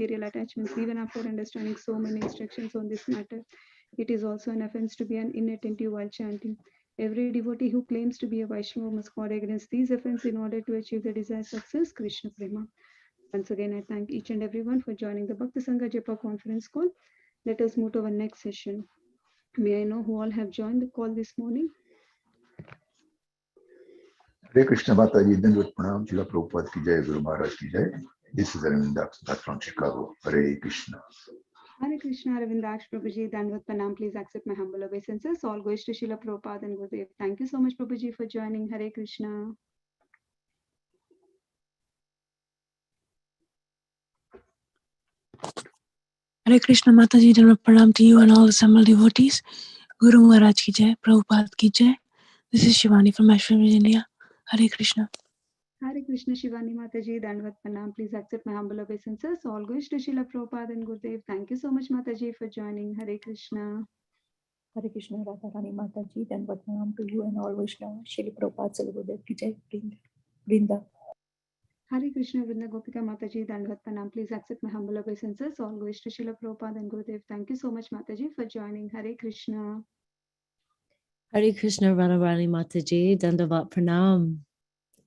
material attachments. Even after understanding so many instructions on this matter, it is also an offense to be an inattentive while chanting. Every devotee who claims to be a Vaishnava must guard against these offenses in order to achieve the desired success. Krishna Prema. Once again, I thank each and everyone for joining the Bhakti Sangha Japa conference call. Let us move to our next session. May I know who all have joined the call this morning? Hare Krishna Mataji, Dandavat Pranam, Srila Prabhupada ki jai, Guru Maharaj ki jai. This is Arvindaksh from Chicago. Hare Krishna. Hare Krishna, Ravindaksh Prabhuji, Dandavat Pranam. Please accept my humble obeisances. All goes to Srila Prabhupada and Gurudev. Thank you so much, Prabhuji, for joining. Hare Krishna. Hare Krishna Mataji, Dandavat Pranam to you and all assembled devotees. Guru Maharaj ki jai, Prabhupada ki jai. This is Shivani from Asheville, Virginia. Hare Krishna. Hare Krishna, Shivani Mataji, Dandavat Pranam. Please accept my humble obeisances. All goes to Srila Prabhupada and Gurudev. Thank you so much, Mataji, for joining. Hare Krishna. Hare Krishna, Radharani Mataji, Dandavat Pranam to you and all Vaishnava. Shri Prabhupada Gurudev ki jai. Vrinda. Hare Krishna, Vrinda Gopika Mataji, Dandavat Pranam. Please accept my humble obeisances. All goes to Srila Prabhupada and Gurudev. Thank you so much, Mataji, for joining. Hare Krishna. Hare Krishna, Radharani Mataji, Dandavat Pranam.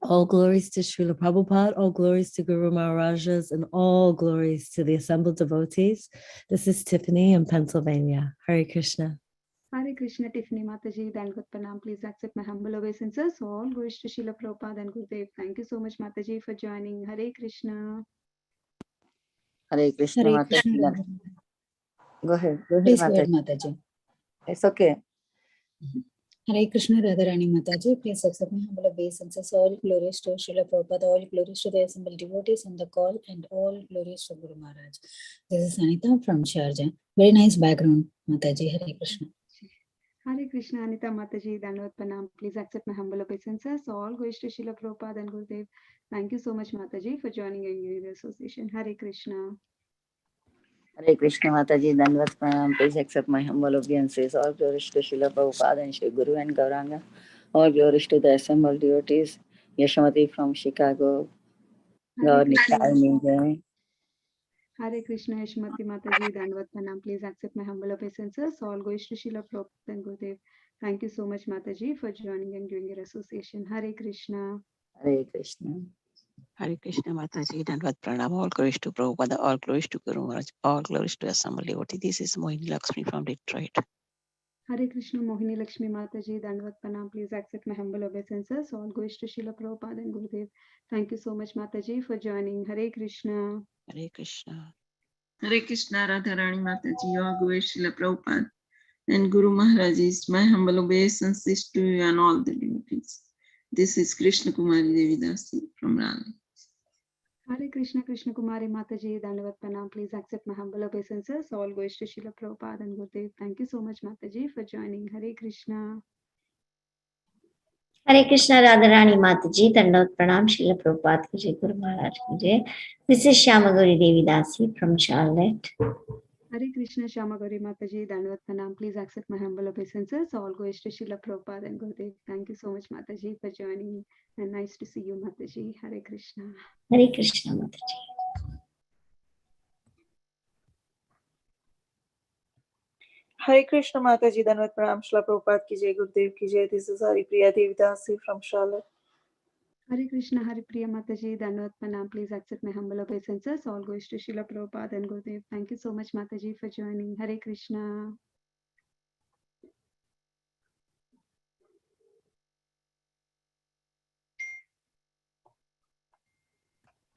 All glories to Srila Prabhupada, all glories to Guru Maharajas, and all glories to the assembled devotees. This is Tiffany in Pennsylvania. Hare Krishna. Hare Krishna, Tiffany Mataji, Dandavat Pranam. Please accept my humble obeisances. All goes to Srila Prabhupada and Gurudev. Thank you so much, Mataji, for joining. Hare Krishna. Hare Krishna, Hare Mataji. Krishna. Go ahead, Please go ahead, Mataji. Mataji. It's okay. Hare Krishna, Radharani Mataji. Please accept my humble obeisances. All glories to Srila Prabhupada, all glories to the assembled devotees on the call, and all glories to Guru Maharaj. This is Anita from Sharjah. Very nice background, Mataji. Hare Krishna. Hare Krishna, Anita Mataji, Dandavat Pranam. Please accept my humble obeisances. All goes to Srila Prabhupada and Gurudev. Thank you so much, Mataji, for joining in the association. Hare Krishna. Hare Krishna, Mataji, Dandavat Pranam. Please accept my humble obeisances. All glories to Srila Prabhupada and Shri Guru and Gauranga. All glories to the assembled devotees. Yashamati from Chicago. Hare Gaur Krishna. Nitai Jai. Hare Krishna, Yashmati Mataji, Dandavat Pranam. Please accept my humble obeisances. All goes to Srila Prabhupada and Gurudev. Thank you so much, Mataji, for joining and doing your association. Hare Krishna. Hare Krishna. Hare Krishna Mataji, Dandavat Pranam. All glories to Prabhupada, all glories to Guru Maharaj, all glories to assembled devotee. This is Mohini Lakshmi from Detroit. Hare Krishna, Mohini Lakshmi Mataji, Dandavat Pranam. Please accept my humble obeisances. All goes to Srila Prabhupada and Gurudev. Thank you so much, Mataji, for joining. Hare Krishna. Hare Krishna. Hare Krishna, Radharani Mataji, all glories to Srila Prabhupada and Guru Maharaj's. My humble obeisances to you and all the devotees. This is Krishna Kumari Devidasi from Raleigh. Hare Krishna, Krishna Kumari Mataji, Dandavat Pranam. Please accept my humble obeisances. All goes to Srila Prabhupada and Gurudev. Thank you so much, Mataji, for joining. Hare Krishna. Hare Krishna, Radharani Mataji, Dandavat Pranam, Srila Prabhupada ki jai, Guru Maharaj ki jai. This is Shyamagori Devidasi from Charlotte. Hare Krishna, Shama Gauri Mataji, Dandavat Pranam. Please accept my humble obeisances. All goes to Srila Prabhupada and Gurudev. Thank you so much, Mataji, for joining. And nice to see you, Mataji. Hare Krishna. Hare Krishna, Mataji. Hare Krishna Mataji, Dandavat Pranam, Srila Prabhupada ki jai, Gurudev ki jai. This is Haripriya Devidasi from Charlotte. Hare Krishna, Hare Priya Mataji, Dandavat Pranam. Please accept my humble obeisances. All goes to Srila Prabhupada and Gurudev. Thank you so much, Mataji, for joining. Hare Krishna.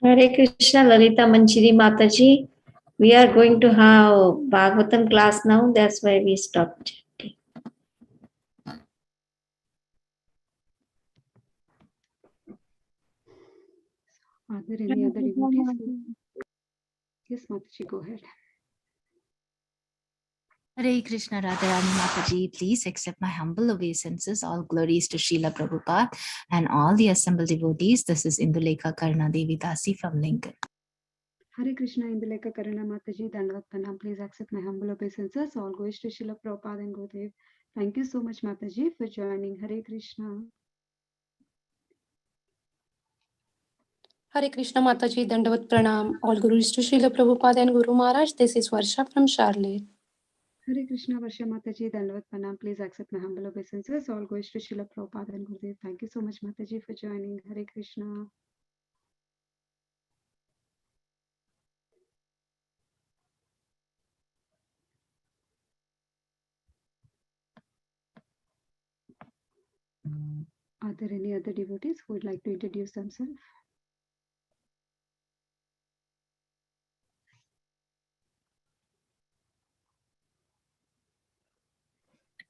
Hare Krishna, Lalita Manchiri Mataji. We are going to have Bhagavatam class now. That's why we stopped chanting. Are there any other devotees? Yes, Mataji, go ahead. Hare Krishna, Radharani Mataji. Please accept my humble obeisances. All glories to Srila Prabhupada and all the assembled devotees. This is Indulekha Karna Devidasi from Lincoln. Hare Krishna, Indulekha Karana Mataji, Dandavat Pranam. Please accept my humble obeisances. All goes to Srila Prabhupada and Gurudev. Thank you so much, Mataji, for joining. Hare Krishna. Hare Krishna Mataji, Dandavat Pranam. All Gurus to Srila Prabhupada and Guru Maharaj. This is Varsha from Charlotte. Hare Krishna, Varsha Mataji, Dandavat Pranam. Please accept my humble obeisances. All goes to Srila Prabhupada and Gurudev. Thank you so much, Mataji, for joining. Hare Krishna. Are there any other devotees who would like to introduce themselves?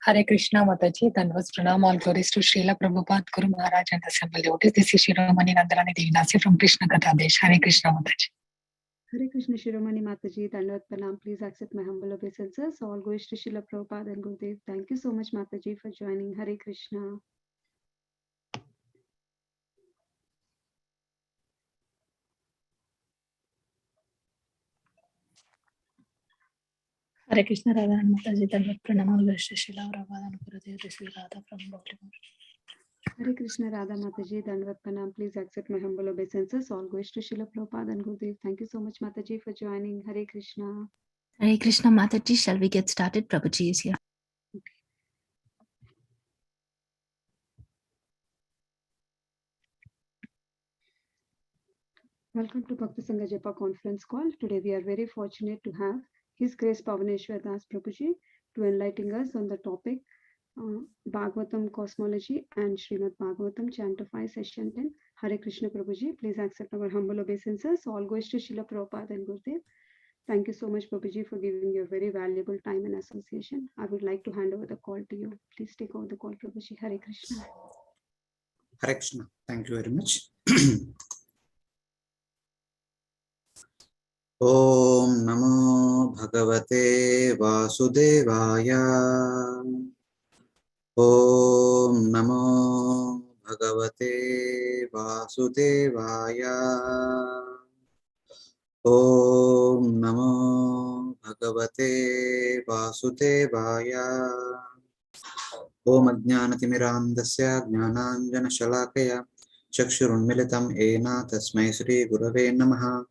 Hare Krishna Mataji, Dandavat Pranam, all glories to Srila Prabhupada, Guru Maharaj and the assembled devotees. This is Shiromani Nandalani Devinasi from Krishna Kathadesh. Hare Krishna Mataji. Hare Krishna Shiromani Mataji, Dandavat Pranam. Please accept my humble obeisances. All goes to Srila Prabhupada and Gurudev. Thank you so much, Mataji, for joining. Hare Krishna. Hare Krishna Radharani Mataji, Dandavat Pranam, all glories to Srila Prabhupada and Gurudev. This is Radha from Baltimore. Hare Krishna Radha Mataji, Dandavat Pranam. Please accept my humble obeisances. All goes to Srila Prabhupada and Gurudev. Thank you so much, Mataji, for joining. Hare Krishna. Hare Krishna Mataji, shall we get started? Prabhuji is here. Welcome to Bhakti Sangha Japa conference call. Today we are very fortunate to have His Grace Pavaneshwar Prabhuji to enlighten us on the topic Bhagavatam Cosmology and Srimad Bhagavatam Canto 5 Session 10. Hare Krishna Prabhuji, please accept our humble obeisances. All goes to Srila Prabhupada and Gurudev. Thank you so much, Prabhuji, for giving your very valuable time and association. I would like to hand over the call to you. Please take over the call, Prabhuji. Hare Krishna. Hare Krishna. Thank you very much. Om Namo Bhagavate Vasudevaya. Om Namo Bhagavate Vasudevaya. Om Namo Bhagavate Vasudevaya. Om Ajnanatimiraandasya Jnananjana Shalakaya Chakshurunmilitam Ena Tasmai Shri Gurave Namaha.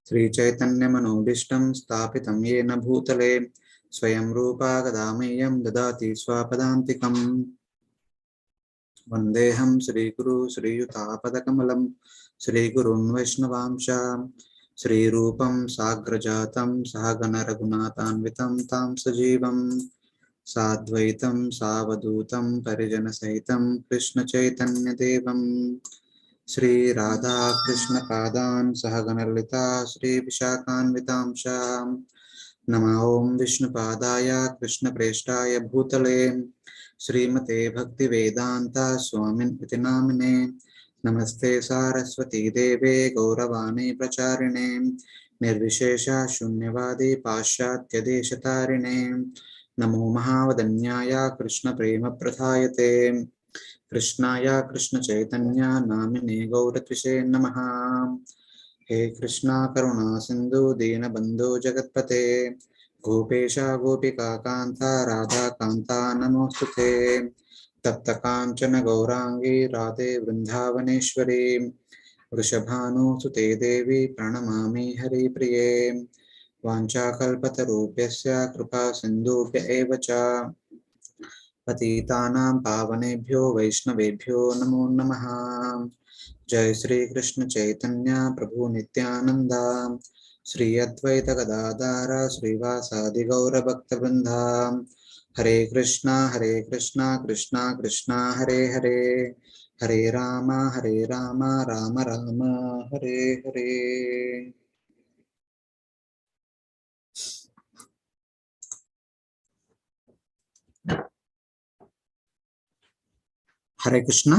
Sri Chaitanya Manobishtam Stapitam Yena Bhutale Swayam Rupa Gadamayam Dadati Swapadantikam Vandeham Sri Guru Sri Yutapadakamalam Sri Gurun Vaishnavamsha Sri Rupam Sagrajatam Sahagana Raghunathanvitam Tam Sajivam Sadvaitam Savadutam Parijana Sahitam Krishna Chaitanya Devam Sri Radha Krishna Padan Sahaganalita Sri Vishakan Vitamsha Nama Om Vishnu Padaya Krishna Preshtaya Bhutale Srimate Bhakti Vedanta Swamin Itinamine Namaste Saraswati Deve Gauravani Pracharine Nirvishesha Shunyavadi Pashatya Deshatarine Namo Mahavadanyaya Krishna Prema Prathayate Krishnaya Krishna Chaitanya Namine Gauratvishe Namaha. He Krishna Karuna Sindhu Dina Bandhu Jagatpate Gopesha Gopika Kanta Radha Kanta Namostute Tapta Kanchana Gaurangi Radhe Vrindavaneshwari Vrishabhanu Sute Devi Pranamami Hari Priye Vanchakalpatarupyasya Kripa Sindhubhya Evacha Patitanam Pavanebhyo Vaishnavebhyo Namo Namaha. Jai Sri Krishna Chaitanya Prabhu Nityananda Sri Advaita Gadadara Srivasadi Gaura Bhakta Vrinda. Hare Krishna Krishna Krishna Hare Hare Hare Rama Rama Rama Hare Hare. Hare Krishna.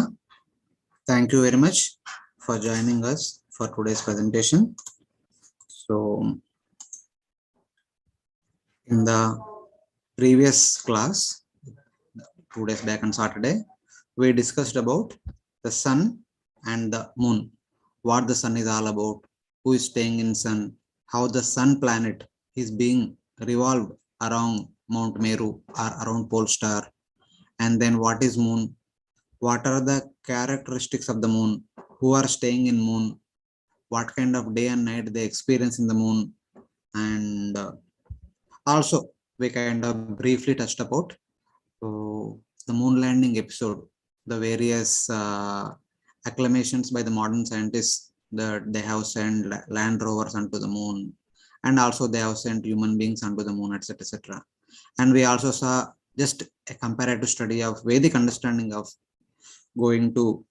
Thank you very much for joining us for today's presentation. So, in the previous class, 2 days back on Saturday, we discussed about the sun and the moon, what the sun is all about, who is staying in sun, how the sun planet is being revolved around Mount Meru or around pole star, and then what is moon, what are the characteristics of the moon, who are staying in moon, what kind of day and night they experience in the moon, and also we kind of briefly touched about the moon landing episode, the various acclamations by the modern scientists that they have sent land rovers onto the moon, and also they have sent human beings onto the moon, etc., etc. And we also saw just a comparative study of Vedic understanding of going to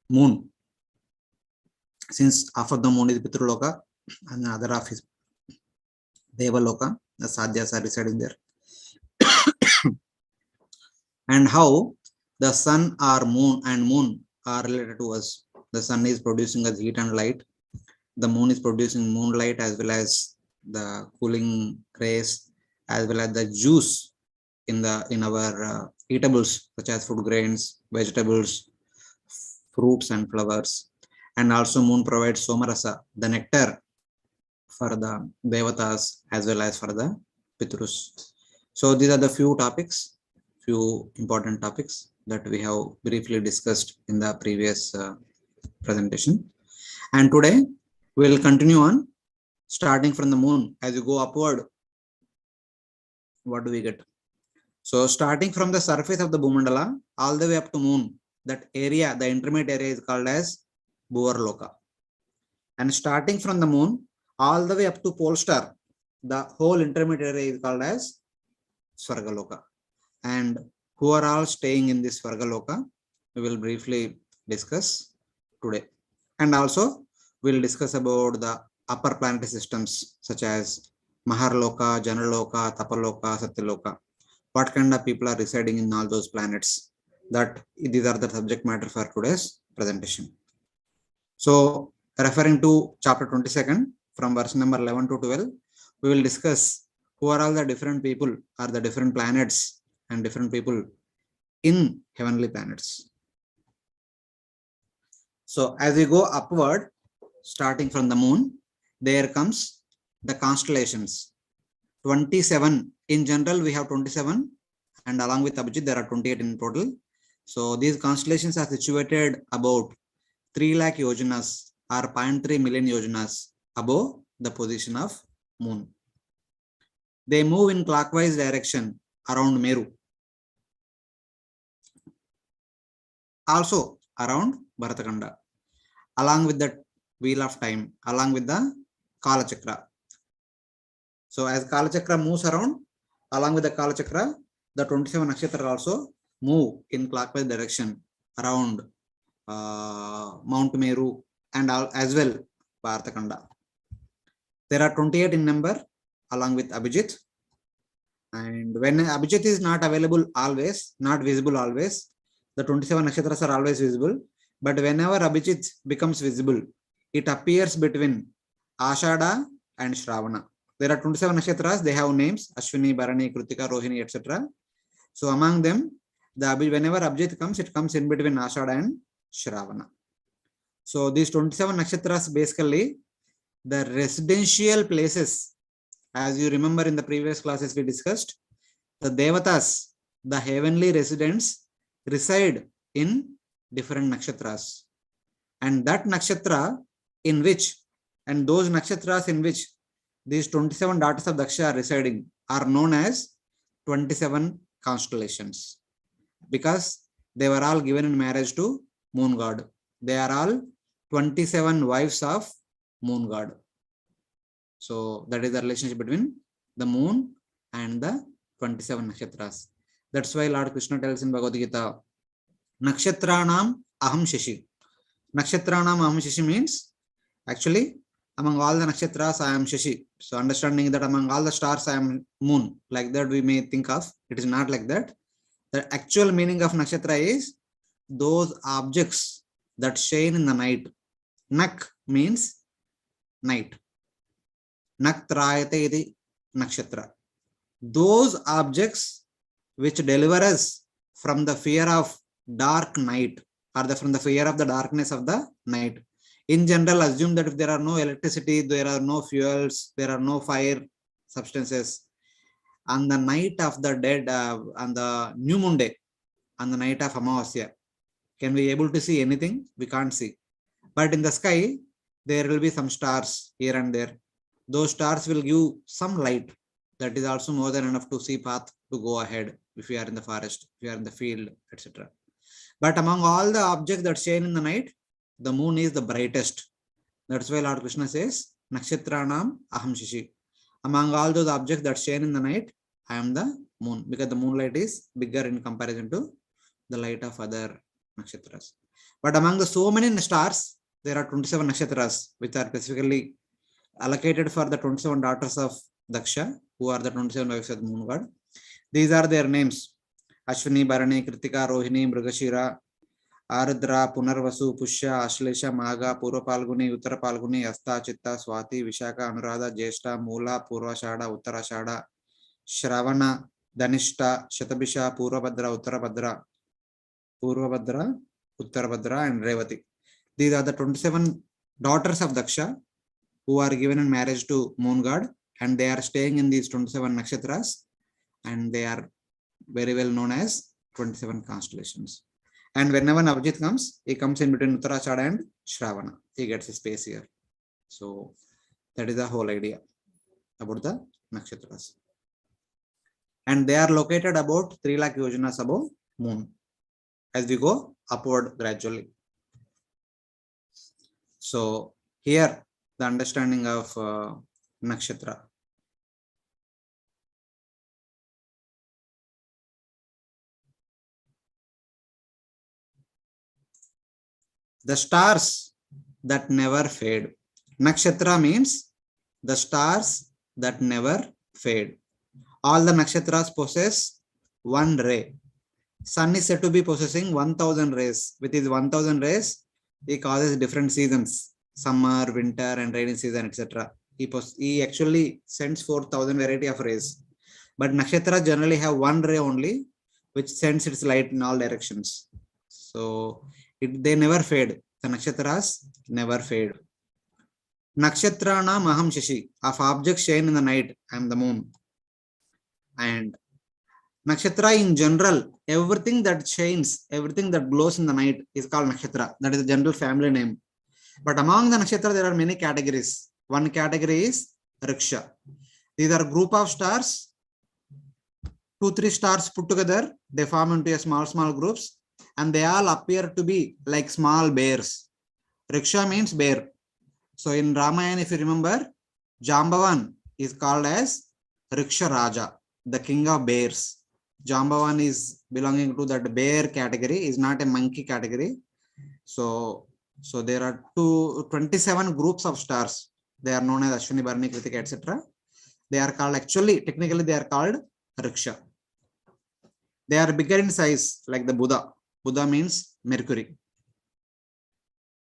moon, since half of the moon is Pitruloka and the other half is Devaloka, the Sadhyas are residing there. And how the sun or moon and moon are related to us. The sun is producing us heat and light. The moon is producing moonlight as well as the cooling rays, as well as the juice in our eatables such as food grains, vegetables, fruits and flowers. And also moon provides somarasa, the nectar for the devatas as well as for the pitrus. So these are the few important topics that we have briefly discussed in the previous presentation. And today we will continue on, starting from the moon. As you go upward, what do we get? So starting from the surface of the Bhumandala all the way up to moon, that area, the intermediate area is called as Dhruvaloka. And starting from the moon all the way up to pole star, the whole intermediate area is called as Svargaloka. And who are all staying in this Svargaloka, we will briefly discuss today. And also we'll discuss about the upper planetary systems such as Maharloka, Janaloka, Tapaloka, Satyaloka. What kind of people are residing in all those planets? These are the subject matter for today's presentation. So referring to chapter 22nd from verse number 11 to 12, we will discuss who are all the different people or the different planets and different people in heavenly planets. So as we go upward, starting from the moon, there comes the constellations. 27 in general, we have 27, and along with Abhijit there are 28 in total. So these constellations are situated about 3 lakh yojanas or 0.3 million yojanas above the position of moon. They move in clockwise direction around Meru, also around Bharatakanda, along with the wheel of time, along with the Kala Chakra. So as Kala Chakra moves around, along with the Kala Chakra, the 27 nakshatra also move in clockwise direction around Mount Meru and as well Bharatakanda. There are 28 in number along with Abhijit. And when Abhijit is not available always, not visible always, the 27 nakshatras are always visible. But whenever Abhijit becomes visible, it appears between Ashada and Shravana. There are 27 nakshatras, they have names, Ashwini, Bharani, Kritika, Rohini, etc. So among them, whenever Abhijit comes, it comes in between Ashada and Shravana. So these 27 nakshatras basically the residential places. As you remember in the previous classes we discussed, the devatas, the heavenly residents, reside in different nakshatras. And that nakshatra in which, and those nakshatras in which these 27 daughters of Daksha are residing are known as 27 constellations, because they were all given in marriage to moon god. They are all 27 wives of moon god. So that is the relationship between the moon and the 27 nakshatras. That's why Lord Krishna tells in Bhagavad Gita, Nakshatranam aham shashi. Nakshatranam aham shashi means actually among all the nakshatras I am shashi. So understanding that among all the stars I am moon, like that we may think of. It is not like that. The actual meaning of nakshatra is those objects that shine in the night. Nak means night. Naktrayate iti nakshatra. Those objects which deliver us from the fear of dark night, or from the fear of the darkness of the night. In general, assume that if there are no electricity, there are no fuels, there are no fire substances, on the night of the dead, on the new moon day, on the night of Amavasya, Can we able to see anything? We can't see. But in the sky, there will be some stars here and there. Those stars will give some light. That is also more than enough to see path to go ahead if you are in the forest, if you are in the field, etc. But among all the objects that shine in the night, the moon is the brightest. That's why Lord Krishna says, Nakshitranam aham shishi. Among all those objects that shine in the night, I am the moon, because the moonlight is bigger in comparison to the light of other nakshatras. But among the so many stars, there are 27 nakshatras, which are specifically allocated for the 27 daughters of Daksha, who are the 27 wives of the moon god. These are their names: Ashwini, Bharani, Kritika, Rohini, Mrigashira, Ardra, Punarvasu, Pushya, Ashlesha, Maga, Purva Palguni, Uttara Palguni, Asta, Chitta, Swati, Vishaka, Anuradha, Jeshta, Mula, Purvashada, Uttarashada, Shravana, Danishta, Shatabisha, Purvabhadra, Uttarabhadra, and Revati. These are the 27 daughters of Daksha who are given in marriage to moon god, and they are staying in these 27 nakshatras, and they are very well known as 27 constellations. And whenever Navjit comes, he comes in between Uttarashada and Shravana. He gets a space here. So that is the whole idea about the nakshatras. And they are located about 3 lakh yojanas above moon as we go upward gradually. So here the understanding of nakshatra. The stars that never fade. Nakshatra means the stars that never fade. All the nakshatras possess one ray. Sun is said to be possessing 1000 rays. With his 1000 rays, he causes different seasons: summer, winter, and rainy season, etc. He actually sends 4000 variety of rays. But nakshatras generally have one ray only, which sends its light in all directions. So they never fade. The nakshatras never fade. Nakshatrana maham shashi. Of objects shine in the night, I am the moon. And nakshatra in general, everything that shines, everything that glows in the night is called nakshatra. That is the general family name. But among the nakshatra, there are many categories. One category is riksha. These are a group of stars. 2-3 stars put together, they form into a small groups, and they all appear to be like small bears. Riksha means bear. So in Ramayana, if you remember, Jambavan is called as Riksha Raja, the king of bears. Jambavan is belonging to that bear category, is not a monkey category. So there are 27 groups of stars. They are known as Ashwini, Bharani, Kritika, etc. They are called, actually, technically they are called Riksha. They are bigger in size, like the Buddha. Buddha means Mercury.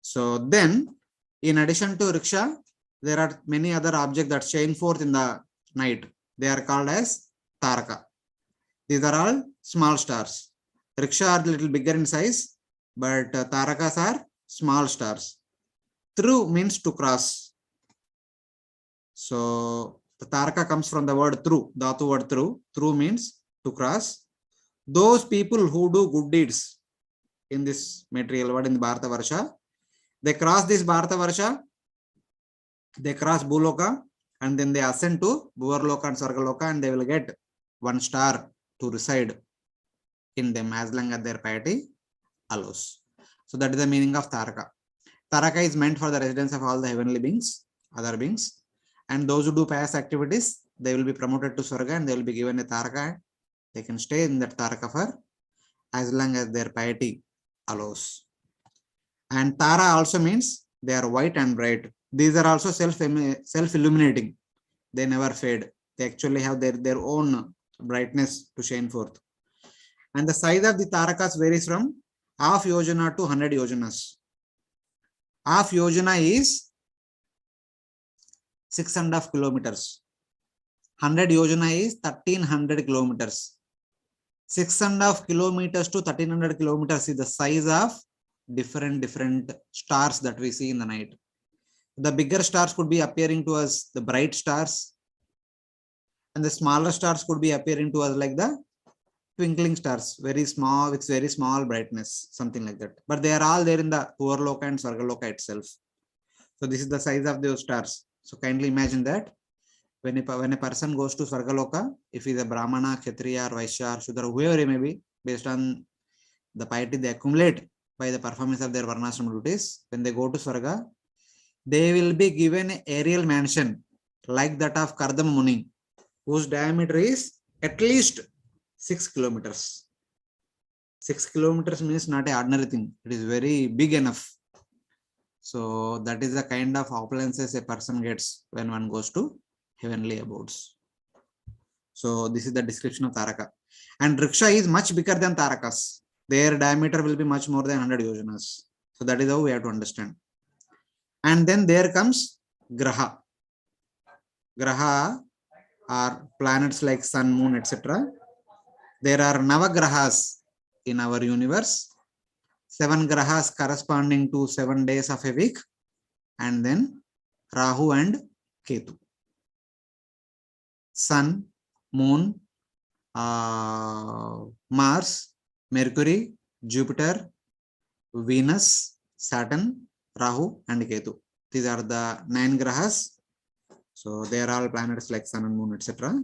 So then, in addition to riksha, there are many other objects that shine forth in the night. They are called as taraka. These are all small stars. Riksha are a little bigger in size, but tarakas are small stars. Through means to cross. So the taraka comes from the word through, dhatu word through. Through means to cross. Those people who do good deeds in this material world, in the Bharata Varsha, they cross this Bharata Varsha, they cross Bhuloka, and then they ascend to Bhuvarloka and Sargaloka, and they will get 1 star to reside in them as long as their piety allows. So that is the meaning of Taraka. Taraka is meant for the residence of all the heavenly beings, other beings, and those who do pious activities, they will be promoted to Swarga and they will be given a Taraka. They can stay in that Taraka for as long as their piety allows. And Tara also means they are white and bright. These are also self-illuminating. They never fade. They actually have their own brightness to shine forth. And the size of the Tarakas varies from half yojana to 100 yojanas. Half yojana is 6.5 kilometers. 100 yojana is 1300 kilometers. 6.5 kilometers to 1300 kilometers is the size of different stars that we see in the night. The bigger stars could be appearing to us, the bright stars, and the smaller stars could be appearing to us like the twinkling stars, very small, with very small brightness, something like that. But they are all there in the Dhruvaloka and Svargaloka itself. So this is the size of those stars. So kindly imagine that when a person goes to Svargaloka, if he is a Brahmana, Kshatriya, or Vaishya, or Shudra, whoever he may be, based on the piety they accumulate by the performance of their varnashram duties, when they go to Svarga, they will be given an aerial mansion like that of Kardama Muni, whose diameter is at least 6 kilometers. 6 kilometers means not an ordinary thing. It is very big enough. So that is the kind of opulences a person gets when one goes to heavenly abodes. So this is the description of Taraka. And Riksha is much bigger than Tarakas. Their diameter will be much more than 100 yojanas. So that is how we have to understand. And then there comes Graha. Graha are planets like Sun, Moon, etc. There are Navagrahas in our universe. 7 grahas corresponding to 7 days of a week. And then Rahu and Ketu. Sun, Moon, Mars, Mercury, Jupiter, Venus, Saturn, Rahu and Ketu. These are the 9 grahas. So they are all planets like Sun and Moon, etc.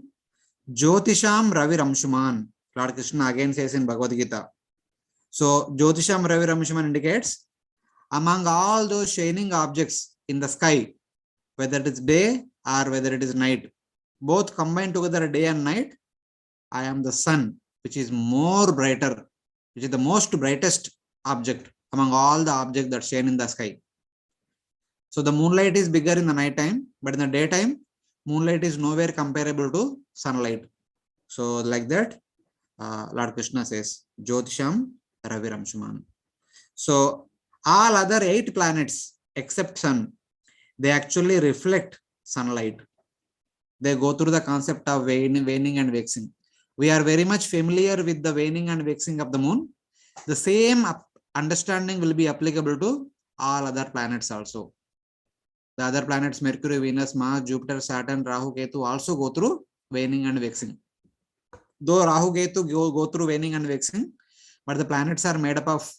Jyotisham Ravi Ramshuman. Lord Krishna again says in Bhagavad Gita. So Jyotisham Ravi Ramshuman indicates among all those shining objects in the sky, whether it is day or whether it is night, both combined together day and night, I am the sun, which is more brighter, which is the most brightest object among all the objects that shine in the sky. So the moonlight is bigger in the night time, but in the daytime, moonlight is nowhere comparable to sunlight. So like that, Lord Krishna says, Jyotisham Ravi Ramshuman. So all other 8 planets except sun, they actually reflect sunlight. They go through the concept of waning and waxing. We are very much familiar with the waning and waxing of the moon. The same understanding will be applicable to all other planets also. The other planets, Mercury, Venus, Mars, Jupiter, Saturn, Rahu, Ketu also go through waning and waxing. Though Rahu, Ketu go through waning and waxing, but the planets are made up of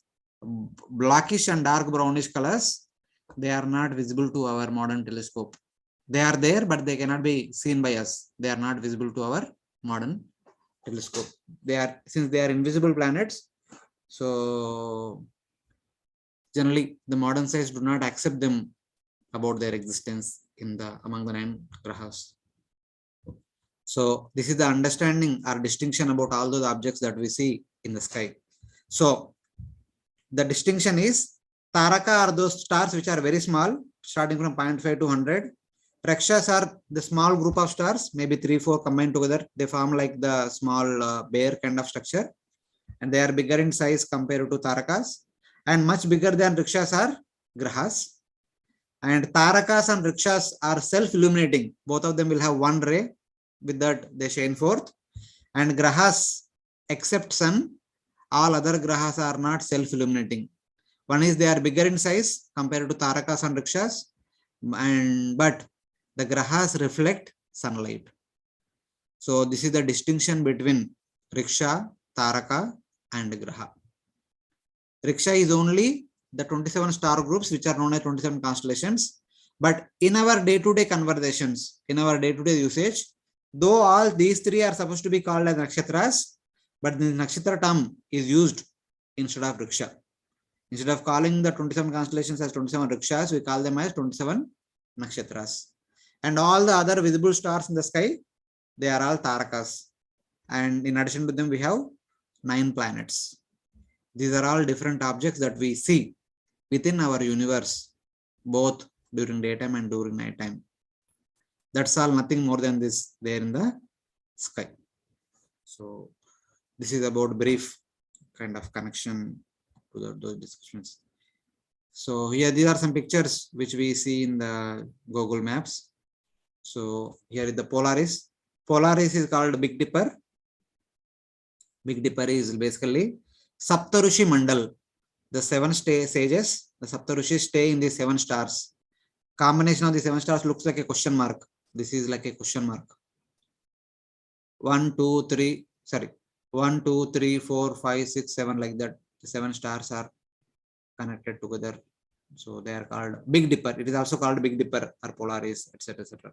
blackish and dark brownish colors. They are not visible to our modern telescope. They are there, but they cannot be seen by us. They are not visible to our modern telescope. Since they are invisible planets, so generally the modern science do not accept them about their existence among the 9 grahas. So this is the understanding or distinction about all those objects that we see in the sky. So the distinction is Taraka are those stars which are very small, starting from 0.5 to 100. Rakshas are the small group of stars, maybe 3-4 combined together. They form like the small bear kind of structure, and they are bigger in size compared to Tarakas. And much bigger than Rikshas are Grahas. And Tarakas and Rikshas are self-illuminating. Both of them will have one ray. With that, they shine forth. And Grahas, except Sun, all other Grahas are not self-illuminating. One is they are bigger in size compared to Tarakas and Rikshas, but the Grahas reflect sunlight. So this is the distinction between Riksha, Taraka and Graha. Riksha is only the 27 star groups which are known as 27 constellations. But in our day-to-day conversations, in our day-to-day usage, though all these 3 are supposed to be called as nakshatras, but the nakshatra term is used instead of Riksha. Instead of calling the 27 constellations as 27 Rikshas, we call them as 27 nakshatras. And all the other visible stars in the sky, they are all Tarakas. And in addition to them, we have 9 planets. These are all different objects that we see within our universe, both during daytime and during nighttime. That's all, nothing more than this there in the sky. So this is about brief kind of connection to those discussions. So here, these are some pictures which we see in the Google Maps. So here is the Polaris. Polaris is called Big Dipper. Big Dipper is basically Saptarishi mandal. The 7 sages, the Saptarishi stay in the 7 stars. Combination of the 7 stars looks like a question mark. This is like a question mark. 1, 2, 3, sorry. 1, 2, 3, 4, 5, 6, 7 like that. The 7 stars are connected together. So they are called Big Dipper. It is also called Big Dipper or Polaris, etc. etc.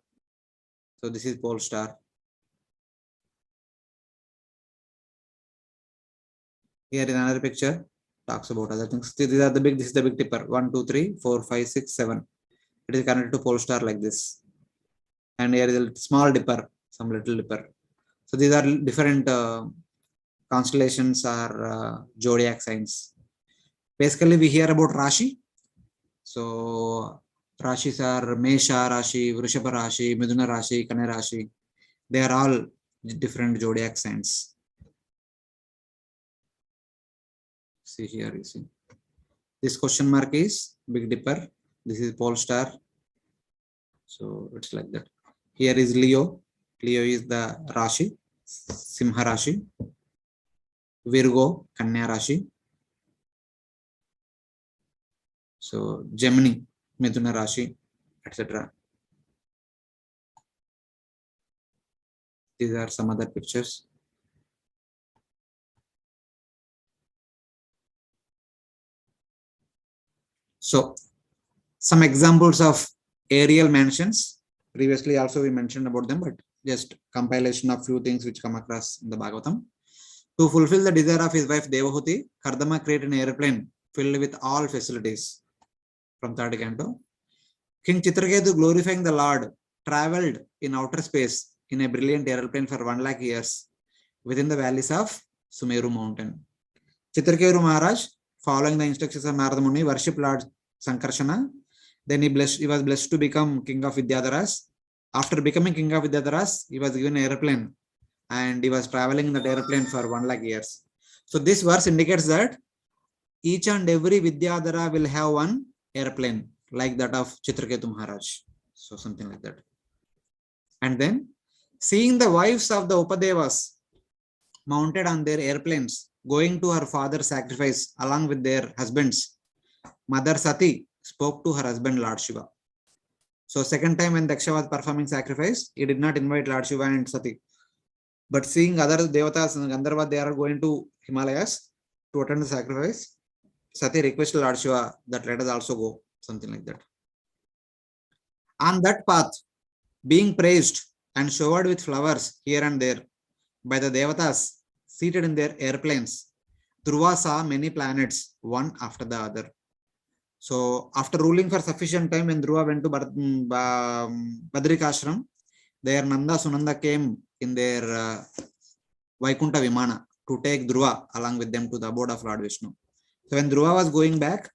So this is pole star. Here is another picture, talks about other things. These are the big, this is the Big Dipper. 1, 2, 3, 4, 5, 6, 7. It is connected to pole star like this. And here is a small dipper, some little dipper. So these are different constellations or zodiac signs. Basically, we hear about Rashi. So Rashis are Mesha Rashi, Vrishaba Rashi, Midhuna Rashi, Kana Rashi. They are all different zodiac signs. See here, you see. This question mark is Big Dipper. This is pole star. So it's like that. Here is Leo. Leo is the Rashi, Simha Rashi. Virgo, Kanya Rashi. So Gemini, Mithuna Rashi, etc. These are some other pictures. So some examples of aerial mansions. Previously also we mentioned about them, but just compilation of few things which come across in the Bhagavatam. To fulfill the desire of his wife Devahuti, Kardama created an airplane filled with all facilities. From third canto. King Chitraketu, glorifying the Lord, travelled in outer space in a brilliant airplane for 1 lakh years within the valleys of Sumeru mountain. Chitraketu Maharaj, following the instructions of Narada Muni, worshipped Lord Sankarshana. Then he was blessed to become king of Vidyadharas. After becoming king of Vidyadharas, he was given an airplane and he was traveling in that airplane for 1 lakh years. So this verse indicates that each and every Vidyadhara will have one airplane like that of Chitraketu Maharaj. So something like that. And then seeing the wives of the Upadevas mounted on their airplanes going to her father's sacrifice along with their husbands, Mother Sati spoke to her husband Lord Shiva. So second time when Daksha was performing sacrifice, he did not invite Lord Shiva and Sati. But seeing other devatas and Gandharva, they are going to Himalayas to attend the sacrifice. Sati requested Lord Shiva that let us also go, something like that. On that path, being praised and showered with flowers here and there by the devatas seated in their airplanes, Dhruva saw many planets, one after the other. So after ruling for sufficient time, when Dhruva went to Badrikashram, there Nanda Sunanda came in their Vaikuntha Vimana to take Dhruva along with them to the abode of Lord Vishnu. So when Dhruva was going back,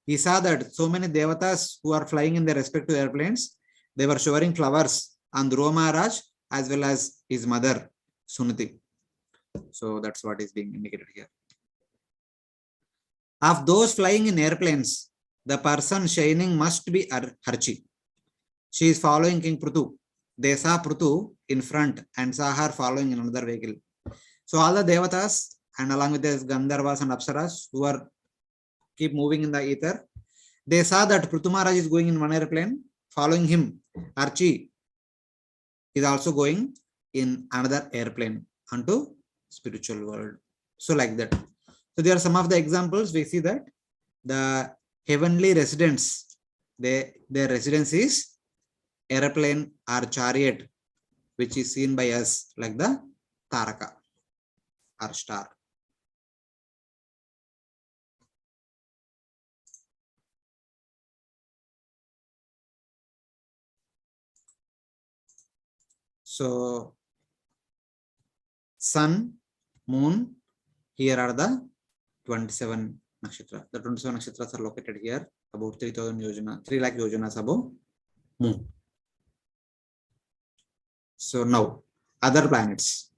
he saw that so many devatas who are flying in their respective airplanes, they were showering flowers on Dhruva Maharaj as well as his mother Sunati. So that's what is being indicated here. Of those flying in airplanes, the person shining must be Harchi. She is following King Prutu. They saw Prutu in front and saw her following in another vehicle. So all the devatas and along with the Gandharvas and Apsaras who are keep moving in the ether, they saw that Prutu Maharaj is going in one airplane, following him. Archi is also going in another airplane onto spiritual world. So like that. So there are some of the examples. We see that the heavenly residents, their residence is airplane or chariot, which is seen by us like the Taraka or star. So sun, moon, here are the 27 nakshatra. The 27 nakshatras are located here, about 3,000 yojana, 3 lakh yojanas above moon. So now other planets.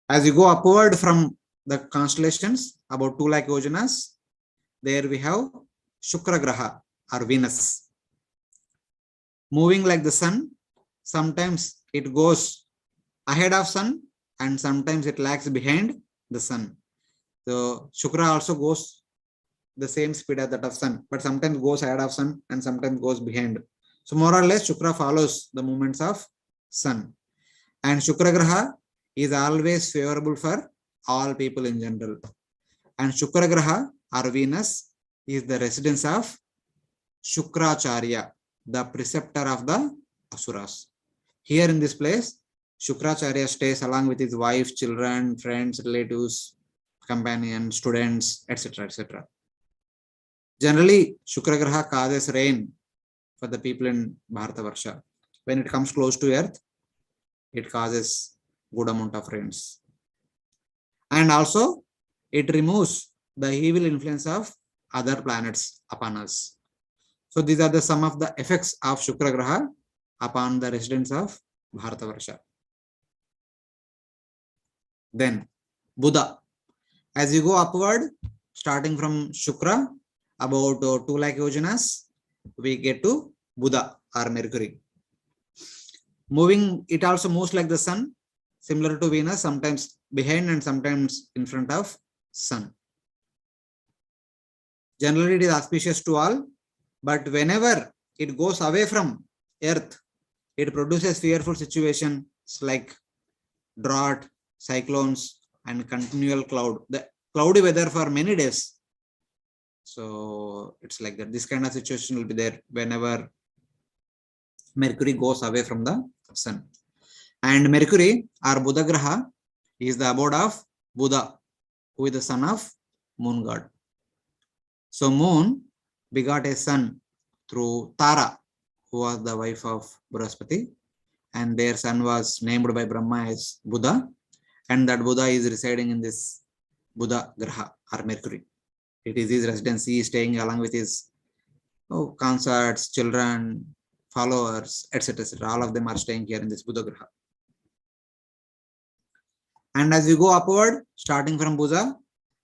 As you go upward from the constellations, about 2 lakh yojanas, there we have Shukra Graha or Venus. Moving like the sun, sometimes it goes ahead of sun and sometimes it lags behind the sun. So Shukra also goes the same speed as that of sun, but sometimes goes ahead of sun and sometimes goes behind. So more or less Shukra follows the movements of sun. And Shukra Graha is always favorable for all people in general. And Shukra Graha or Venus is the residence of Shukracharya, the preceptor of the Asuras. Here in this place, Shukracharya stays along with his wife, children, friends, relatives, companions, students, etc. etc. Generally, Shukra Graha causes rain for the people in Bharatavarsha. When it comes close to earth, it causes good amount of rains. And also, it removes the evil influence of other planets upon us. So these are the some of the effects of Shukra Graha upon the residents of Bharatavarsha. Then Buddha. As you go upward, starting from Shukra, about 2 lakh yojanas, we get to Buddha or Mercury. Moving, it also moves like the sun, similar to Venus, sometimes behind and sometimes in front of sun. Generally, it is auspicious to all, but whenever it goes away from earth, it produces fearful situations like drought, cyclones, and continual the cloudy weather for many days. So it's like that. This kind of situation will be there whenever Mercury goes away from the sun. And Mercury or Buddha Graha is the abode of Buddha, who is the son of moon god. So moon begot a son through Tara, who was the wife of Brahaspati, and their son was named by Brahma as Buddha, and that Buddha is residing in this Buddha Graha or Mercury. It is his residency, staying along with his consorts, children, followers, etc. etc. All of them are staying here in this Buddha Graha. And as you go upward, starting from Buddha,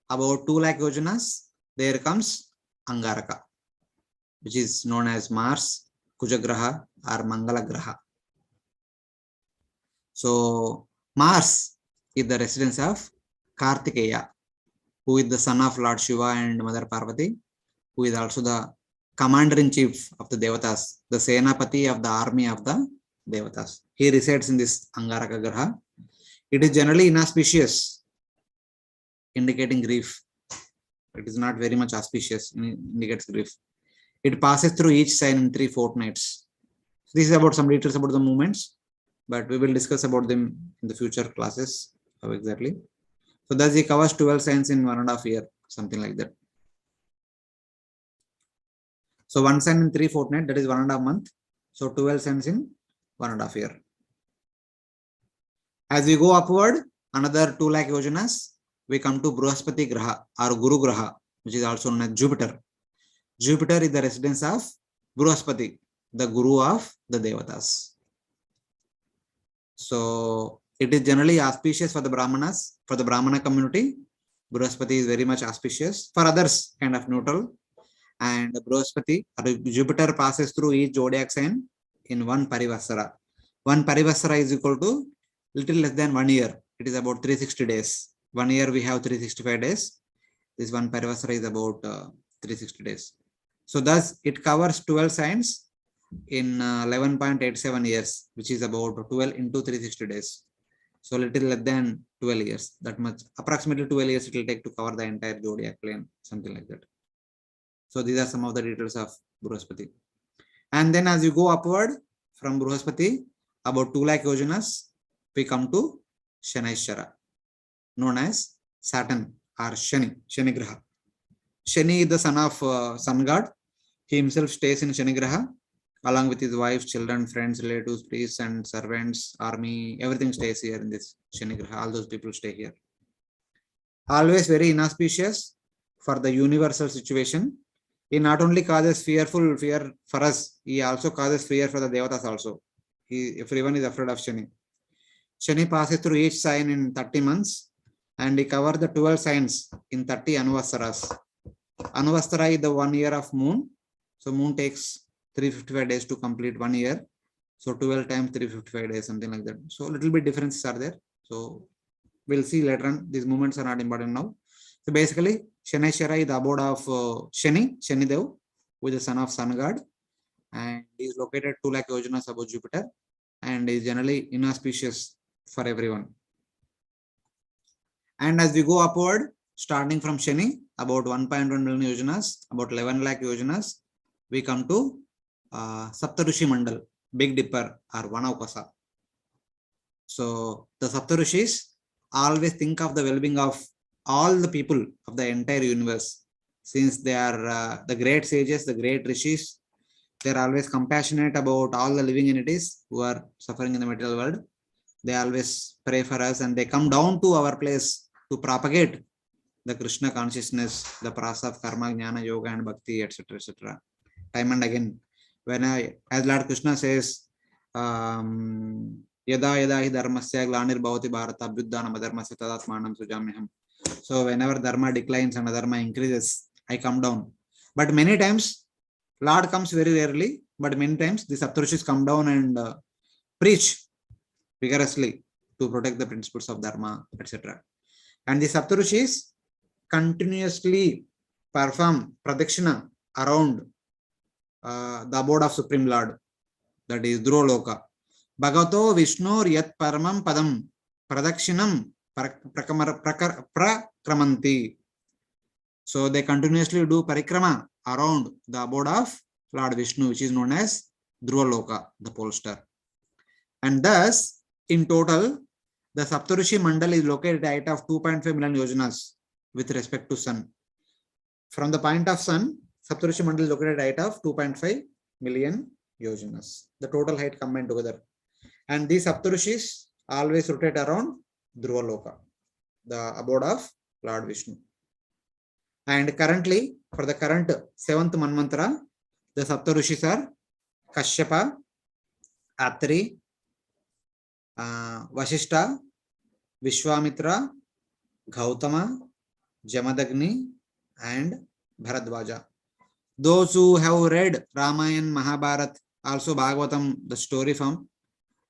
about 2 lakh yojanas, there comes Angaraka, which is known as Mars, Kuja Graha or Mangala Graha. So Mars is the residence of Kartikeya, who is the son of Lord Shiva and Mother Parvati, who is also the commander-in-chief of the Devatas, the Senapati of the army of the Devatas. He resides in this Angaraka Graha. It is generally inauspicious, indicating grief. It is not very much auspicious, indicates grief. It passes through each sign in 3 fortnights. This is about some details about the movements, but we will discuss about them in the future classes. How exactly? So thus he covers 12 signs in 1.5 years, something like that. So 1 sign in 3 fortnight, that is 1.5 month. So 12 signs in 1.5 years. As we go upward, another 2 lakh yojanas, we come to Brahaspati Graha or Guru Graha, which is also known as Jupiter. Jupiter is the residence of Brahaspati, the Guru of the Devatas. So it is generally auspicious for the Brahmanas, for the Brahmana community. Brahaspati is very much auspicious. For others, kind of neutral. And Brahaspati, Jupiter passes through each zodiac sign in 1 Parivasara. 1 Parivasara is equal to little less than 1 year. It is about 360 days. 1 year we have 365 days. This 1 Parivasara is about 360 days. So thus it covers 12 signs in 11.87 years, which is about 12 into 360 days. So little less than 12 years. That much, approximately 12 years it will take to cover the entire zodiac plane, something like that. So these are some of the details of Brahaspati. And then as you go upward from Brahaspati, about 2 lakh yojanas, we come to Shanaishara, known as Saturn or Shani Graha. Shani is the son of sun god. He himself stays in Shani Graha along with his wife, children, friends, relatives, priests and servants, army, everything stays here in this Shani Graha. All those people stay here. Always very inauspicious for the universal situation. He not only causes fear for us, he also causes fear for the Devatas also. Everyone is afraid of Shani. Shani passes through each sign in 30 months and he covers the 12 signs in 30 Anuvasaras. Anuvastara is the 1 year of moon. So moon takes 355 days to complete 1 year. So 12 times 355 days, something like that. So a little bit differences are there. So we'll see later on. These movements are not important now. So basically, Shanaishara is the abode of Shani Dev, who is the son of sun god, and he is located 2 lakh yojanas above Jupiter, and is generally inauspicious for everyone. And as we go upward, starting from Shani, about 1.1 million yojanas, about 11 lakh yojanas, we come to Saptarishi Mandal, Big Dipper or Vanaukasa. So the Saptarishis always think of the well-being of all the people of the entire universe. Since they are the great sages, the great rishis, they are always compassionate about all the living entities who are suffering in the material world. They always pray for us and they come down to our place to propagate the Krishna consciousness, the prasa of karma, jnana, yoga and bhakti, etc., etc. Time and again, as Lord Krishna says, yada yada hi dharmasya glanir bhavati bharata abhyudhanam adharmasya tadatmanam sujamyaham. So whenever dharma declines and dharma increases, I come down. But many times, Lord comes very rarely, but many times the Saptarishis come down and preach vigorously to protect the principles of dharma, etc. And the Saptarishis continuously perform pradakshina around the abode of Supreme Lord, that is Dhruvaloka. Bhagavato Vishnu Yat Paramam Padam Pradakshinam Prakramanti. So they continuously do parikrama around the abode of Lord Vishnu, which is known as Dhruvaloka, the pole star. And thus, in total, the Saptarishi Mandal is located at a height of 2.5 million yojanas with respect to Sun. From the point of Sun, Saptarishi Mandal is located at a height of 2.5 million yojanas, the total height combined together. And these Saptarishis always rotate around Dhruvaloka, the abode of Lord Vishnu. And currently, for the current 7th Manvantara, the Saptarishis are Kashyapa, Atri, Vashishta, Vishwamitra, Gautama, Jamadagni, and Bharadwaja. Those who have read Ramayana, Mahabharata, also Bhagavatam, the story form,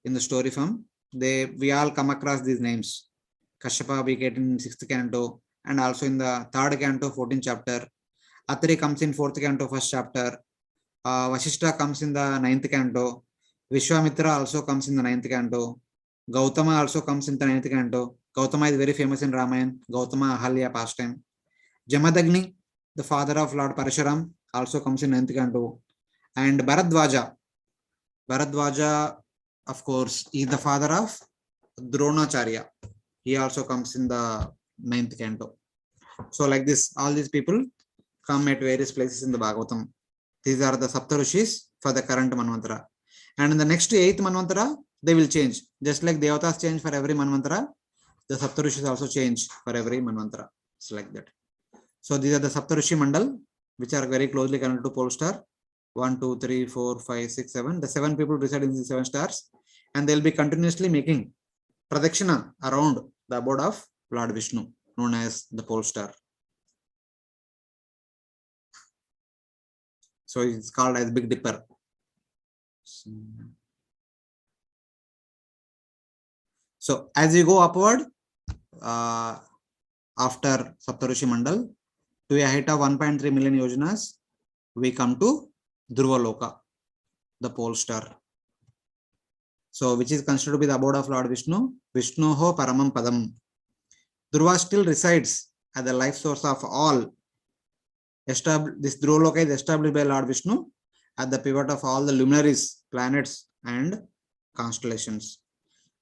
in the story form, we all come across these names. Kashyapa we get in 6th canto, and also in the 3rd canto, 14th chapter. Atri comes in 4th canto, 1st chapter. Vashishta comes in the 9th canto. Vishwamitra also comes in the 9th canto. Gautama also comes in the 9th canto. Gautama is very famous in Ramayana. Gautama Ahalya pastime. Jamadagni, the father of Lord Parashuram, also comes in 9th canto. And Bharadwaja, of course, is the father of Dronacharya. He also comes in the 9th canto. So like this, all these people come at various places in the Bhagavatam. These are the Saptarishis for the current Manvantara. And in the next 8th Manvantara, they will change. Just like Devatas change for every Manvantara, the Saptarishis also change for every Manvantara. It's like that. So these are the Saptarishi Mandal, which are very closely connected to pole star. 1, 2, 3, 4, 5, 6, 7. The 7 people reside in the 7 stars. And they'll be continuously making pradakshina around the abode of Lord Vishnu, known as the pole star. So it's called as Big Dipper. So as you go upward, after Saptarishi Mandal, to a height of 1.3 million yojanas, we come to Dhruvaloka, the pole star. So which is considered to be the abode of Lord Vishnu, Vishnoho Paramam Padam. Dhruva still resides as the life source of all. This Dhruvaloka is established by Lord Vishnu at the pivot of all the luminaries, planets and constellations.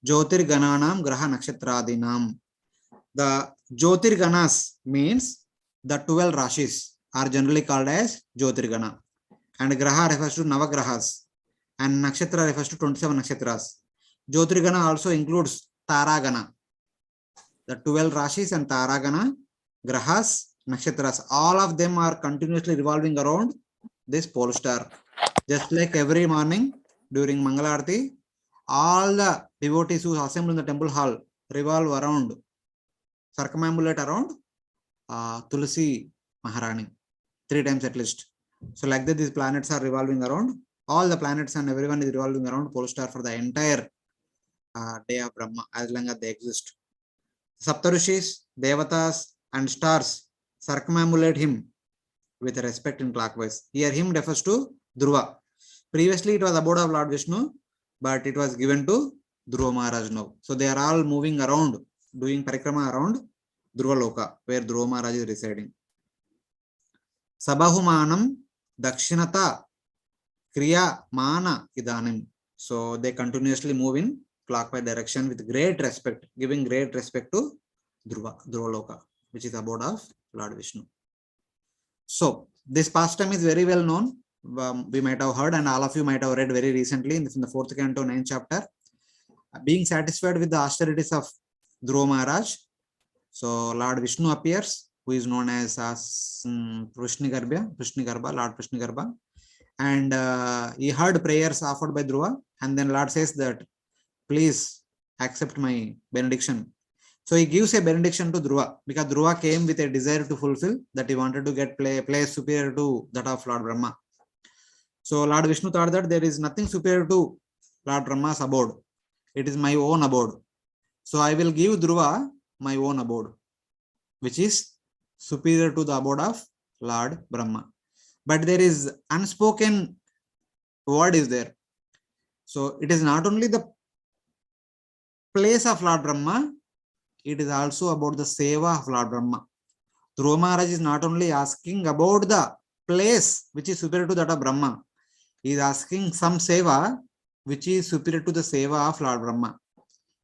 Jyotirgananam Graha Nakshatradinam. The Jyotirganas means the 12 Rashis are generally called as Jyotirgana. And Graha refers to Navagrahas. And Nakshatra refers to 27 Nakshatras. Jyotirgana also includes Taragana. The 12 Rashis and Taragana, Grahas, Nakshatras, all of them are continuously revolving around this pole star. Just like every morning during Mangalarti, all the devotees who assemble in the temple hall revolve around, circumambulate around Tulsi Maharani 3 times at least. So like that, these planets are revolving around. All the planets and everyone is revolving around pole star for the entire day of Brahma, as long as they exist. Saptarishis, Devatas and stars circumambulate him with respect in clockwise. Here him refers to Dhruva. Previously it was abode of Lord Vishnu, but it was given to Dhruva Maharaj now. So they are all moving around, doing parikrama around Dhruvaloka, where Dhruva Maharaj is residing. Sabahumanam Dakshinata Kriya Mana Idanim. So they continuously move in clockwise direction with great respect, giving great respect to Dhruvaloka, which is abode of Lord Vishnu. So this pastime is very well known. We might have heard, and all of you might have read very recently in the 4th canto, 9th chapter. Being satisfied with the austerities of Dhruva Maharaj, so Lord Vishnu appears, who is known as Prishnigarbha, Lord Prishnigarbha, and he heard prayers offered by Dhruva, and then Lord says that, please accept my benediction. So he gives a benediction to Dhruva, because Dhruva came with a desire to fulfill, that he wanted to get place superior to that of Lord Brahma. So Lord Vishnu thought that there is nothing superior to Lord Brahma's abode. It is my own abode. So I will give Dhruva my own abode, which is superior to the abode of Lord Brahma. But there is unspoken word is there. So it is not only the place of Lord Brahma, it is also about the seva of Lord Brahma. Dhruva Maharaj is not only asking about the place which is superior to that of Brahma, he is asking some seva which is superior to the seva of Lord Brahma.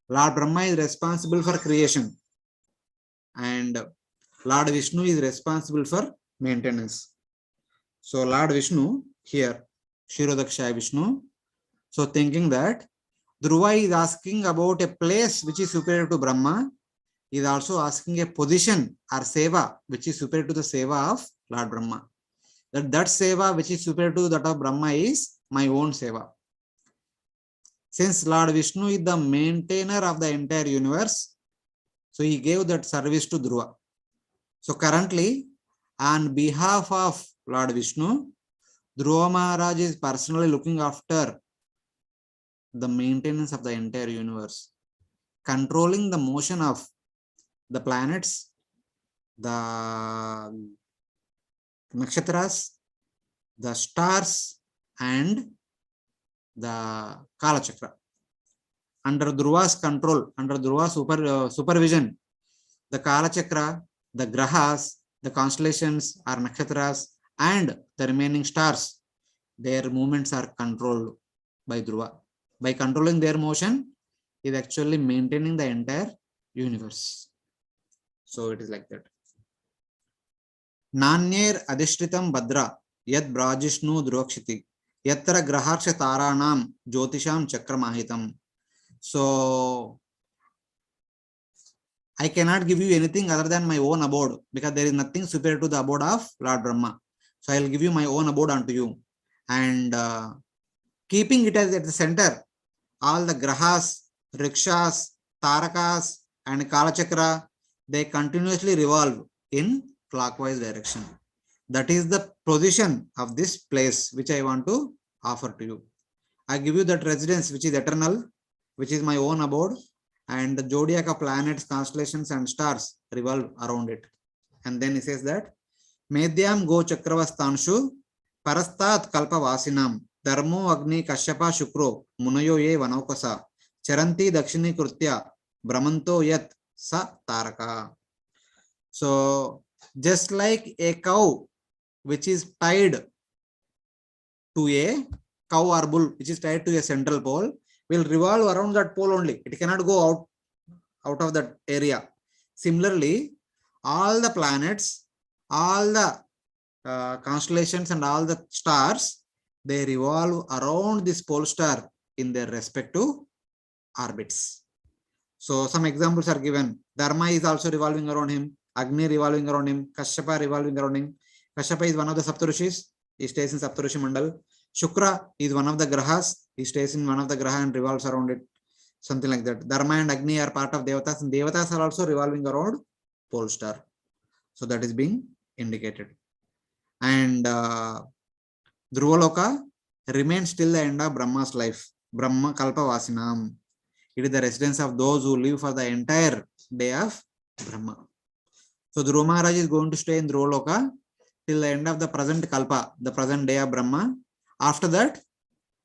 Lord Brahma is responsible for creation, and Lord Vishnu is responsible for maintenance. So Lord Vishnu here, Shirodakshaya Vishnu, so thinking that Dhruva is asking about a place which is superior to Brahma, he is also asking a position or seva which is superior to the seva of Lord Brahma. That seva which is superior to that of Brahma is my own seva. Since Lord Vishnu is the maintainer of the entire universe, so he gave that service to Dhruva. So currently, on behalf of Lord Vishnu, Dhruva Maharaj is personally looking after the maintenance of the entire universe, controlling the motion of the planets, the nakshatras, the stars, and the Kala Chakra. Under Dhruva's control, under Dhruva's supervision, the Kala Chakra, the Grahas, the constellations or nakshatras, and the remaining stars, their movements are controlled by Dhruva. By controlling their motion, he is actually maintaining the entire universe. So it is like that. Nanyer adishtritam badra yad brajishnu druvakshiti yatra graharsha taranam jyotisham chakramahitam. So I cannot give you anything other than my own abode, because there is nothing superior to the abode of Lord Brahma. So I will give you my own abode unto you. And keeping it as at the center, all the grahas, rikshas, tarakas, and kalachakra, they continuously revolve in clockwise direction. That is the position of this place which I want to offer to you. I give you that residence which is eternal, which is my own abode, and the zodiac of planets, constellations, and stars revolve around it. And then he says that Medyam go chakravastanshu parastat kalpa vasinam dharmo agni kashyapa shukro munayo ye vanaukasa charanti dakshini krutya brahmanto yat sa taraka. So just like a cow which is tied to a cow or bull which is tied to a central pole will revolve around that pole only. It cannot go out of that area. Similarly, all the planets, all the constellations and all the stars, they revolve around this pole star in their respective orbits. So some examples are given. Dharma is also revolving around him, Agni revolving around him, Kashyapa revolving around him. Kashyapa is one of the Saptarishis, he stays in Saptarishi mandal. Shukra is one of the grahas, he stays in one of the graha and revolves around it. Something like that. Dharma and Agni are part of Devatas, and Devatas are also revolving around pole star. So that is being indicated. And Dhruvaloka remains till the end of Brahma's life. Brahma Kalpa Vasinam. It is the residence of those who live for the entire day of Brahma. So Dhruva Maharaj is going to stay in Dhruvaloka till the end of the present Kalpa, the present day of Brahma. After that,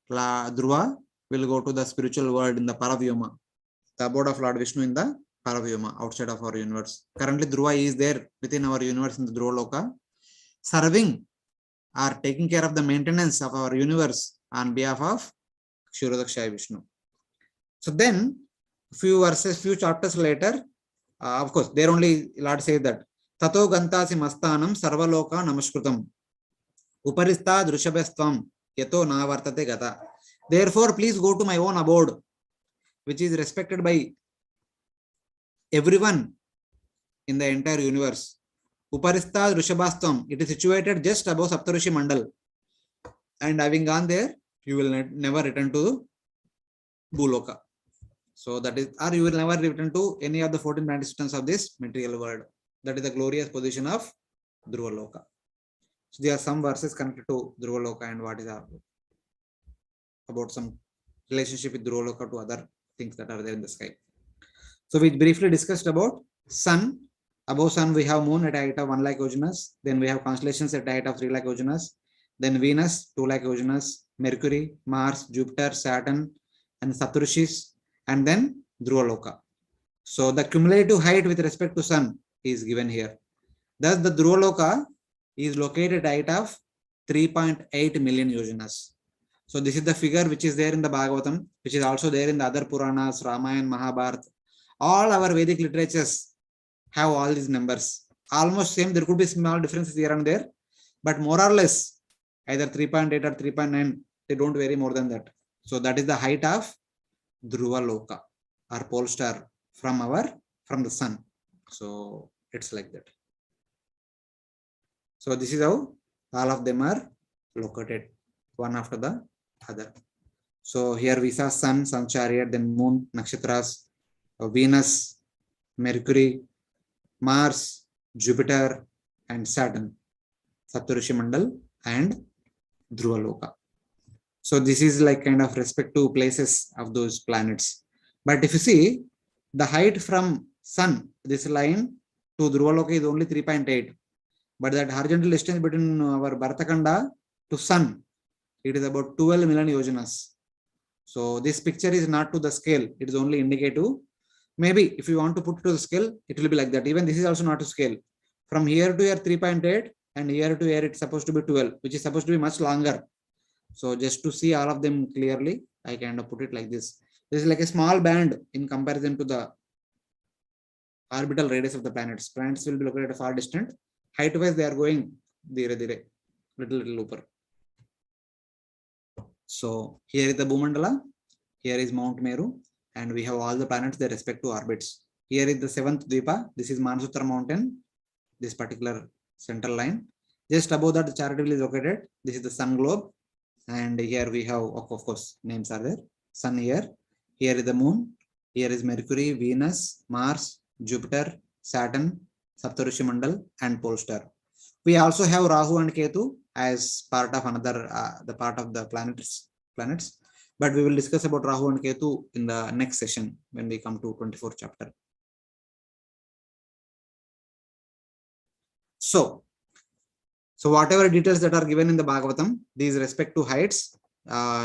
Dhruva will go to the spiritual world in the Paravyoma, the abode of Lord Vishnu in the Paravyoma, outside of our universe. Currently, Dhruva is there within our universe in the Dhruvaloka, serving or taking care of the maintenance of our universe on behalf of Kshirodakshaya Vishnu. So then, few chapters later, of course, there only Lord says that Tato Gantasi Mastanam Sarvaloka Namaskrutam Uparista Drushabhastvam Yato Navartate Gata. Therefore, please go to my own abode, which is respected by everyone in the entire universe. Uparista Drushabhastvam, it is situated just above Saptarishi mandal. And having gone there, you will never return to Bhuloka. So that is, or you will never return to any of the 14 planet systems of this material world. That is the glorious position of Dhruvaloka. So there are some verses connected to Dhruvaloka and what is about some relationship with Dhruvaloka to other things that are there in the sky. So we briefly discussed about sun. Above sun we have moon at a height of 1 lakh yojanas. Then we have constellations at a height of 3 lakh yojanas. Then Venus 2 lakh yojanas, Mercury, Mars, Jupiter, Saturn, and Saptarishis, and then Dhruvaloka. So the cumulative height with respect to sun is given here. Thus the Dhruvaloka is located at a height of 3.8 million yojanas. So this is the figure which is there in the Bhagavatam, which is also there in the other Puranas, Ramayana, Mahabharata. All our Vedic literatures have all these numbers. Almost same, there could be small differences here and there, but more or less either 3.8 or 3.9, they don't vary more than that. So that is the height of Dhruvaloka, or pole star from the sun. So it's like that. So this is how all of them are located, one after the other. So here we saw sun, sun chariot, then moon, nakshatras, Venus, Mercury, Mars, Jupiter, and Saturn, Saptarishi Mandal, and Dhruvaloka. So this is like kind of respect to places of those planets. But if you see the height from sun, this line to Dhruvaloka is only 3.8. But that horizontal distance between our Bharatkhanda to sun, it is about 12 million yojanas. So this picture is not to the scale, it is only indicative. Maybe if you want to put to the scale, it will be like that. Even this is also not to scale. From here to here 3.8 and here to here it's supposed to be 12, which is supposed to be much longer. So just to see all of them clearly, I kind of put it like this. This is like a small band in comparison to the orbital radius of the planets. Planets will be located far distant. Height wise, they are going little upper. So here is the Bhumandala, here is Mount Meru, and we have all the planets, their respective orbits. Here is the 7th Dvipa. This is Manasutra mountain, this particular central line. Just above that, the chariot wheel is located. This is the sun globe. And here we have, of course, names are there. Sun here. Here is the moon. Here is Mercury, Venus, Mars, Jupiter, Saturn, Saptarishi Mandal, and pole star. We also have Rahu and Ketu as part of another, the part of the planets. But we will discuss about Rahu and Ketu in the next session when we come to 24th chapter. So whatever details that are given in the Bhagavatam, these respective heights,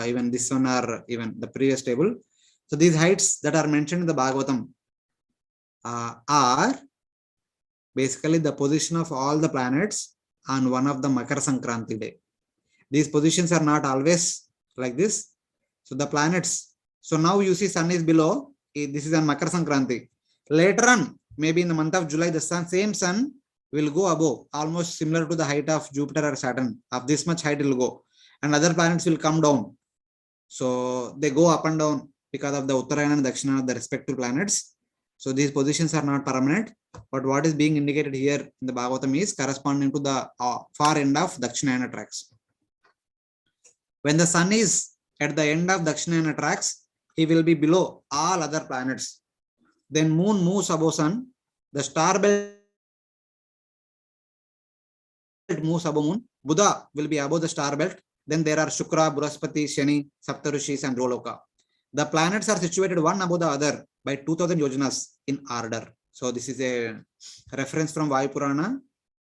even this one or even the previous table. So these heights that are mentioned in the Bhagavatam are basically the position of all the planets on one of the Makar Sankranti day. These positions are not always like this. So the planets, so now you see sun is below, this is on Makar Sankranti. Later on, maybe in the month of July, the same sun will go above, almost similar to the height of Jupiter or Saturn. Of this much height it will go, and other planets will come down. So they go up and down because of the Uttarayana and Dakshina of the respective planets. So these positions are not permanent, but what is being indicated here in the Bhagavatam is corresponding to the far end of Dakshinayana tracks. When the sun is at the end of Dakshinayana tracks, he will be below all other planets. Then moon moves above sun, the star belt moves above moon, Buddha will be above the star belt. Then there are Shukra, Brahaspati, Shani, Saptarishis, and Dhruvaloka. The planets are situated one above the other by 2000 yojanas in order. So this is a reference from Vayu Purana,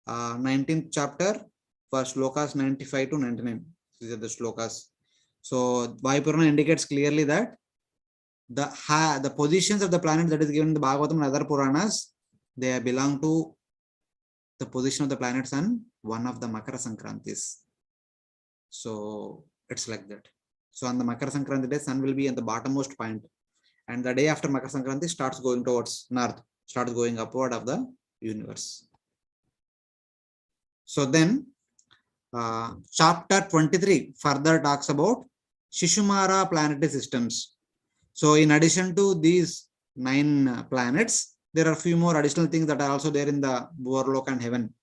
19th chapter, for shlokas 95 to 99. These are the shlokas. So Vayu Purana indicates clearly that the positions of the planet that is given in the Bhagavatam and other Puranas, they belong to the position of the planets on one of the Makara Sankrantis. So it's like that. So on the Makara Sankranti day, sun will be at the bottommost point, and the day after Makara Sankranti starts going towards north, starts going upward of the universe. So then chapter 23 further talks about Shishumara planetary systems. So in addition to these 9 planets, there are a few more additional things that are also there in the Dhruvaloka and heaven,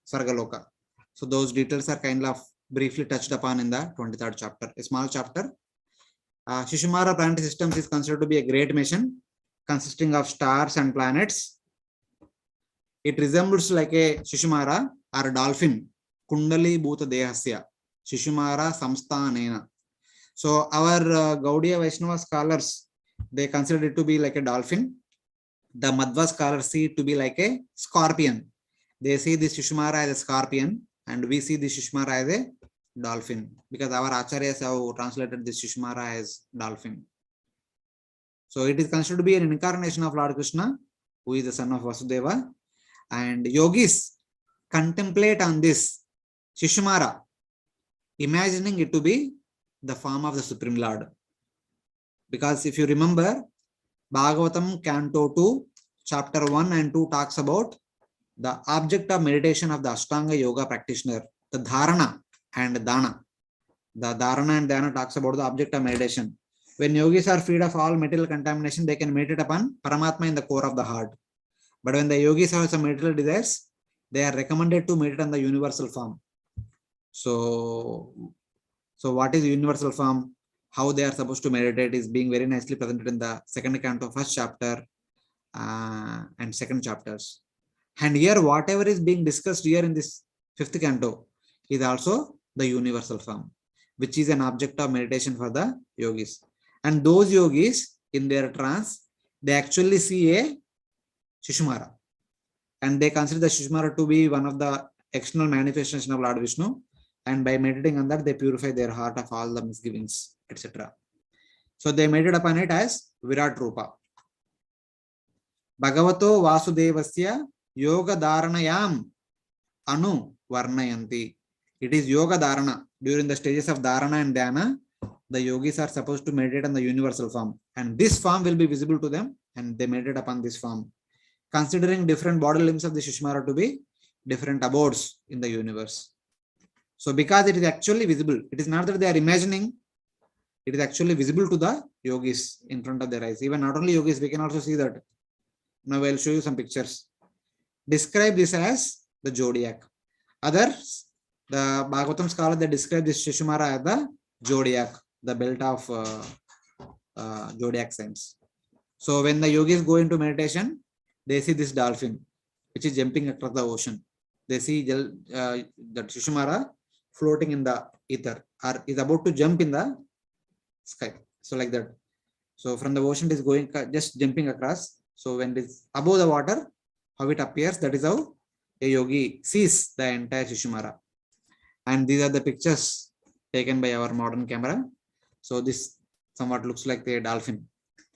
Sargaloka. So those details are kind of briefly touched upon in the 23rd chapter, a small chapter. Shishumara planetary systems is considered to be a great mission consisting of stars and planets. It resembles like a Shishumara or a dolphin, Kundali Bhuta Dehasya, Shishumara Samsthanena. So our Gaudiya Vaishnava scholars, they consider it to be like a dolphin. The Madhva scholars see it to be like a scorpion. They see this Shishumara as a scorpion, and we see this Shishumara as a dolphin, because our acharyas have translated this Shishumara as dolphin. So it is considered to be an incarnation of Lord Krishna, who is the son of Vasudeva, and yogis contemplate on this Shishumara, imagining it to be the form of the Supreme Lord. Because if you remember, Bhagavatam Canto 2, chapter 1 and 2 talks about the object of meditation of the Ashtanga Yoga practitioner, the Dharana and Dana. The Dharana and Dana talks about the object of meditation. When yogis are freed of all material contamination, they can meditate upon Paramatma in the core of the heart. But when the yogis have some material desires, they are recommended to meditate on the universal form. So what is universal form? How they are supposed to meditate is being very nicely presented in the second canto, first chapter and second chapters. And here, whatever is being discussed here in this fifth canto is also the universal form, which is an object of meditation for the yogis. And those yogis in their trance, they actually see a Shishumara, and they consider the Shishumara to be one of the external manifestations of Lord Vishnu. And by meditating on that, they purify their heart of all the misgivings, etc. So they meditate upon it as Virat Rupa. Bhagavato Vasudevasya Yoga Dharanayam Anu Varnayanti. It is Yoga Dharana. During the stages of Dharana and Dhyana, the yogis are supposed to meditate on the universal form. And this form will be visible to them, and they meditate upon this form, considering different body limbs of the Shishumara to be different abodes in the universe. So because it is actually visible, it is not that they are imagining, it is actually visible to the yogis in front of their eyes. Even not only yogis, we can also see that. Now I will show you some pictures. Describe this as the zodiac. Others, the Bhagavatam scholar, they describe this Shishumara as the zodiac, the belt of zodiac signs. So when the yogis go into meditation, they see this dolphin, which is jumping across the ocean. They see that Shishumara floating in the ether, or is about to jump in the sky. So like that. So from the ocean, it is going, just jumping across. So when it is above the water, how it appears, that is how a yogi sees the entire Shishumara. And these are the pictures taken by our modern camera. So this somewhat looks like a dolphin.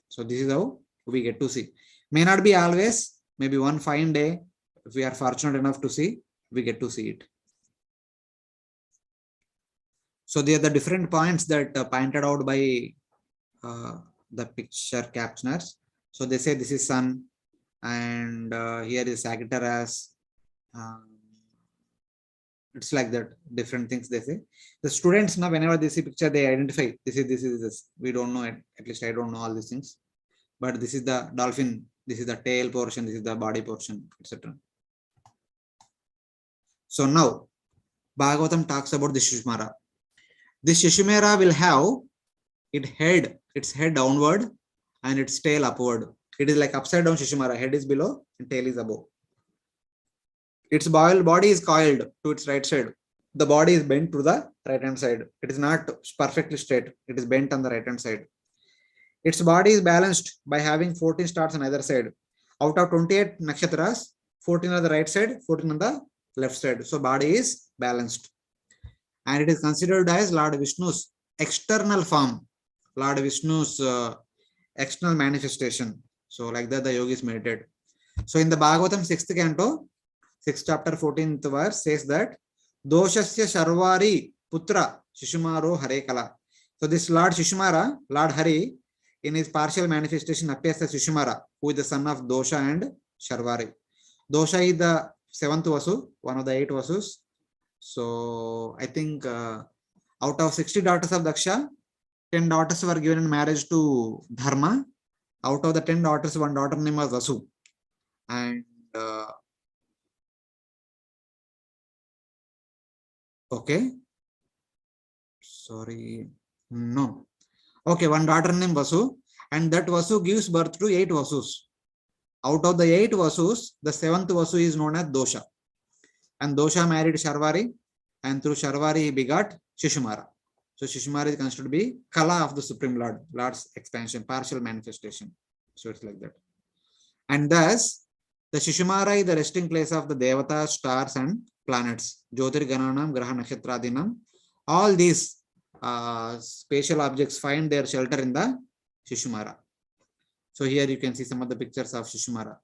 So this is how we get to see. May not be always, maybe one fine day, if we are fortunate enough to see, we get to see it. So they are the different points that pointed out by the picture captioners. So they say this is sun, and here is Sagittarius. It's like that, different things they say. The students now, whenever they see picture, they identify this is this. We don't know it. At least I don't know all these things. But this is the dolphin. This is the tail portion. This is the body portion, etc. So now, Bhagavatam talks about the Shishumara. This Shishumara will have its head downward and its tail upward. It is like upside down Shishumara. Head is below and tail is above. Its body is coiled to its right side. The body is bent to the right hand side. It is not perfectly straight. It is bent on the right hand side. Its body is balanced by having 14 stars on either side. Out of 28 nakshatras, 14 on the right side, 14 on the left side. So body is balanced. And it is considered as Lord Vishnu's external form. Lord Vishnu's external manifestation. So like that the yogis meditate. So in the Bhagavatam 6th canto, 6th chapter 14th verse says that Doshasya Sharvari Putra Shishumaro Hare Kala. So this Lord Shishumara, Lord Hari, in his partial manifestation appears as Shishumara, who is the son of Dosha and Sharvari. Dosha is the 7th Vasu, one of the 8 Vasus. So I think out of 60 daughters of Daksha, 10 daughters were given in marriage to Dharma. Out of the 10 daughters, one daughter name was Vasu. And okay. Sorry. No. Okay, one daughter named Vasu. And that Vasu gives birth to 8 Vasus. Out of the 8 Vasus, the 7th Vasu is known as Dosha. And Dosha married Sharvari. And through Sharvari, he begot Shishumara. So Shishumara is considered to be Kala of the Supreme Lord, Lord's expansion, partial manifestation. So it's like that. And thus, the Shishumara is the resting place of the Devatas, stars, and planets. Jyotir Gananam, Graha Nakshatradinam. All these spatial objects find their shelter in the Shishumara. So here you can see some of the pictures of Shishumara.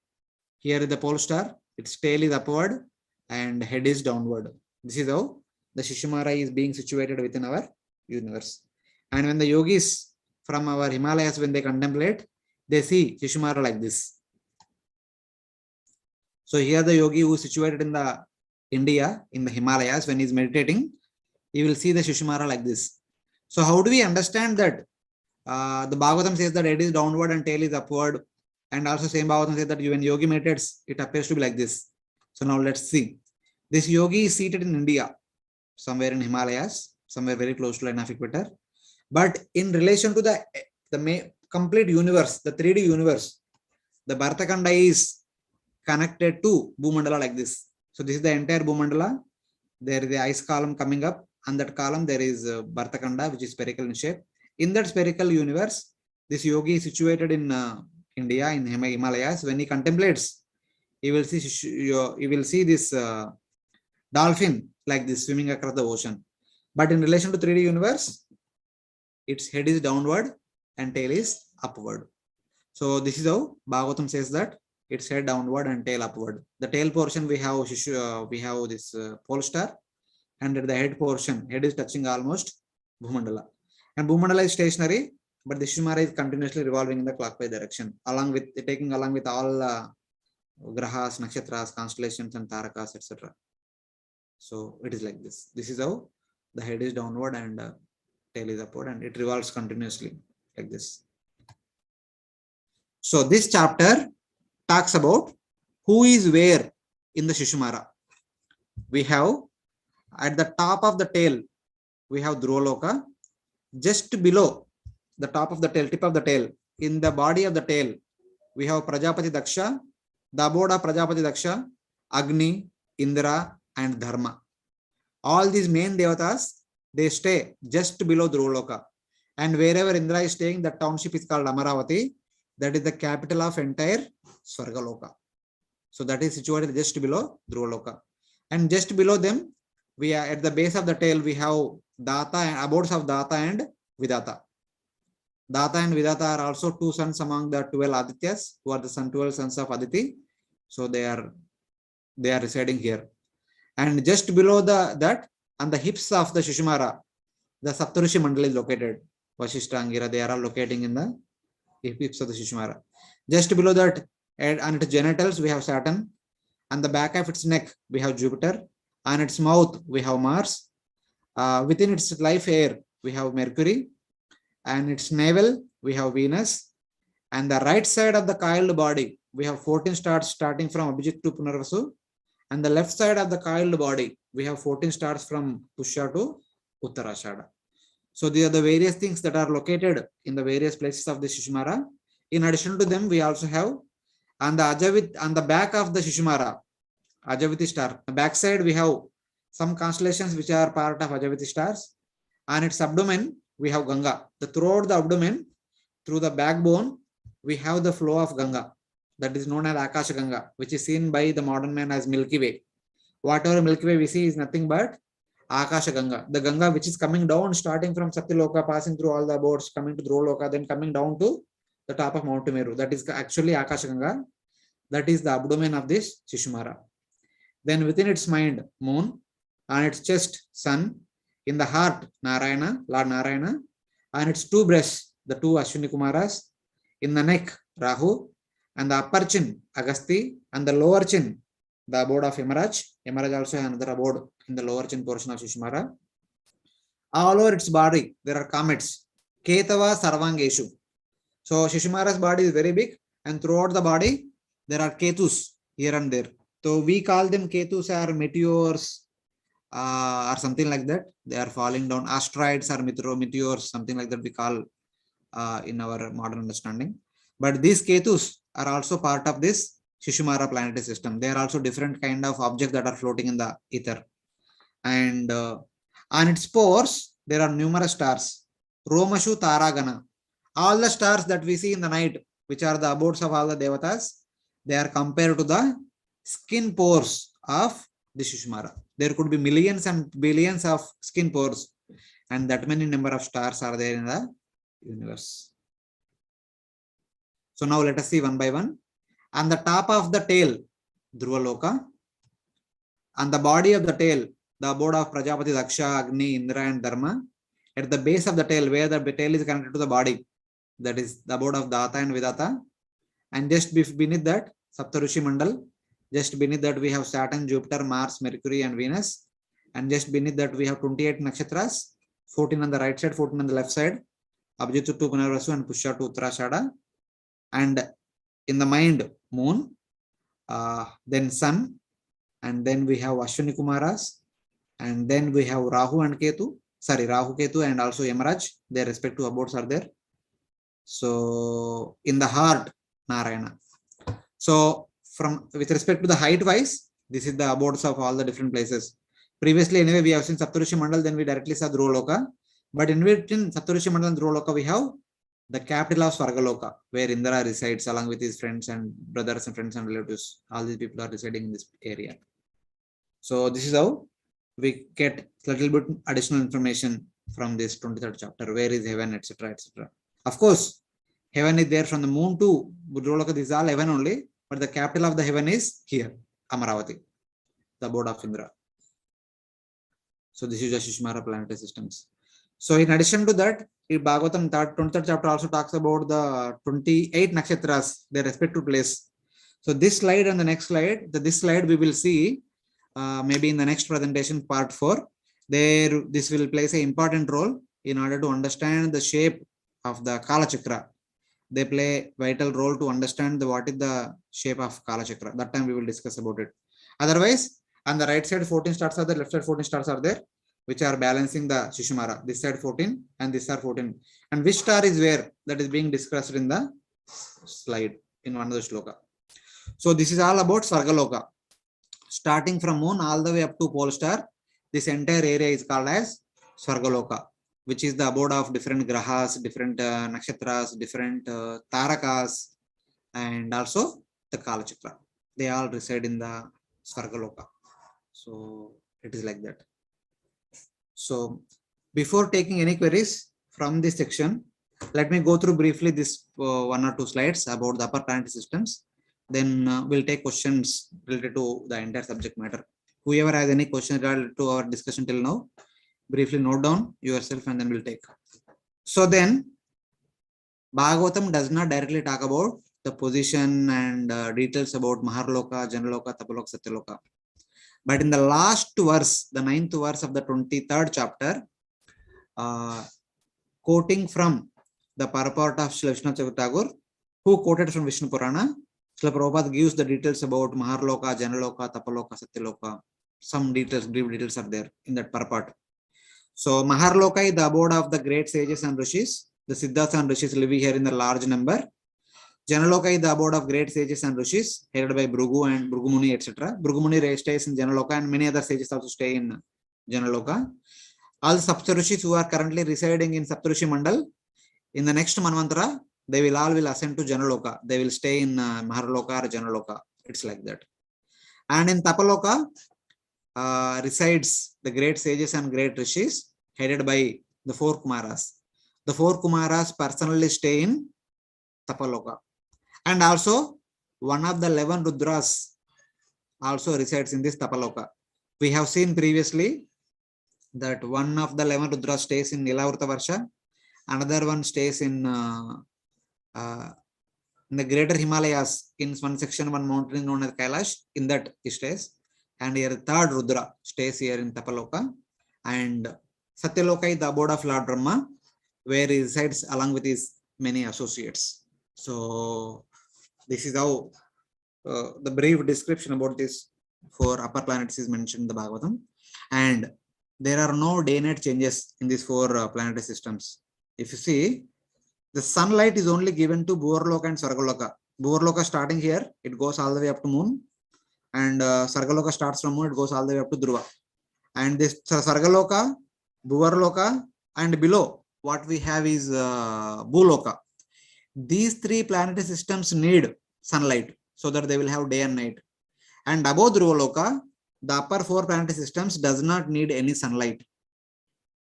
Here is the pole star, its tail is upward and head is downward. This is how the Shishumara is being situated within our universe. And when the yogis from our Himalayas, when they contemplate, they see Shishumara like this. So here the yogi who is situated in the India, in the Himalayas, when he is meditating, he will see the Shishumara like this. So how do we understand that? The Bhagavatam says that head is downward and tail is upward. And also same Bhagavatam says that when yogi meditates, it appears to be like this. So now let's see. This yogi is seated in India, somewhere in Himalayas, somewhere very close to line of equator. But in relation to the complete universe, the 3D universe, the Bhartakanda is connected to Bhumandala like this. So this is the entire Bhumandala. There is the ice column coming up. On that column, there is Bhartakanda, which is spherical in shape. In that spherical universe, this yogi is situated in India, in Himalayas. When he contemplates, he will see this dolphin like this swimming across the ocean. But in relation to 3D universe, its head is downward and tail is upward. So this is how Bhagavatam says that its head downward and tail upward. The tail portion we have this pole star, and at the head portion, head is touching almost Bhumandala. And Bhumandala is stationary, but the Shishumara is continuously revolving in the clockwise direction, taking along with all grahas, nakshatras, constellations, and tarakas, etc. So it is like this. This is how the head is downward and tail is upward, and it revolves continuously like this. So this chapter talks about who is where in the Shishumara. We have at the top of the tail, we have Dhruvaloka. Just below the top of the tail, tip of the tail, in the body of the tail, we have Prajapati Daksha, the abode of Prajapati Daksha, Agni, Indra, and Dharma. All these main devatas, they stay just below Dhruvaloka. And wherever Indra is staying, that township is called Amaravati. That is the capital of entire Swargaloka. So that is situated just below Dhruvaloka. And just below them, we are at the base of the tail, we have Data and abodes of Data and Vidata. Data and Vidata are also 2 sons among the 12 Adityas, who are the 12 sons of Aditi. So they are residing here. And just below that, on the hips of the Shishumara, the Saptarishi mandal is located. Vashishta, Angira, they are all locating in the hips of the Shishumara. Just below that, on its genitals, we have Saturn. On the back of its neck, we have Jupiter. On its mouth, we have Mars. Within its life air, we have Mercury. And its navel, we have Venus. And the right side of the coiled body, we have 14 stars starting from Abhijit to Punarvasu. And the left side of the coiled body, we have 14 stars from Pushya to Uttarashada. So these are the various things that are located in the various places of the Shishumara. In addition to them, we also have on the back of the Shishumara, Ajaviti star. The back side, we have some constellations which are part of Ajaviti stars. On its abdomen, we have Ganga. Throughout the abdomen, through the backbone, we have the flow of Ganga. That is known as Akasha Ganga, which is seen by the modern man as Milky Way. Whatever Milky Way we see is nothing but Akasha Ganga. The Ganga which is coming down, starting from Satyaloka, passing through all the abodes, coming to Dhruvaloka, then coming down to the top of Mount Meru. That is actually Akashaganga. That is the abdomen of this Shishumara. Then within its mind, moon. On its chest, sun. In the heart, Narayana, Lord Narayana. On its two breasts, the two Ashwini Kumaras. In the neck, Rahu. And the upper chin, Agasti. And the lower chin, the abode of Yamaraj. Yamaraj also has another abode in the lower chin portion of Shishumara. All over its body, there are comets. Ketava Sarvangeshu. So Shishumara's body is very big, and throughout the body, there are Ketus here and there. So we call them Ketus or meteors or something like that. They are falling down. Asteroids or meteors, something like that we call in our modern understanding. But these Ketus are also part of this Shishumara planetary system. They are also different kind of objects that are floating in the ether. And on its pores, there are numerous stars. Romashu Taragana. All the stars that we see in the night, which are the abodes of all the devatas, they are compared to the skin pores of the Shishumara. There could be millions and billions of skin pores, and that many number of stars are there in the universe. So now let us see one by one. On the top of the tail, Dhruvaloka. On the body of the tail, the abode of Prajapati, Daksha, Agni, Indra, and Dharma. At the base of the tail, where the tail is connected to the body, that is the abode of Data and Vidata. And just beneath that, Saptarishi mandal. Just beneath that, we have Saturn, Jupiter, Mars, Mercury, and Venus. And just beneath that, we have 28 nakshatras, 14 on the right side, 14 on the left side. Abhijit to Punarvasu and Pusha to Uttarashada. And in the mind, moon, then sun, and then we have Ashwini Kumaras, and then we have Rahu and Ketu. Sorry, Rahu, Ketu, and also Yamaraj. Their respective abodes are there. So in the heart, Narayana. So with respect to the height wise, this is the abodes of all the different places. Previously, anyway, we have seen Saptarishi Mandal, then we directly saw Dhruvaloka. But in between Saptarishi Mandal and Dhruvaloka, we have the capital of Svargaloka, where Indra resides along with his friends and brothers and friends and relatives. All these people are residing in this area. So this is how we get a little bit additional information from this 23rd chapter. Where is heaven, etc., etc. Of course, heaven is there from the moon to Dhruvaloka. This is all heaven only, but the capital of the heaven is here, Amaravati, the abode of Indra. So this is the Shishumara planetary systems. So in addition to that, Bhagavatam 23rd chapter also talks about the 28 nakshatras, their respective place. So this slide and the next slide, this slide we will see maybe in the next presentation, part 4. This will play an important role in order to understand the shape of the Kala Chakra. They play vital role to understand what is the shape of Kala Chakra. That time we will discuss about it. Otherwise, on the right side 14 stars are there, left side 14 stars are there, which are balancing the Shishumara. This side 14 and this side 14. And which star is where, that is being discussed in the slide in one of the shloka. So this is all about Svargaloka. Starting from moon all the way up to pole star, this entire area is called as Svargaloka, which is the abode of different grahas, different nakshatras, different tarakas, and also the Kala Chakra. They all reside in the Svargaloka. So it is like that. So before taking any queries from this section, let me go through briefly this 1 or 2 slides about the upper planetary systems. Then we'll take questions related to the entire subject matter. Whoever has any question related to our discussion till now, briefly note down yourself and then we'll take. So then, Bhagavatam does not directly talk about the position and details about Maharloka, Janaloka, Tapaloka, Satyaloka. But in the last verse, the 9th verse of the 23rd chapter, quoting from the purport of Srila Vishnu Thakur, who quoted from Vishnu Purana, Srila Prabhupada gives the details about Maharloka, Janaloka, Tapaloka, Satyaloka. Some details, brief details are there in that purport. So Maharloka is the abode of the great sages and rishis. The Siddhas and rishis living here in the large number. Janaloka is the abode of great sages and rishis, headed by Bhrigu and Bhrigu Muni, etc. Bhrigu Muni stays in Janaloka and many other sages also stay in Janaloka. All the Saptarishis who are currently residing in Saptarishi Mandal, in the next Manvantara, they will all ascend to Janaloka. They will stay in Maharloka or Janaloka. It's like that. And in Tapaloka resides the great sages and great rishis, headed by the 4 Kumaras. The 4 Kumaras personally stay in Tapaloka. And also one of the 11 Rudras also resides in this Tapaloka. We have seen previously that one of the 11 Rudras stays in Nilavrta Varsha, another one stays in the greater Himalayas, in one section, one mountain known as Kailash, in that he stays. And here third Rudra stays here in Tapaloka. And Satyaloka is the abode of Lord Brahma, where he resides along with his many associates. So this is how the brief description about this four upper planets is mentioned in the Bhagavatam. And there are no day-night changes in these four planetary systems. If you see, the sunlight is only given to Bhuvaloka and Sargaloka. Bhuvaloka starting here, it goes all the way up to moon. And Sargaloka starts from moon, it goes all the way up to Dhruva. And this Sargaloka, Bhuvaloka, and below, what we have is Bhuloka. These three planetary systems need sunlight so that they will have day and night. And above Dhruvaloka, the upper four planetary systems does not need any sunlight.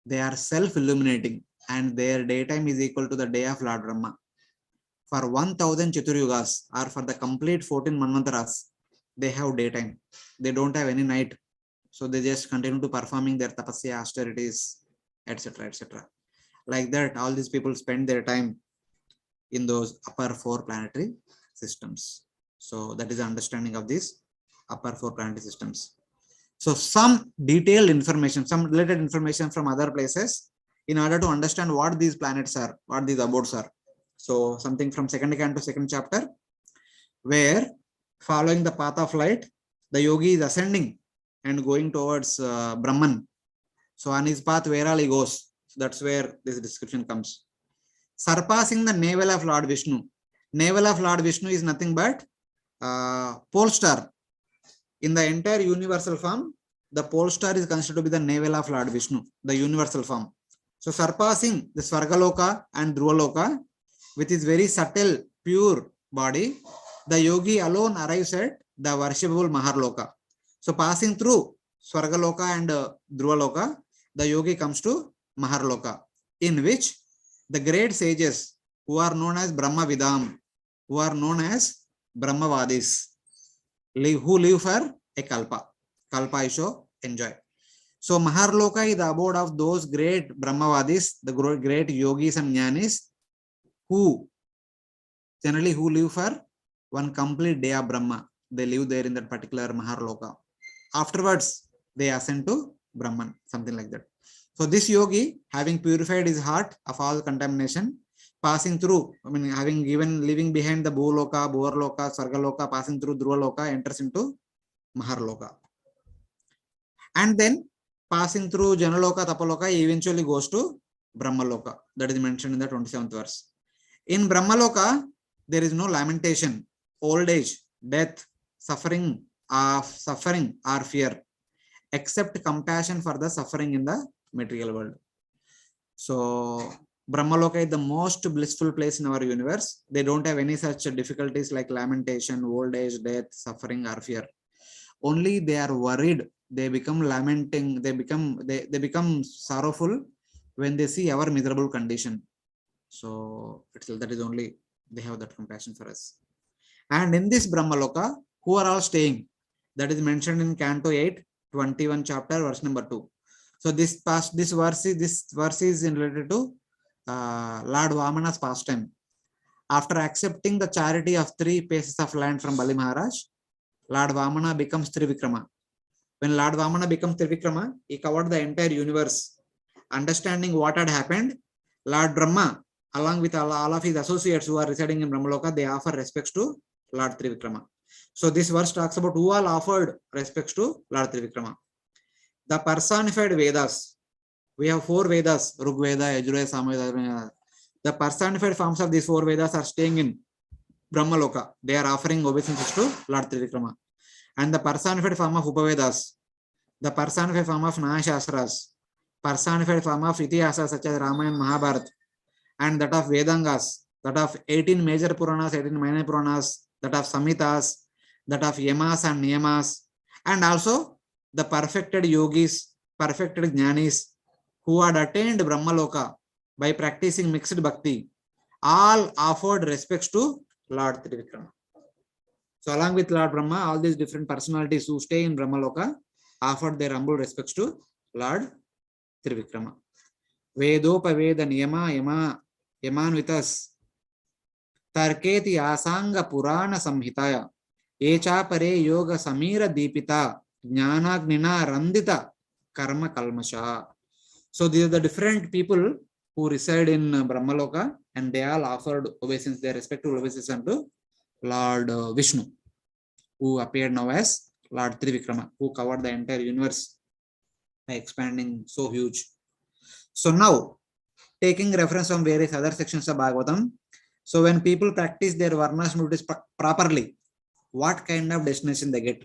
They are self-illuminating and their daytime is equal to the day of Lord Brahma. For 1000 Chaturyugas or for the complete 14 Manvantaras, they have daytime. They don't have any night. So they just continue to performing their tapasya, austerities, etc., etc. Like that, all these people spend their time in those upper four planetary systems. So that is the understanding of these upper four planetary systems. So some detailed information, some related information from other places in order to understand what these planets are, what these abodes are. So something from second canto, second chapter, where following the path of light, the yogi is ascending and going towards Brahman. So on his path, where all he goes, so that's where this description comes. Surpassing the navel of Lord Vishnu. Navel of Lord Vishnu is nothing but pole star. In the entire universal form, the pole star is considered to be the navel of Lord Vishnu, the universal form. So surpassing the Svargaloka and Dhruvaloka with his very subtle, pure body, the yogi alone arrives at the worshipable Maharloka. So passing through Svargaloka and Dhruvaloka, the yogi comes to Maharloka, in which the great sages who are known as Brahma Vidam, who are known as Brahmavadis, who live for a kalpa. Kalpa is to enjoy. So Maharloka is the abode of those great Brahmavadis, the great yogis and jnanis, who generally live for one complete day of Brahma. They live there in that particular Maharloka. Afterwards, they ascend to Brahman, something like that. So this yogi, having purified his heart of all contamination, passing through, leaving behind the Bhuloka, Bhuvarloka, Sargaloka, passing through Dhruvaloka, enters into Maharloka. And then passing through Janaloka, Tapaloka, he eventually goes to Brahmaloka. That is mentioned in the 27th verse. In Brahmaloka, there is no lamentation, old age, death, suffering or fear, except compassion for the suffering in the material world. So Brahmaloka is the most blissful place in our universe. They don't have any such difficulties like lamentation, old age, death, suffering or fear. Only they are worried. They become lamenting. They become sorrowful when they see our miserable condition. So that is only they have that compassion for us. And in this Brahmaloka, who are all staying? That is mentioned in Canto 8, 21 chapter, verse number 2. So this verse is related to Lord Vamana's pastime. After accepting the charity of 3 pieces of land from Bali Maharaj, Lord Vamana becomes Trivikrama. When Lord Vamana becomes Trivikrama, he covered the entire universe. Understanding what had happened, Lord Brahma, along with all of his associates who are residing in Brahmaloka, they offer respects to Lord Trivikrama. So this verse talks about who all offered respects to Lord Trivikrama. The personified Vedas. We have 4 Vedas, Rig Veda, Yajurveda, Samaveda. The personified forms of these 4 Vedas are staying in Brahmaloka. They are offering obeisances to Lord Trivikrama. And the personified form of Upavedas, the personified form of Nayashastras, personified form of Itihasas such as Ramayana, Mahabharata, and that of Vedangas, that of 18 major Puranas, 18 minor Puranas, that of Samhitas, that of Yamas and Niyamas, and also the perfected yogis, perfected jnanis, who had attained Brahmaloka by practicing mixed bhakti, all offered respects to Lord Trivikrama. So along with Lord Brahma, all these different personalities who stay in Brahmaloka offered their humble respects to Lord Trivikrama. Vedopaveda niyama yamanvitas tarketi asanga purana samhitaya echa pare yoga samira deepita jnanagnina randita karma kalmasha. So these are the different people who reside in Brahmaloka, and they all offered obeisance, their respective obeisance to Lord Vishnu, who appeared now as Lord Trivikrama, who covered the entire universe by expanding so huge. So now, taking reference from various other sections of Bhagavatam, so when people practice their varnas duties properly, what kind of destination they get?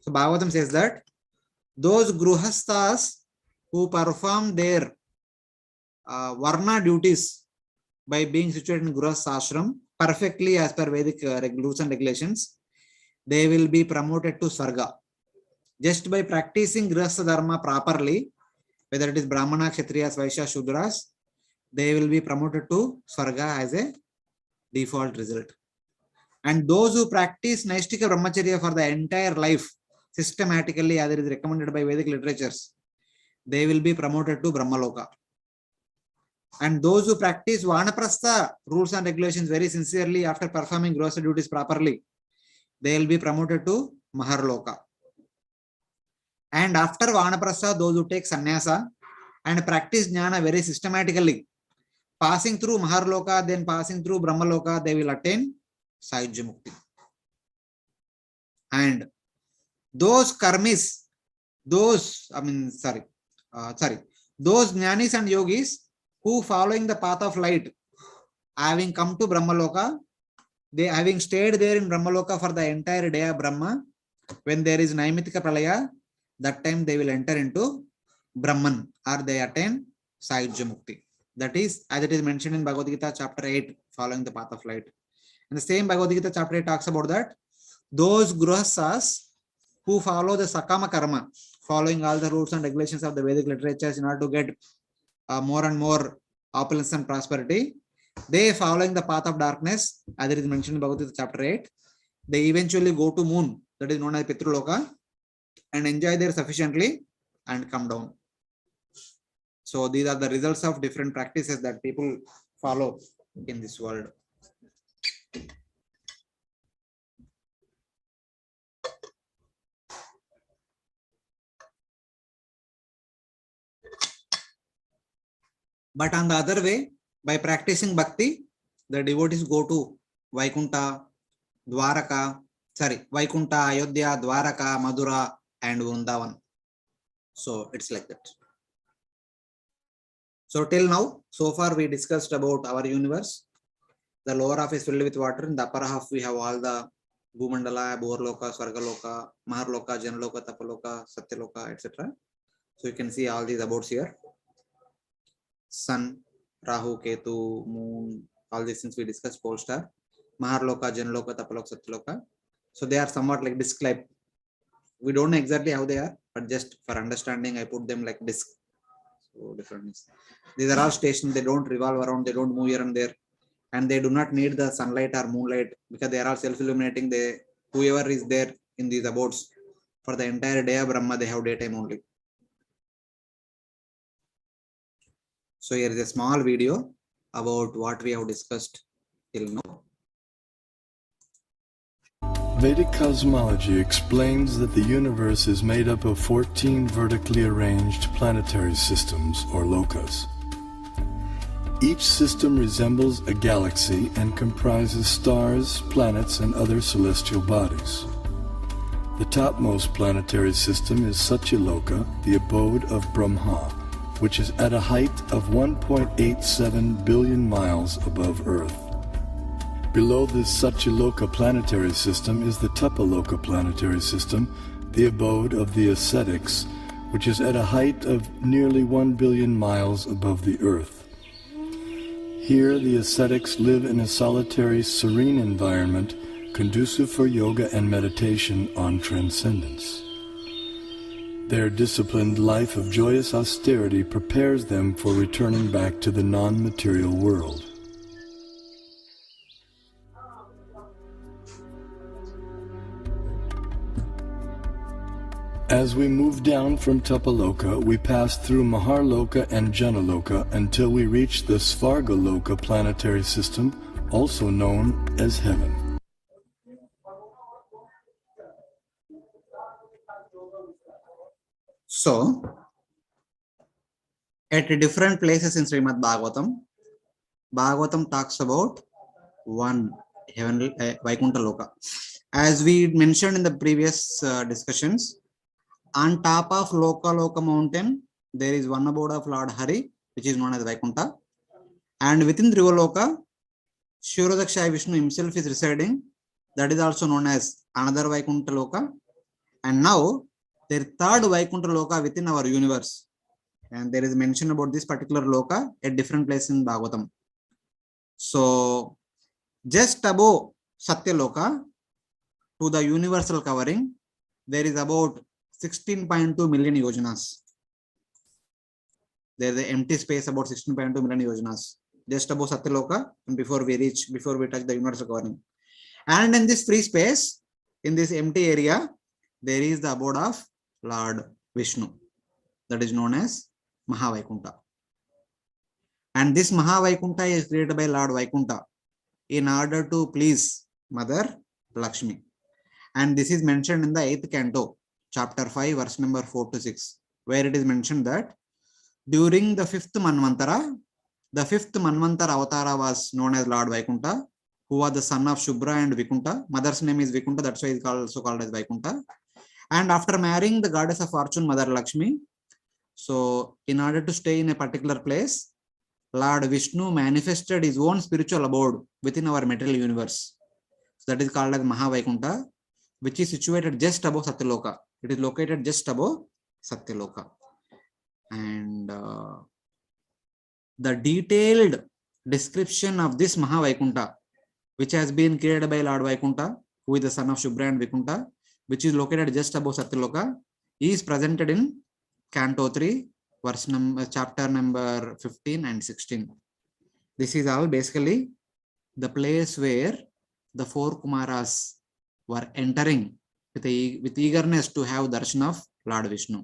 So Bhagavatam says that those gruhasthas who perform their varna duties by being situated in Grihastha ashram perfectly as per Vedic rules and regulations, they will be promoted to Swarga. Just by practicing Grihastha dharma properly, whether it is Brahmana, Kshatriyas, Vaishyas, Shudras, they will be promoted to Swarga as a default result. And those who practice Naishtika Brahmacharya for the entire life systematically, as it is recommended by Vedic literatures, they will be promoted to Brahmaloka. And those who practice Vanaprastha rules and regulations very sincerely after performing Grihastha duties properly, they will be promoted to Maharloka. And after Vanaprastha, those who take sannyasa and practice jnana very systematically, passing through Maharloka, then passing through Brahmaloka, they will attain Sayujya Mukti. And those karmis, those jnanis and yogis who following the path of light, having come to Brahmaloka, they having stayed there in Brahmaloka for the entire day of Brahma, when there is Naimitika Pralaya, that time they will enter into Brahman, or they attain Sayujya Mukti. That is, as it is mentioned in Bhagavad Gita chapter 8, following the path of light. And the same Bhagavad Gita chapter 8 talks about that those grihasthas who follow the Sakama Karma, following all the rules and regulations of the Vedic literatures in order to get more and more opulence and prosperity, they following the path of darkness, as it is mentioned in Bhagavad Gita chapter 8, they eventually go to moon, that is known as Pitruloka, and enjoy there sufficiently and come down. So these are the results of different practices that people follow in this world. But on the other way, by practicing bhakti, the devotees go to Vaikunta, Ayodhya, Dwaraka, Madura, and Vrindavan. So it's like that. So till now, so far we discussed about our universe. The lower half is filled with water. In the upper half, we have all the Bhumandala, Bhurloka, Swargaloka, Maharloka, Janaloka, Tapaloka, Satyaloka, etc. So you can see all these abodes here. Sun, Rahu, Ketu, Moon, all these things we discussed, pole star, Maharloka, Janaloka, Tapaloka, Satyaloka. So they are somewhat like disc like. We don't know exactly how they are, but just for understanding, I put them like disc. So different. These are all stations, they don't revolve around, they don't move here and there, and they do not need the sunlight or moonlight because they are all self-illuminating. Whoever is there in these abodes for the entire day of Brahma, they have daytime only. So here is a small video about what we have discussed till now. Vedic cosmology explains that the universe is made up of 14 vertically arranged planetary systems, or lokas. Each system resembles a galaxy and comprises stars, planets, and other celestial bodies. The topmost planetary system is Satyaloka, the abode of Brahma, which is at a height of 1.87 billion miles above Earth. Below this Satyaloka planetary system is the Tapaloka planetary system, the abode of the ascetics, which is at a height of nearly 1 billion miles above the Earth. Here the ascetics live in a solitary, serene environment conducive for yoga and meditation on transcendence. Their disciplined life of joyous austerity prepares them for returning back to the non-material world. As we move down from Tapaloka, we pass through Maharloka and Janaloka until we reach the Svargaloka planetary system, also known as heaven. So, at different places in Srimad Bhagavatam talks about one heavenly Vaikuntha Loka. As we mentioned in the previous discussions, on top of Loka mountain, there is one abode of Lord Hari, which is known as Vaikuntha. And within Dhruvaloka, Kshirodaksha Vishnu himself is residing. That is also known as another Vaikuntha Loka. And now, there is third Vaikuntha Loka within our universe. And there is mention about this particular Loka at different places in Bhagavatam. So, just above Satya Loka, to the universal covering, there is about 16.2 million yojanas. There is an empty space about 16.2 million yojanas just above Satyaloka and before we touch the universal covering. And in this free space, in this empty area, there is the abode of Lord Vishnu, that is known as Mahavaikuntha. And this Mahavaikuntha is created by Lord Vaikuntha in order to please Mother Lakshmi. And this is mentioned in the 8th canto, chapter 5, verse number 4 to 6, where it is mentioned that during the 5th Manvantara, the 5th Manvantara Avatara was known as Lord Vaikuntha, who was the son of Shubhra and Vikunta. Mother's name is Vikunta, that's why he is also called as Vaikuntha. And after marrying the goddess of fortune, Mother Lakshmi, so in order to stay in a particular place, Lord Vishnu manifested his own spiritual abode within our material universe. So that is called as Mahavaikuntha, which is situated just above Satyaloka. It is located just above Satyaloka. And the detailed description of this Mahavaikuntha, which has been created by Lord Vaikuntha, who is the son of Shubhra and Vikunta, which is located just above Satyaloka, is presented in Canto 3, chapter number 15 and 16. This is all basically the place where the 4 Kumaras were entering with eagerness to have darshan of Lord Vishnu.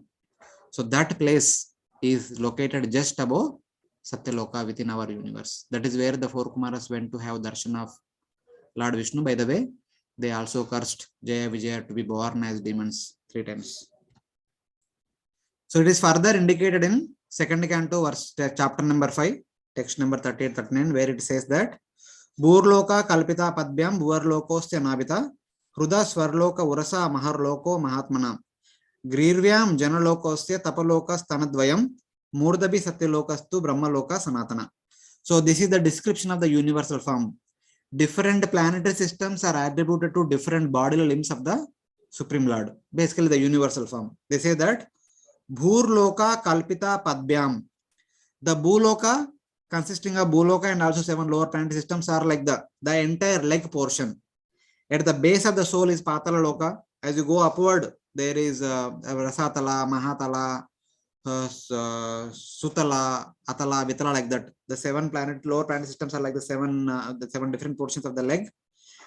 So that place is located just above Satyaloka within our universe. That is where the 4 Kumaras went to have darshan of Lord Vishnu. By the way, they also cursed Jaya Vijaya to be born as demons 3 times. So it is further indicated in 2nd canto, chapter number 5, text number 38-39, where it says that Burloka Kalpita Padbyam Bhuvarlokosya Nabita Hruda Swarloka Urasa Maharloko Mahatmanam Grirvyam Janalokosya Tapaloka Stanadvayam Murdabi Satyalokastu Brahmaloka Sanatana. So this is the description of the universal form. Different planetary systems are attributed to different bodily limbs of the Supreme Lord. Basically the universal form. They say that Bhurloka Kalpita Padbyam. The Bhuloka consisting of Bhuloka and also 7 lower planetary systems are like the entire leg portion. At the base of the soul is Patala Loka. As you go upward, there is Rasatala, Mahatala, Sutala, Atala, Vitala, like that. The 7 lower planet systems are like the 7 different portions of the leg.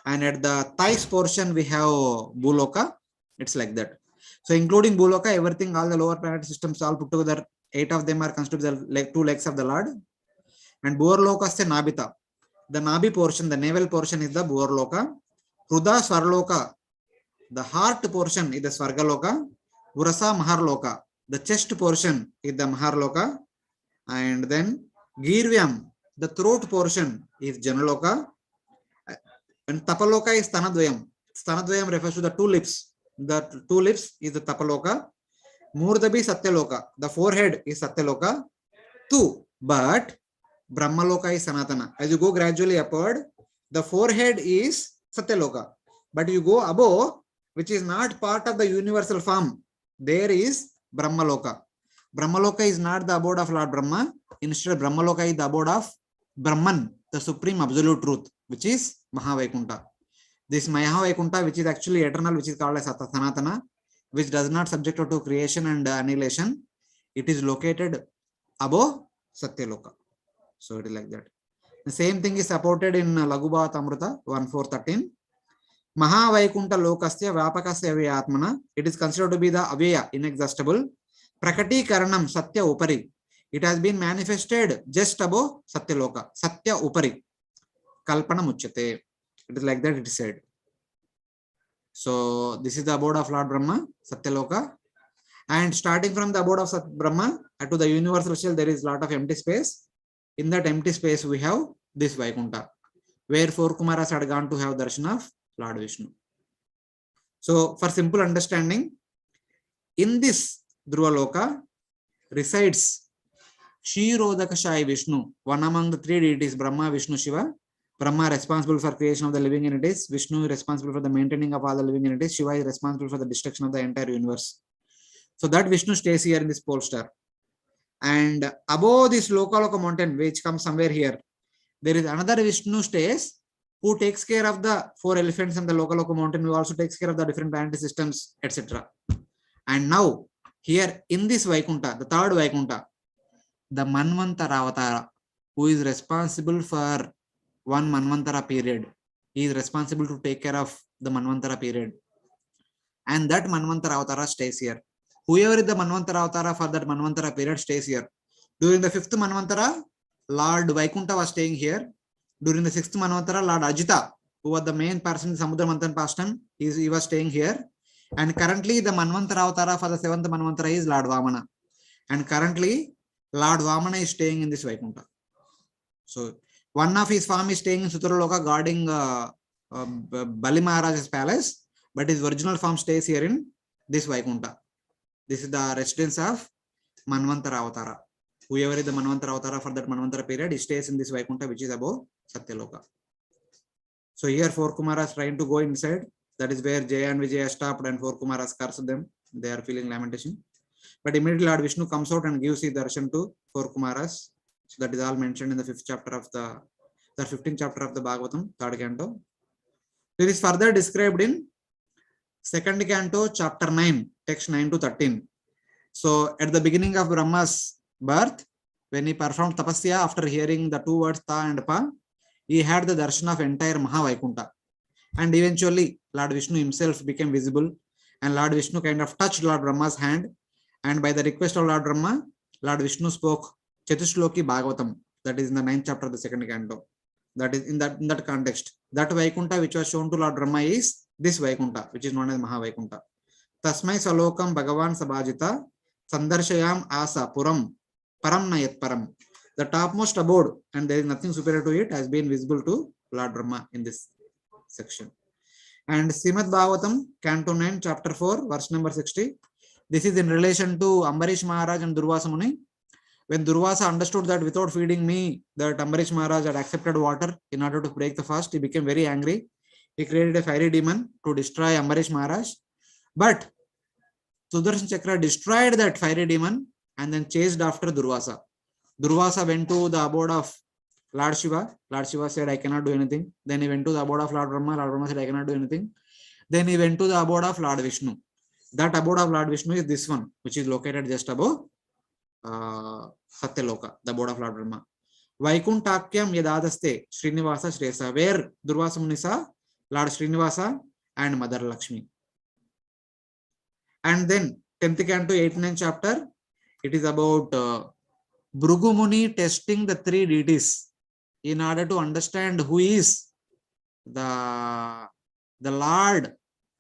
And at the thighs portion, we have Bhuloka. It's like that. So including Bhuloka, everything, all the lower planet systems all put together, 8 of them are constituted the 2 legs of the Lord. And Bhuvarloka is the Nabita. The Nabi portion, the navel portion is the Bhuvarloka. Hruda Swarloka, the heart portion is the Swargaloka. Urasa Maharloka, the chest portion is the Maharloka. And then Girvyam, the throat portion is Janaloka. And Tapaloka is Stanadvayam. Stanadvayam refers to the 2 lips. The 2 lips is the Tapaloka. Murdabi Satyaloka, the forehead is Satyaloka. 2, but Brahmaloka is Sanatana. As you go gradually upward, the forehead is Satyaloka. But you go above, which is not part of the universal form, there is Brahmaloka. Brahmaloka is not the abode of Lord Brahma. Instead, Brahmaloka is the abode of Brahman, the supreme absolute truth, which is Mahavaikuntha. This Mahavaikuntha, which is actually eternal, which is called as Sanatana, which does not subject to creation and annihilation. It is located above Satyaloka. So it is like that. The same thing is supported in Laghu Bhagavatamrita 1.4.13, Mahavaikuntha lokasya vyapakasya avyatmana. It is considered to be the avya, inexhaustible. Prakati karanam satya upari. It has been manifested just above Satyaloka. Satya upari. Kalpana muchyate. It is like that it is said. So this is the abode of Lord Brahma, Satyaloka. And starting from the abode of Brahma to the universal shell, there is a lot of empty space. In that empty space, we have this Vaikuntha, where 4 Kumaras had gone to have darshan of Lord Vishnu. So for simple understanding, in this Dhruvaloka resides Kshirodakashai Vishnu, one among the 3 deities, Brahma, Vishnu, Shiva. Brahma responsible for creation of the living entities, Vishnu is responsible for the maintaining of all the living entities, Shiva is responsible for the destruction of the entire universe. So that Vishnu stays here in this pole star. And above this Dhruvaloka mountain, which comes somewhere here, there is another Vishnu stays who takes care of the 4 elephants and the Dhruvaloka mountain, who also takes care of the different planetary systems, etc. And now, here in this Vaikuntha, the 3rd Vaikuntha, the Manvantara Avatara, who is responsible for 1 Manvantara period, he is responsible to take care of the Manvantara period. And that Manvantara Avatara stays here. Whoever is the Manvantara Avatara for that Manvantara period stays here. During the 5th Manvantara, Lord Vaikuntha was staying here. During the 6th Manvantara, Lord Ajita, who was the main person in the Samudra Manthan pastime, he was staying here. And currently, the Manvantara Avatara for the 7th Manvantara is Lord Vamana. And currently, Lord Vamana is staying in this Vaikuntha. So, one of his form is staying in Sutraloka guarding Bali Maharaja's palace, but his original form stays here in this Vaikuntha. This is the residence of Manvantara Avatara. Whoever is the Manvantara Avatara for that Manvantara period, he stays in this Vaikuntha, which is above Satyaloka. So here 4 Kumaras trying to go inside. That is where Jaya and Vijaya stopped and 4 Kumaras cursed them. They are feeling lamentation. But immediately Lord Vishnu comes out and gives his darshan to 4 Kumaras. So that is all mentioned in the 5th chapter of the 15th chapter of the Bhagavatam, 3rd canto. It is further described in 2nd canto, chapter 9, text 9 to 13. So at the beginning of Brahma's birth, when he performed tapasya after hearing the 2 words ta and pa, he had the darshan of entire Mahavaikuntha. And eventually Lord Vishnu himself became visible, and Lord Vishnu kind of touched Lord Brahma's hand, and by the request of Lord Brahma, Lord Vishnu spoke Chatushloki Bhagavatam, that is in the 9th chapter of the 2nd canto. That is in that context. That Vaikuntha which was shown to Lord Brahma is this Vaikuntha, which is known as Mahavaikuntha. Tasmai Salokam Bhagavan Sabhajita Sandarshayam Asa Puram Param Nayat Param. The topmost abode, and there is nothing superior to it, has been visible to Lord Brahma in this section. And Srimad Bhagavatam Canto 9, chapter 4, verse number 60. This is in relation to Ambarish Maharaj and Durvasa Muni. When Durvasa understood that without feeding me, that Ambarish Maharaj had accepted water in order to break the fast, he became very angry. He created a fiery demon to destroy Ambarish Maharaj. But Sudarshan Chakra destroyed that fiery demon and then chased after Durvasa. Durvasa went to the abode of Lord Shiva. Lord Shiva said, I cannot do anything. Then he went to the abode of Lord Brahma. Lord Brahma said, I cannot do anything. Then he went to the abode of Lord Vishnu. That abode of Lord Vishnu is this one, which is located just above Satyaloka, the abode of Lord Brahma. Vaikuntakyam yadadaste Srinivasa Shresa, where Durvasa Muni saw Lord Srinivasa and Mother Lakshmi. And then 10th canto 89th chapter, it is about Bhrigu Muni testing the 3 deities in order to understand who is the Lord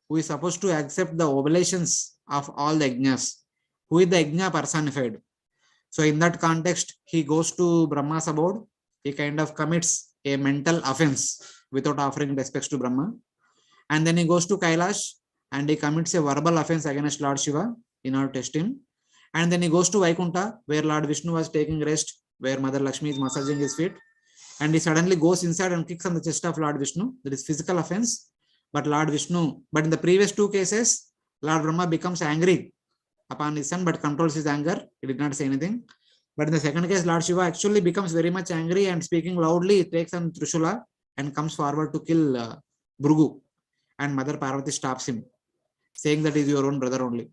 who is supposed to accept the oblations of all the yajnas, who is the yajna personified. So in that context, he goes to Brahma's abode. He kind of commits a mental offense without offering respects to Brahma. And then he goes to Kailash and he commits a verbal offense against Lord Shiva in order to test him. And then he goes to Vaikuntha, where Lord Vishnu was taking rest, where Mother Lakshmi is massaging his feet. And he suddenly goes inside and kicks on the chest of Lord Vishnu. That is physical offense. But in the previous 2 cases, Lord Brahma becomes angry upon his son, but controls his anger. He did not say anything. But in the 2nd case, Lord Shiva actually becomes very much angry and speaking loudly, takes on Trishula and comes forward to kill Bhrigu. And Mother Parvati stops him, saying that he is your own brother only.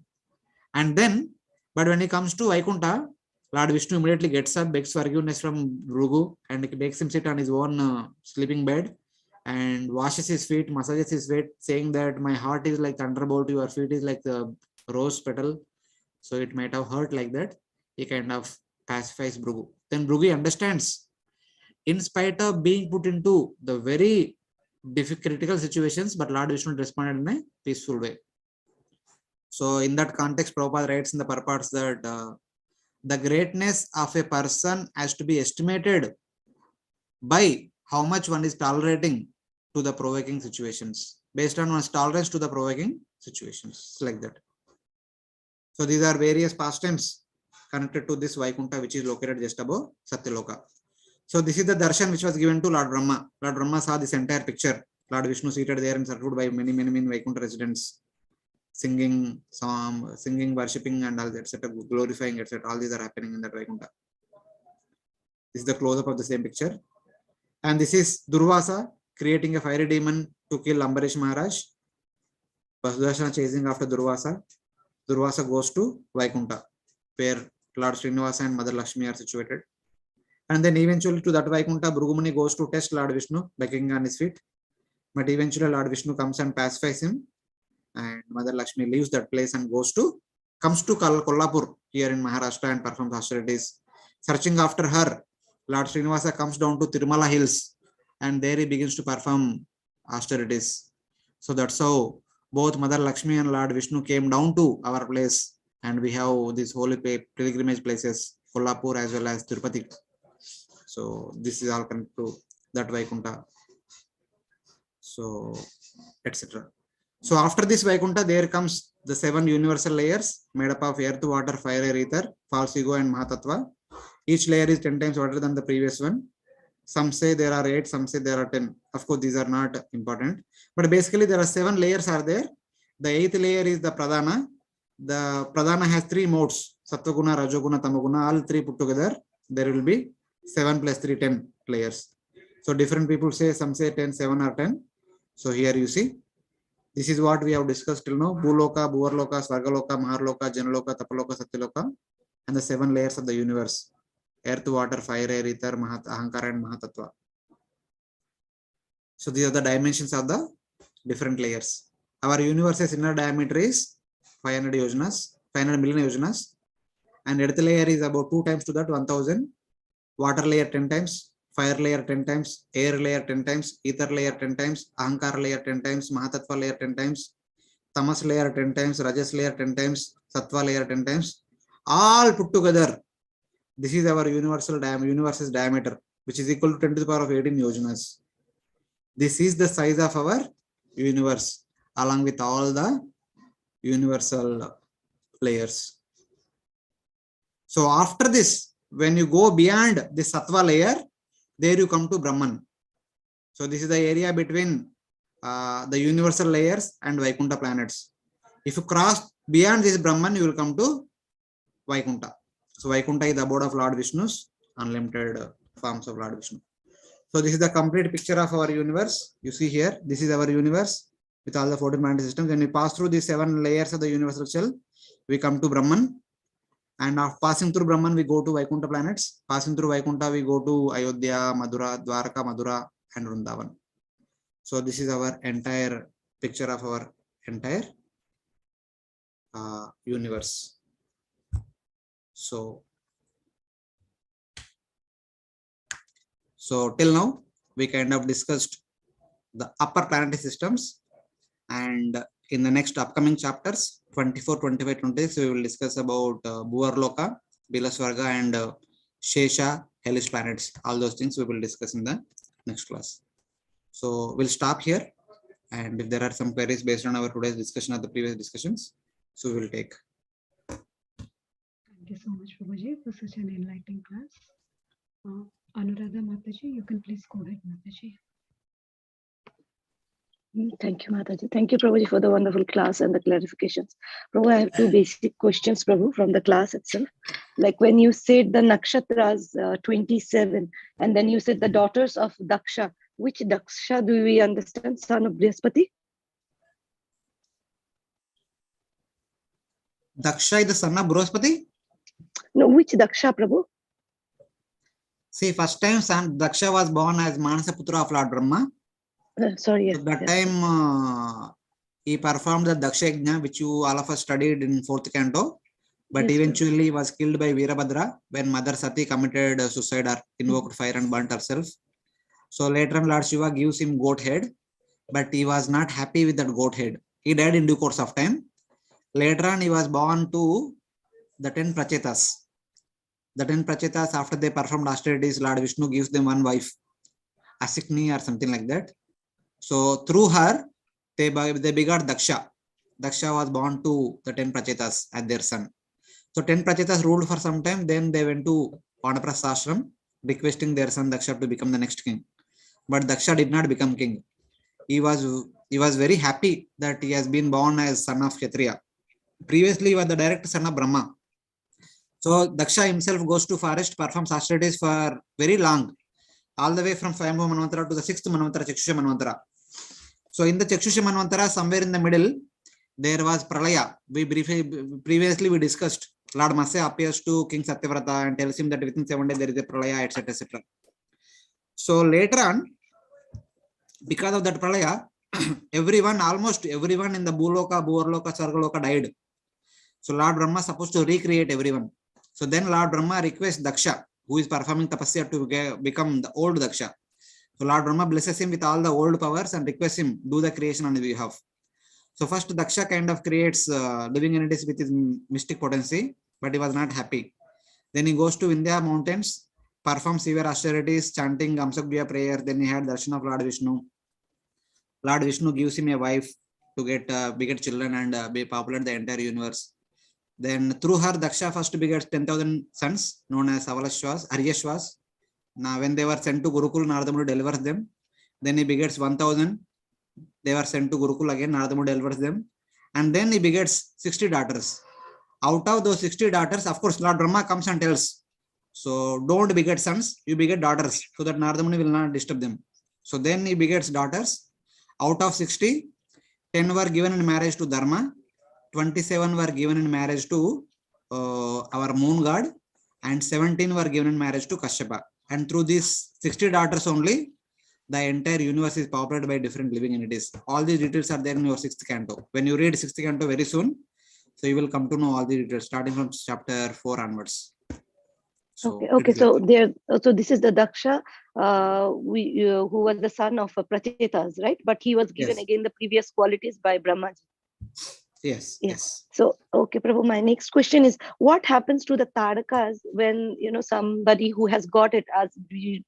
And then, but when he comes to Vaikuntha, Lord Vishnu immediately gets up, begs forgiveness from Bhrigu, and makes him sit on his own sleeping bed. and washes his feet, massages his feet, saying that my heart is like thunderbolt, your feet is like the rose petal. So it might have hurt like that. He kind of pacifies Bhrigu. Then Bhrigu understands, in spite of being put into the very difficult, critical situations, but Lord Vishnu responded in a peaceful way. So in that context, Prabhupada writes in the purports that the greatness of a person has to be estimated by how much one is tolerating to the provoking situations, based on one's tolerance to the provoking situations, like that. So these are various pastimes connected to this Vaikuntha, which is located just above Satyaloka. So this is the darshan which was given to Lord Brahma. Lord Brahma saw this entire picture. Lord Vishnu seated there and surrounded by many Vaikuntha residents, singing, psalm, singing, worshipping, and all that, etc., glorifying, etc. All these are happening in that Vaikuntha. This is the close-up of the same picture. And this is Durvasa creating a fiery demon to kill Ambarish Maharaj. Vasudharshana chasing after Durvasa. Durvasa goes to Vaikuntha, where Lord Srinivasa and Mother Lakshmi are situated. And then eventually to that Vaikuntha, Bhrigumuni goes to test Lord Vishnu, begging on his feet. But eventually Lord Vishnu comes and pacifies him. And Mother Lakshmi leaves that place and comes to Kolhapur here in Maharashtra and performs austerities. Searching after her, Lord Srinivasa comes down to Tirumala Hills and there he begins to perform austerities. So that's how both Mother Lakshmi and Lord Vishnu came down to our place, and we have these holy pilgrimage places, Kolhapur as well as Tirupati. So this is all connected to that Vaikuntha. So, etc. So after this Vaikuntha, there comes the 7 universal layers made up of earth, water, fire, air, ether, false ego, and Mahatattva. Each layer is 10 times hotter than the previous one. Some say there are 8, some say there are 10. Of course, these are not important. But basically, there are 7 layers are there. The 8th layer is the Pradhana. The Pradhana has 3 modes: Sattva-guna, Rajoguna, Tamaguna. All 3 put together, there will be 7 plus 3, 10 layers. So different people say, some say 10, 7 or 10. So here you see, this is what we have discussed till now: Bhuloka, Bhuvarloka, Svargaloka, Maharloka, Janaloka, Tapaloka, Satyaloka, and the 7 layers of the universe: earth, water, fire, air, ether, Ahankara, and Mahatattva. So these are the dimensions of the different layers. Our universe's inner diameter is 500 million yojanas, and earth layer is about 2 times to that, 1000. Water layer 10 times, fire layer 10 times, air layer 10 times, ether layer 10 times, Ahankara layer 10 times, Mahatattva layer 10 times, Tamas layer 10 times, Rajas layer 10 times, Sattva layer 10 times, all put together. This is our universe's diameter, which is equal to 10 to the power of 18 yojanas. This is the size of our universe, along with all the universal layers. So after this, when you go beyond the Sattva layer, there you come to Brahman. So this is the area between the universal layers and Vaikuntha planets. If you cross beyond this Brahman, you will come to Vaikuntha. So Vaikuntha is the abode of Lord Vishnu's unlimited forms of Lord Vishnu. So this is the complete picture of our universe. You see here, this is our universe with all the 14 planetary systems. When we pass through these 7 layers of the universal shell, we come to Brahman. And after passing through Brahman, we go to Vaikuntha planets. Passing through Vaikuntha, we go to Ayodhya, Madura, Dwarka, Madura, and Vrindavan. So this is our entire picture of our entire universe. So till now, we kind of discussed the upper planetary systems, and in the next upcoming chapters, 24, 25, 26, we will discuss about Bhuvarloka, Bilaswarga, and Shesha, hellish planets. All those things we will discuss in the next class. So we'll stop here, and if there are some queries based on our today's discussion or the previous discussions, so we will take. Thank you so much, Prabhuji, for such an enlightening class. Anuradha Mataji, you can please go ahead, Mataji. Thank you, Mataji. Thank you, Prabhuji, for the wonderful class and the clarifications. Prabhu, I have 2 basic questions, Prabhu, from the class itself. Like when you said the nakshatras 27, and then you said the daughters of Daksha, which Daksha do we understand? Son of Brihaspati? Daksha is the son of Brihaspati? No, which Daksha, Prabhu? See, first time son Daksha was born as Manasaputra of Lord Brahma. Sorry. So that time he performed the Daksha Yajna, which you all of us studied in 4th canto. But Yes, eventually was killed by Veerabhadra when Mother Sati committed suicide or invoked fire and burnt herself. So later on Lord Shiva gives him goat head, but he was not happy with that goat head. He died in due course of time. Later on he was born to the 10 Prachetas. The 10 Prachetas, after they performed austerities, Lord Vishnu gives them one wife, Asikni or something like that. So through her, they begot Daksha. Daksha was born to the 10 Prachetas as their son. So 10 Prachetas ruled for some time. Then they went to Vanaprastha ashram, requesting their son Daksha to become the next king. But Daksha did not become king. He was very happy that he has been born as son of Kshatriya. Previously, he was the direct son of Brahma. So Daksha himself goes to forest, performs austerities for very long, all the way from Swayambhu Manvantara to the 6th Manvantara, Chakshusha Manvantara. So in the Chakshusha Manvantara, somewhere in the middle, there was Pralaya. Previously we discussed. Lord Matsya appears to King Satyavrata and tells him that within 7 days there is a Pralaya, etc. etc. So later on, because of that Pralaya, almost everyone in the Bhuloka, Bhuvarloka, Sargaloka died. So Lord Brahma is supposed to recreate everyone. So then Lord Brahma requests Daksha, who is performing tapasya, to become the old Daksha. So Lord Brahma blesses him with all the old powers and requests him do the creation on his behalf. So first Daksha kind of creates living entities with his mystic potency, but he was not happy. Then he goes to Vindhya mountains, performs severe austerities, chanting Amsakbhya prayer. Then he had darshan of Lord Vishnu. Lord Vishnu gives him a wife to beget children and be populate the entire universe. Then through her, Daksha first begets 10,000 sons known as Avalashwas, Aryashwas. Now when they were sent to Gurukul, Narada Muni delivers them. Then he begets 1,000. They were sent to Gurukul again, Narada Muni delivers them. And then he begets 60 daughters. Out of those 60 daughters, of course, Lord Brahma comes and tells, so don't beget sons, you beget daughters, so that Narada Muni will not disturb them. So then he begets daughters. Out of 60, 10 were given in marriage to Dharma, 27 were given in marriage to our moon god, and 17 were given in marriage to Kashyapa. And through these 60 daughters only, the entire universe is populated by different living entities. All these details are there in your 6th canto. When you read 6th canto very soon, so you will come to know all the details starting from chapter 4 onwards. So, okay. So this is the Daksha, who was the son of Prachetas, right? But he was given again the previous qualities by Brahmaji. Yes. So, okay, Prabhu, my next question is, what happens to the Tadakas when, somebody who has got it as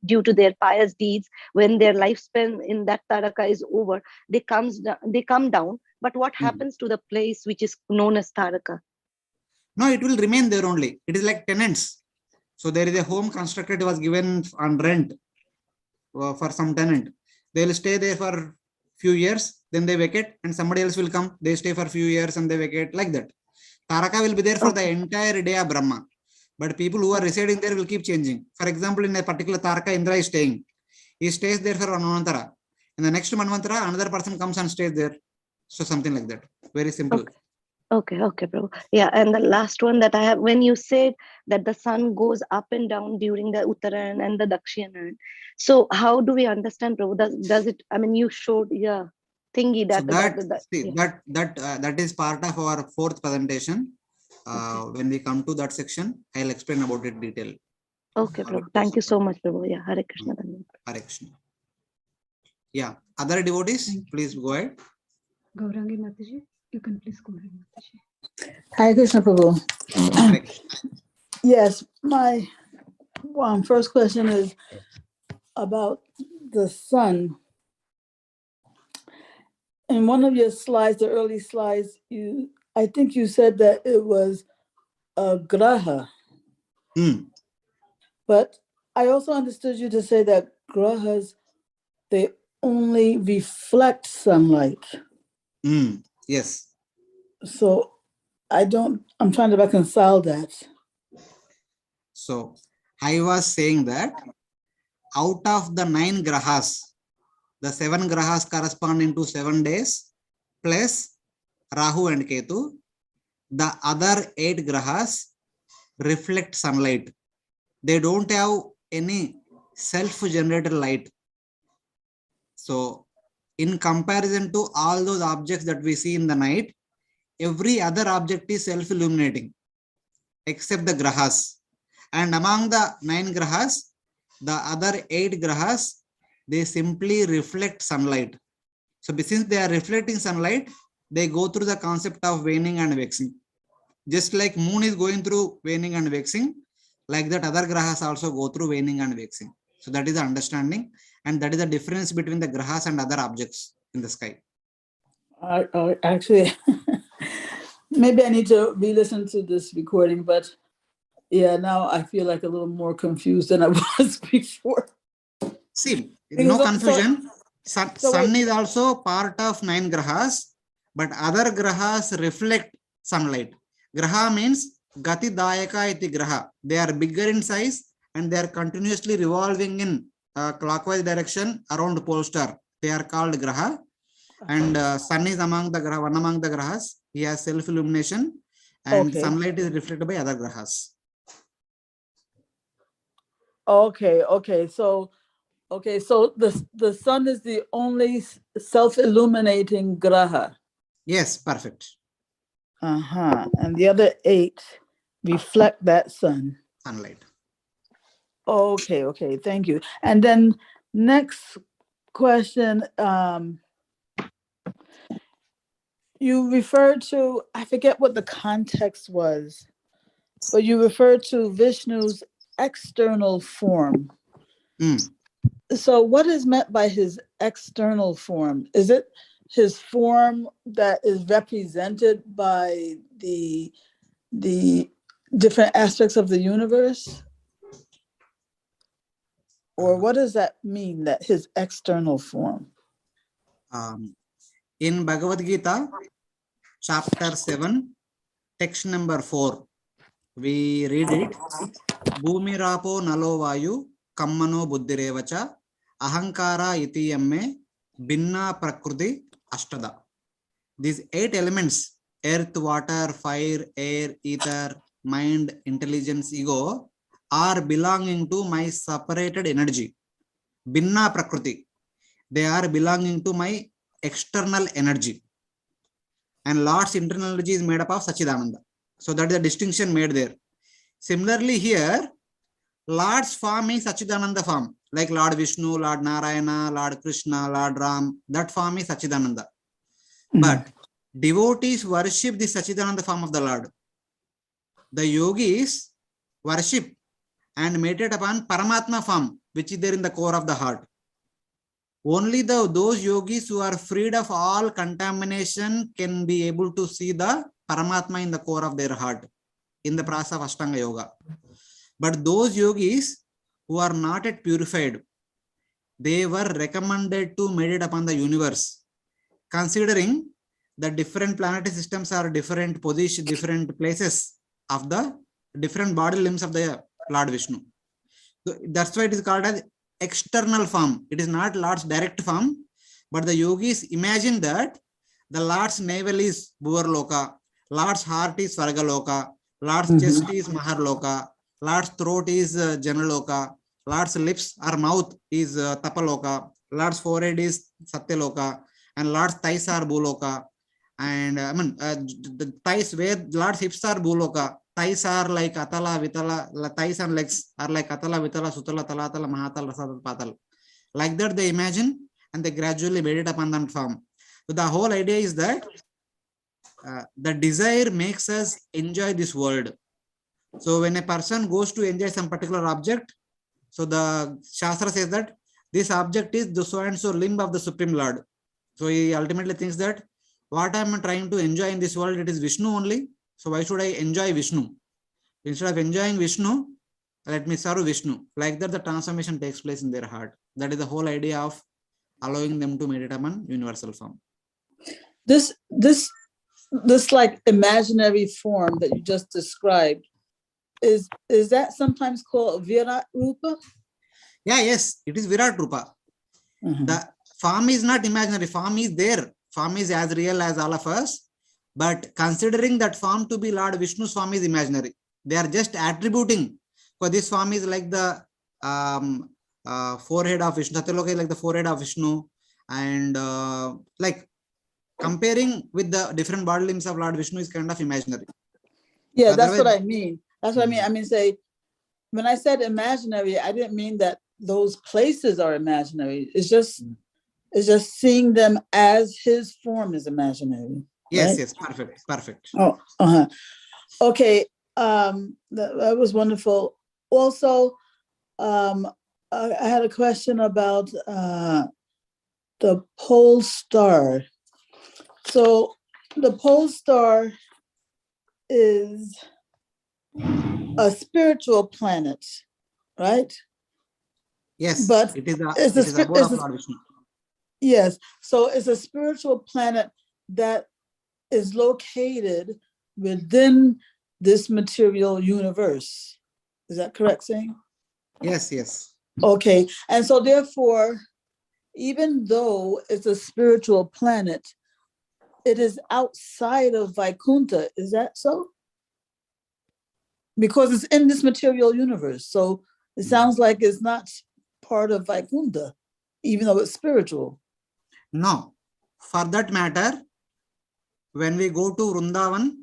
due to their pious deeds, when their lifespan in that Tadaka is over, they come down, but what happens to the place which is known as Tadaka? No, it will remain there only. It is like tenants. So there is a home constructed, was given on rent for some tenant. They will stay there for few years, then they vacate, and somebody else will come. They stay for few years and they vacate, like that. Taraka will be there for the entire day of Brahma. But people who are residing there will keep changing. For example, in a particular Taraka, Indra is staying. He stays there for Manvantara. In the next Manvantara, another person comes and stays there. So something like that. Very simple. Okay, Prabhu. Yeah, and the last one that I have, when you said that the sun goes up and down during the Uttarayan and the Dakshinayan, so how do we understand, Prabhu? Does it? I mean, you showed thingy that. So that is part of our 4th presentation. When we come to that section, I'll explain about it in detail. Okay, Prabhu. Thank you so much, Prabhu. Yeah, Hare Krishna. Hare Krishna. Yeah, other devotees, please go ahead. Gaurangi Mataji, you can please go ahead, Mataji. Hare Krishna, Prabhu. Yes, my first question is about the sun. In one of your slides, the early slides, I think you said that it was a graha. But I also understood you to say that grahas, they only reflect sunlight. Yes. So I'm trying to reconcile that. So I was saying that out of the 9 grahas, the 7 grahas corresponding to 7 days plus Rahu and Ketu, the other 8 grahas reflect sunlight. They don't have any self-generated light. So in comparison to all those objects that we see in the night, every other object is self-illuminating except the grahas. And among the 9 grahas, the other 8 grahas, they simply reflect sunlight. So since they are reflecting sunlight, they go through the concept of waning and waxing. Just like moon is going through waning and waxing, like that other grahas also go through waning and waxing. So that is the understanding, and that is the difference between the grahas and other objects in the sky. Actually, maybe I need to re-listen to this recording, but yeah, now I feel like a little more confused than I was before. See, no confusion. Sun is also part of 9 grahas, but other grahas reflect sunlight. Graha means Gati Dayaka iti graha. They are bigger in size and they are continuously revolving in clockwise direction around the pole star. They are called graha. And sun is among the graha, one among the grahas. He has self-illumination, and sunlight is reflected by other grahas. Okay. So the sun is the only self-illuminating graha. Yes, perfect. And the other 8 reflect that sunlight. Okay, thank you. And then next question, you referred to, I forget what the context was, but you referred to Vishnu's external form. So what is meant by his external form? Is it his form that is represented by the different aspects of the universe? Or what does that mean, that his external form? In Bhagavad Gita, chapter 7, text number 4, we read it. Bhumirapo nalo vayu kammano buddhirevacha ahankara iti yamme binna prakriti ashtada. These 8 elements, earth, water, fire, air, ether, mind, intelligence, ego, are belonging to my separated energy. Binna prakriti. They are belonging to my external energy. And Lord's internal energy is made up of Sachidananda. So that is the distinction made there. Similarly here, Lord's form is Sachidananda form. Like Lord Vishnu, Lord Narayana, Lord Krishna, Lord Ram. That form is Sachidananda. But devotees worship the Sachidananda form of the Lord. The yogis worship and meditate upon Paramatma form, which is there in the core of the heart. Only those yogis who are freed of all contamination can be able to see the Paramatma in the core of their heart, in the process of Ashtanga Yoga. But those yogis who are not yet purified, they were recommended to meditate upon the universe, considering the different planetary systems are different position, different places of the different body limbs of the Lord Vishnu. So that's why it is called as external form. It is not Lord's direct form, but the yogis imagine that the Lord's navel is Dhruvaloka, Lord's heart is Svargaloka, Lord's chest is Maharloka, Lord's throat is Janaloka, Lord's lips or mouth is Tapaloka, Lord's forehead is Satyaloka, and Lord's thighs are Bhuloka. And the thighs where Lord's hips are Bhuloka, thighs are like Atala, Vitala, thighs and legs are like Atala, Vitala, Sutala, Talatala, Mahatal, Rasatal, Patal. Like that they imagine and they gradually meditate upon that form. So the whole idea is that the desire makes us enjoy this world. So when a person goes to enjoy some particular object, so the Shastra says that this object is the so and so limb of the Supreme Lord. So he ultimately thinks that what I am trying to enjoy in this world, it is Vishnu only. So why should I enjoy Vishnu? Instead of enjoying Vishnu, let me serve Vishnu. Like that, the transformation takes place in their heart. That is the whole idea of allowing them to meditate upon universal form. This like imaginary form that you just described, is that sometimes called Virat Rupa? Yeah, yes, it is Virat Rupa. The form is not imaginary, form is there. Form is as real as all of us. But considering that form to be Lord Vishnu's form is imaginary. They are just attributing, because this form is like the forehead of Vishnu. Satyaloka is like the forehead of Vishnu, And like comparing with the different body limbs of Lord Vishnu is kind of imaginary. Yeah, Otherwise, that's what I mean. That's what I mean. I mean, say, when I said imaginary, I didn't mean that those places are imaginary. It's just seeing them as his form is imaginary. Yes, right? yes, perfect, perfect. Oh, okay. That was wonderful. Also, I had a question about the pole star. So the pole star is a spiritual planet, right? Yes, but it is it's it is abode of Lord Vishnu. Yes, so it's a spiritual planet that is located within this material universe. Is that correct saying? Yes, yes. Okay, and so therefore, even though it's a spiritual planet, it is outside of Vaikuntha. Is that so? Because it's in this material universe. So it sounds like it's not part of Vaikuntha, even though it's spiritual. No, for that matter, when we go to Vrindavan,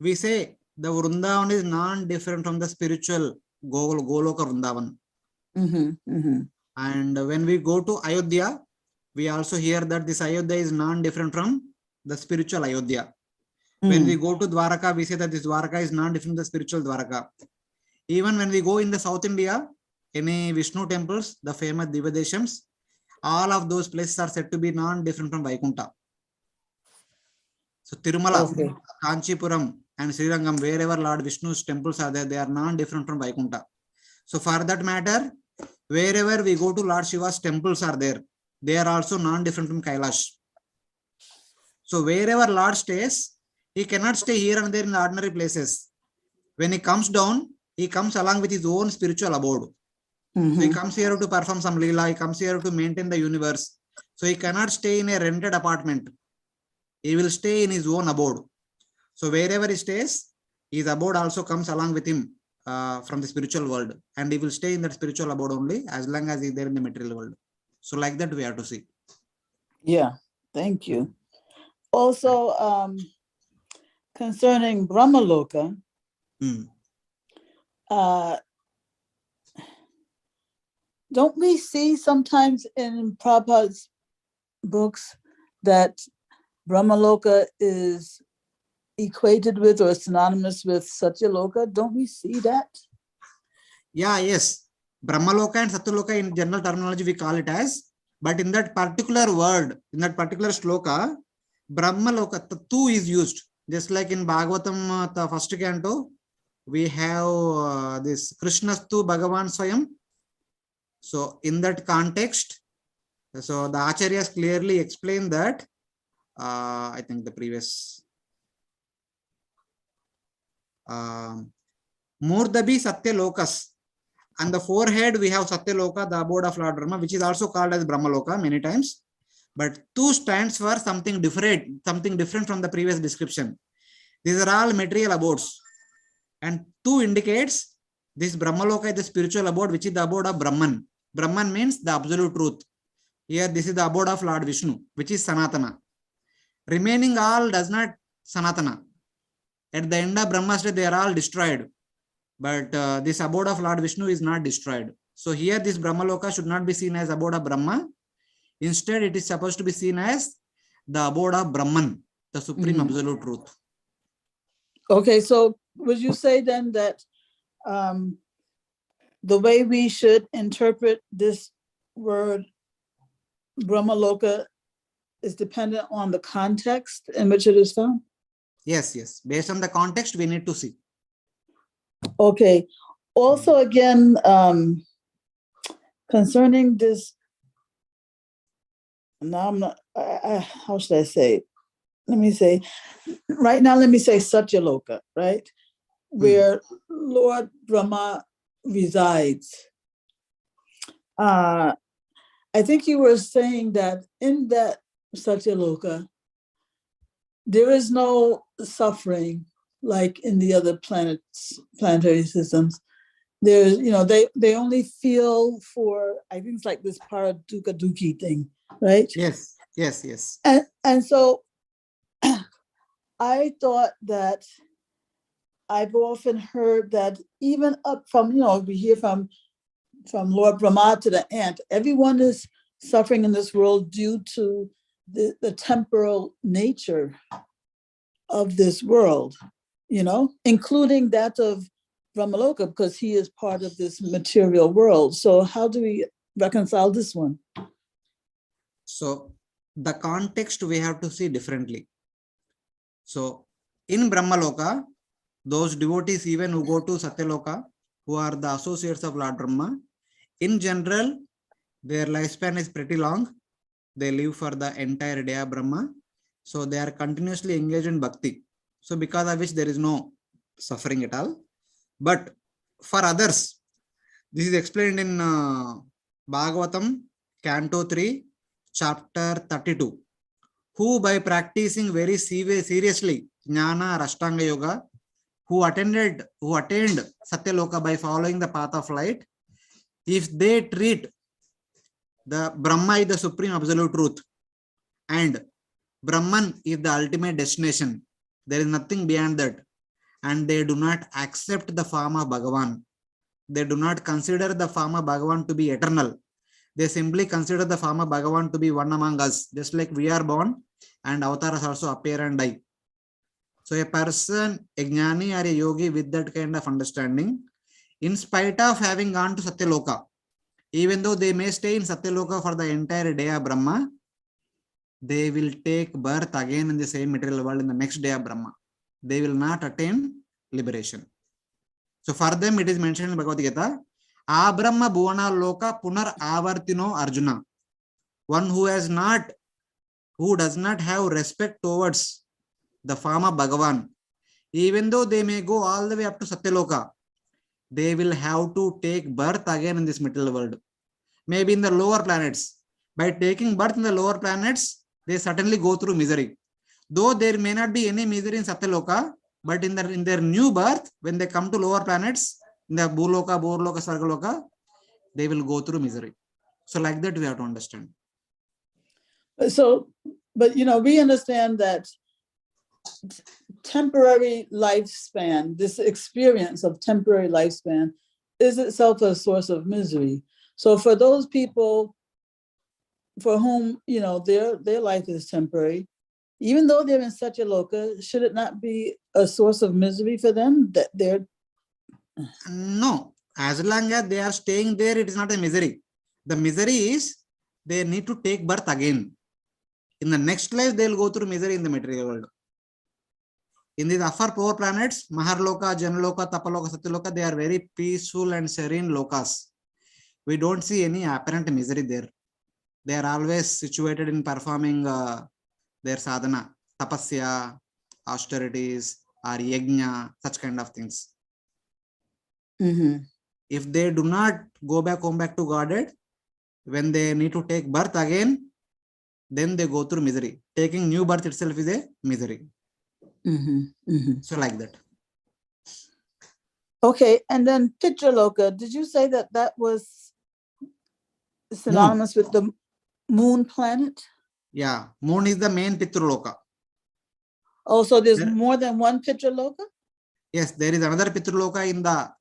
we say the Vrindavan is non-different from the spiritual Goloka Vrindavan. And when we go to Ayodhya, we also hear that this Ayodhya is non-different from the spiritual Ayodhya. When we go to Dwaraka, we say that this Dwaraka is non-different from the spiritual Dwaraka. Even when we go in the South India, any Vishnu temples, the famous Divadeshams, all of those places are said to be non-different from Vaikuntha. So Tirumala, Kanchipuram, and Srirangam, wherever Lord Vishnu's temples are there, they are non-different from Vaikuntha. So for that matter, wherever we go to Lord Shiva's temples are there, they are also non-different from Kailash. So wherever Lord stays, he cannot stay here and there in the ordinary places. When he comes down, he comes along with his own spiritual abode. So he comes here to perform some Leela, he comes here to maintain the universe. So he cannot stay in a rented apartment. He will stay in his own abode. So wherever he stays, his abode also comes along with him from the spiritual world. And he will stay in that spiritual abode only as long as he is there in the material world. So like that we have to see. Yeah, thank you. Also, concerning Brahmaloka, don't we see sometimes in Prabhupada's books that Brahmaloka is equated with or synonymous with Satyaloka? Don't we see that? Yeah, yes. Brahmaloka and Satyaloka in general terminology we call it as, but in that particular word, in that particular shloka, Brahmaloka, the two is used. Just like in Bhagavatam, the first canto, we have this Krishnastu Bhagavan Swayam. So in that context, so the Acharyas clearly explain that, I think the previous, Murdabi Satyalokas. On the forehead, we have Satyaloka, the abode of Lord Brahma, which is also called as Brahmaloka many times. But two stands for something different from the previous description. These are all material abodes. And two indicates this Brahmaloka is the spiritual abode, which is the abode of Brahman. Brahman means the absolute truth. Here, this is the abode of Lord Vishnu, which is Sanatana. Remaining all does not Sanatana. At the end of Brahma's day, they are all destroyed. But this abode of Lord Vishnu is not destroyed. So here, this Brahmaloka should not be seen as abode of Brahma. Instead, it is supposed to be seen as the abode of Brahman, the supreme absolute truth. Okay, so would you say then that the way we should interpret this word Brahmaloka is dependent on the context in which it is found? Yes, yes. Based on the context, we need to see. Okay. Also, again, concerning this, now I'm not, how should I say? Let me say Satyaloka, right? Where Lord Brahma resides. I think you were saying that in that Satyaloka, there is no suffering like in the other planetary systems. There's, they only feel for, I think it's like this paradukkha dukhi thing. right? Yes, yes, yes. And so I thought that I've often heard that even up from, we hear from Lord Brahma to the ant, everyone is suffering in this world due to the temporal nature of this world, including that of Dhruvaloka, because he is part of this material world. So how do we reconcile this one? So the context we have to see differently. So in Brahmaloka, those devotees even who go to Satyaloka, who are the associates of Lord Brahma, in general, their lifespan is pretty long. They live for the entire day of Brahma. So they are continuously engaged in bhakti. So because of which there is no suffering at all. But for others, this is explained in Bhagavatam Canto 3, chapter 32. Who by practicing very seriously Jnana or Ashtanga Yoga, who attained Satyaloka by following the path of light, if they treat the Brahma is the supreme absolute truth and Brahman is the ultimate destination, there is nothing beyond that, and they do not accept the form of Bhagavan, they do not consider the form of Bhagavan to be eternal, they simply consider the form of Bhagavan to be one among us, just like we are born and avatars also appear and die. So a person, a jnani or a yogi with that kind of understanding, in spite of having gone to Satyaloka, even though they may stay in Satyaloka for the entire day of Brahma, they will take birth again in the same material world in the next day of Brahma. They will not attain liberation. So for them it is mentioned in Bhagavad Gita, Abrahma Bhuvana Loka Punar Avartino Arjuna. One who does not have respect towards the form of Bhagavan, even though they may go all the way up to Satyaloka, they will have to take birth again in this material world. Maybe in the lower planets. By taking birth in the lower planets, they certainly go through misery. Though there may not be any misery in Satyaloka, but in their new birth, when they come to lower planets, in the Bhuloka, Bhurloka, Sargaloka, they will go through misery. So like that we have to understand. So, but we understand that temporary lifespan, this experience of temporary lifespan, is itself a source of misery. So for those people for whom their life is temporary, even though they're in Satyaloka, should it not be a source of misery for them that they're? No, as long as they are staying there, it is not a misery. The misery is they need to take birth again. In the next life, they will go through misery in the material world. In these upper four planets, Maharloka, Janaloka, Tapaloka, Satyaloka, they are very peaceful and serene lokas. We don't see any apparent misery there. They are always situated in performing their sadhana, tapasya, austerities, or yajna, such kind of things. Mm-hmm. If they do not come back to Godhead, when they need to take birth again, then they go through misery. Taking new birth itself is a misery. Mm-hmm. Mm-hmm. So like that. Okay, and then Pitraloka, did you say that was synonymous with the moon planet? Yeah, moon is the main Pitraloka. Oh, so there's more than one Pitraloka? Yes, there is another Pitraloka in the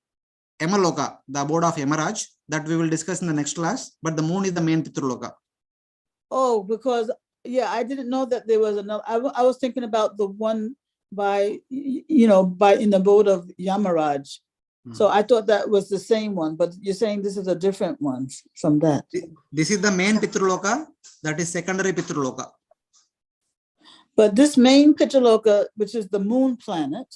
Yamaloka, the abode of Yamaraj, that we will discuss in the next class. But the moon is the main Pitraloka. Oh, because I didn't know that there was another. I was thinking about the one by in the abode of Yamaraj. So I thought that was the same one, but you're saying this is a different one from that. This is the main Pitraloka, that is secondary Pitraloka. But this main Pitraloka, which is the moon planet,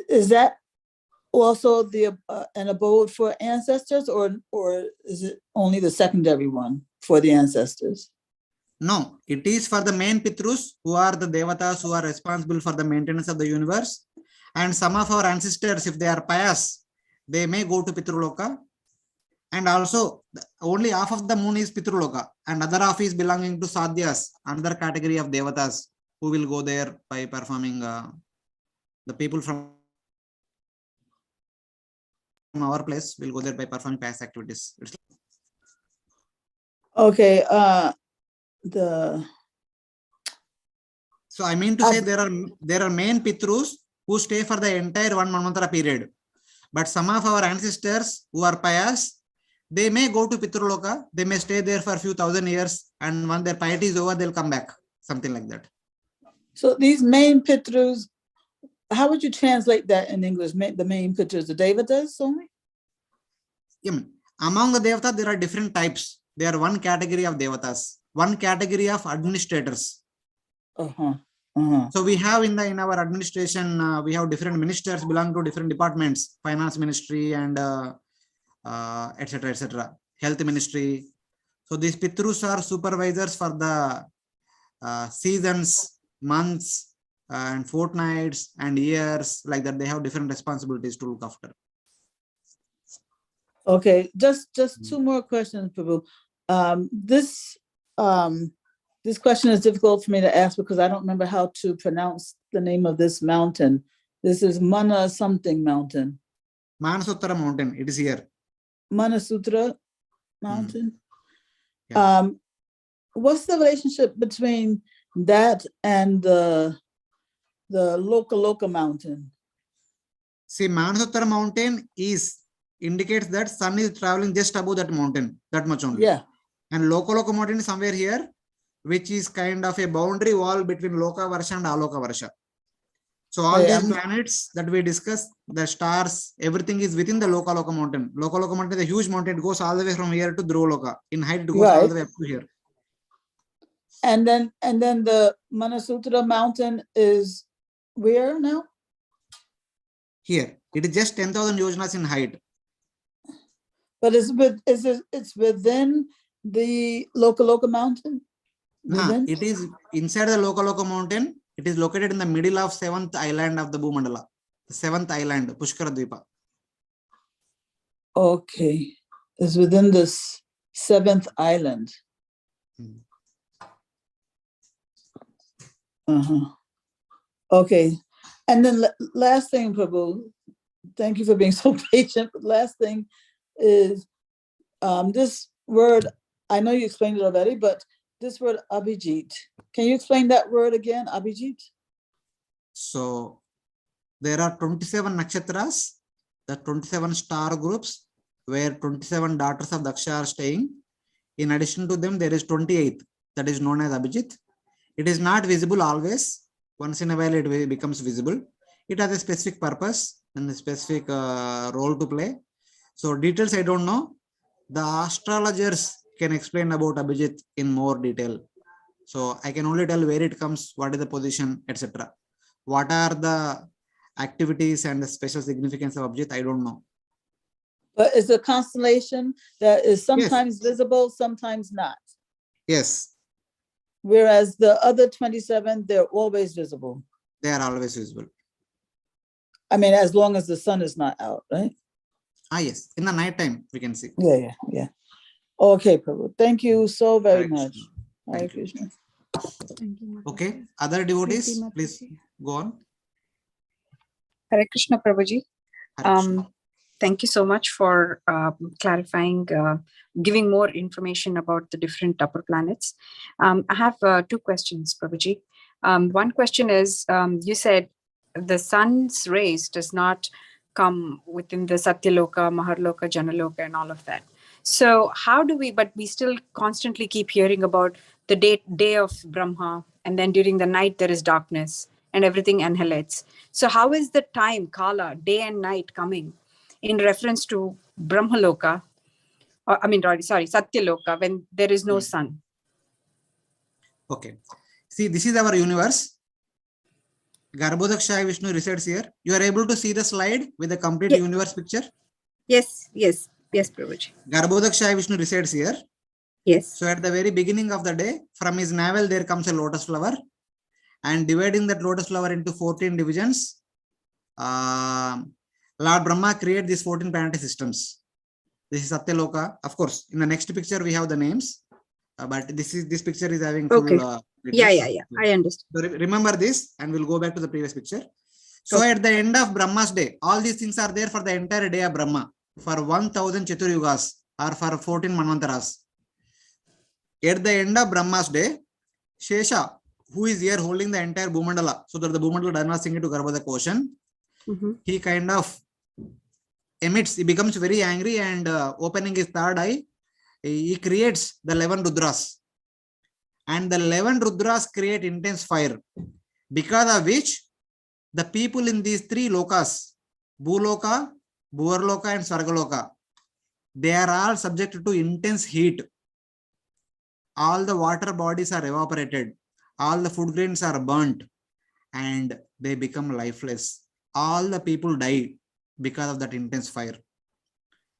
is that also an abode for ancestors, or is it only the secondary one for the ancestors? No, it is for the main Pitrus, who are the Devatas who are responsible for the maintenance of the universe. And some of our ancestors, if they are pious, they may go to Pitraloka. And also, only half of the moon is Pitraloka, and other half is belonging to Sadhyas, another category of Devatas, who will go there by performing the people from our place will go there by performing pious activities. Okay. So I mean to say there are main Pitrus who stay for the entire 1 Manvantara period. But some of our ancestors who are pious, they may go to Pitraloka, they may stay there for a few thousand years, and when their piety is over, they'll come back. Something like that. So these main Pitrus, how would you translate that in English? The main Pitrus, the Devatas only? Yeah, among the Devatas, there are different types. They are one category of Devatas, one category of administrators. So we have in our administration, we have different ministers belong to different departments, finance ministry and etc. etc. Health ministry. So these Pitrus are supervisors for the seasons, months, and fortnights and years, like that. They have different responsibilities to look after. Okay, just 2 more questions, Prabhu. This question is difficult for me to ask because I don't remember how to pronounce the name of this mountain. This is Mana something mountain. Manasutra mountain, it is here. Manasutra mountain. Yeah. What's the relationship between that and the Dhruvaloka mountain? See, Manasutra mountain indicates that sun is traveling just above that mountain, that much only. Yeah. And Dhruvaloka mountain is somewhere here, which is kind of a boundary wall between Loka Varsha and Aloka Varsha. So all these planets that we discussed, the stars, everything is within the Dhruvaloka mountain. Dhruvaloka mountain is a huge mountain. It goes all the way from here to Dhruvaloka. In height, it goes all the way up to here. And then the Manasutra mountain is where now? Here. It is just 10,000 yojanas in height. But it's within the Dhruvaloka mountain? It is inside the Dhruvaloka mountain. It is located in the middle of 7th island of the Bhumandala. The 7th island, Pushkara Dvipa. Okay. It's within this 7th island. Okay. And then last thing, Prabhu, thank you for being so patient. But last thing is this word, I know you explained it already, but this word Abhijit. Can you explain that word again, Abhijit? So there are 27 nakshatras, the 27 star groups, where 27 daughters of Daksha are staying. In addition to them, there is 28th, that is known as Abhijit. It is not visible always. Once in a while, it becomes visible. It has a specific purpose and a specific role to play. So details I don't know. The astrologers can explain about Abhijit in more detail. So I can only tell where it comes, what is the position, etc. What are the activities and the special significance of Abhijit, I don't know. But it's a constellation that is sometimes visible, sometimes not. Yes. Whereas the other 27, they're always visible. They are always visible. I mean, as long as the sun is not out, right? Yes. In the night time, we can see. Yeah. Okay, Prabhu. Thank you so very much. Hare Krishna. Okay. Other devotees, please go on. Hare Krishna, Prabhuji. Thank you so much for clarifying, giving more information about the different upper planets. I have 2 questions, Prabhuji. One question is, you said the sun's rays does not come within the Satyaloka, Maharloka, Janaloka, and all of that. So how do we, but we still constantly keep hearing about the day of Brahma, and then during the night there is darkness and everything annihilates. So how is the time, Kala, day and night coming in reference to Brahmaloka, or Satyaloka, when there is no sun? Okay. See, this is our universe. Garbhodaksha Vishnu resides here. You are able to see the slide with the complete universe picture? Yes, Prabhuji. Garbhodaksha Vishnu resides here. Yes. So at the very beginning of the day, from his navel, there comes a lotus flower. And dividing that lotus flower into 14 divisions, Lord Brahma created these 14 planetary systems. This is Satyaloka. Of course, in the next picture, we have the names. But this picture is having full... I understand. So remember this, and we'll go back to the previous picture. So at the end of Brahma's day, all these things are there for the entire day of Brahma, for 1000 Chaturyugas, or for 14 Manvantaras. at the end of Brahma's day, Shesha, who is here holding the entire Bhumandala, so that the Bhumandala does not sink into Garbhodak ocean, he kind of emits, he becomes very angry and opening his third eye, he creates the 11 Rudras. And the 11 Rudras create intense fire, because of which the people in these three lokas, Bhuloka, Bhuvarloka and Svargaloka, they are all subjected to intense heat. All the water bodies are evaporated, all the food grains are burnt, and they become lifeless. All the people die because of that intense fire.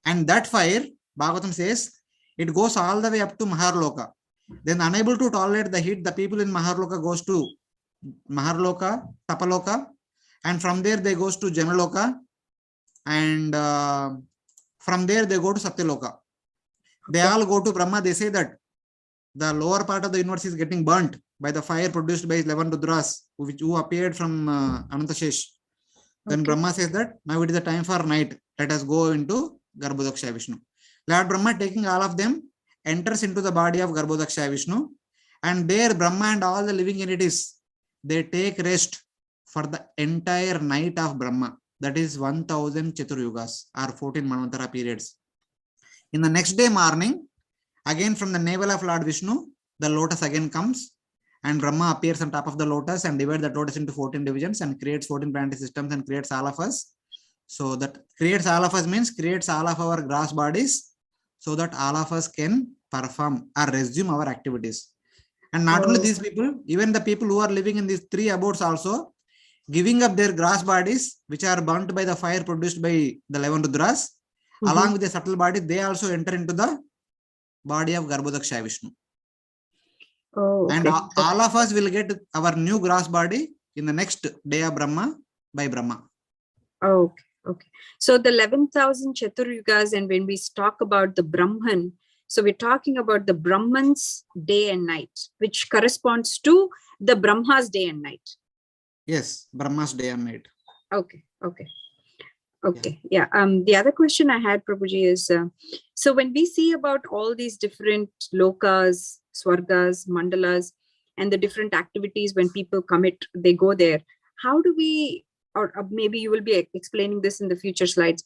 And that fire, Bhagavatam says, it goes all the way up to Maharloka. Then, unable to tolerate the heat, the people in Maharloka goes to Maharloka, Tapaloka, and from there they goes to Janaloka, and from there they go to Satyaloka. They all go to Brahma. They say that the lower part of the universe is getting burnt by the fire produced by 11 Rudras, who appeared from Anantashesh. Then Brahma says that now it is the time for night. Let us go into Garbhodaksha Vishnu. Lord Brahma, taking all of them, enters into the body of Garbhodaksha Vishnu, and there Brahma and all the living entities, they take rest for the entire night of Brahma. That is 1000 Chaturyugas or 14 Manvantara periods. In the next day morning, again from the navel of Lord Vishnu, the lotus again comes, and Brahma appears on top of the lotus and divides the lotus into 14 divisions and creates 14 planetary systems and creates all of us. So that creates all of us means creates all of our gross bodies, so that all of us can perform or resume our activities. And not only these people, even the people who are living in these three abodes also, giving up their gross bodies, which are burnt by the fire produced by the 11 Rudras, along with the subtle body, they also enter into the body of Garbhodaksha Vishnu. And all of us will get our new gross body in the next day of Brahma by Brahma. Okay. So the 11,000 Chaturyugas, and when we talk about the Brahman, so we're talking about the Brahman's day and night, which corresponds to the Brahma's day and night. Yes, Brahma's day and night. Okay. Yeah. The other question I had, Prabhuji, is so when we see about all these different lokas, swargas, mandalas, and the different activities when people commit, they go there. How do we, or maybe you will be explaining this in the future slides.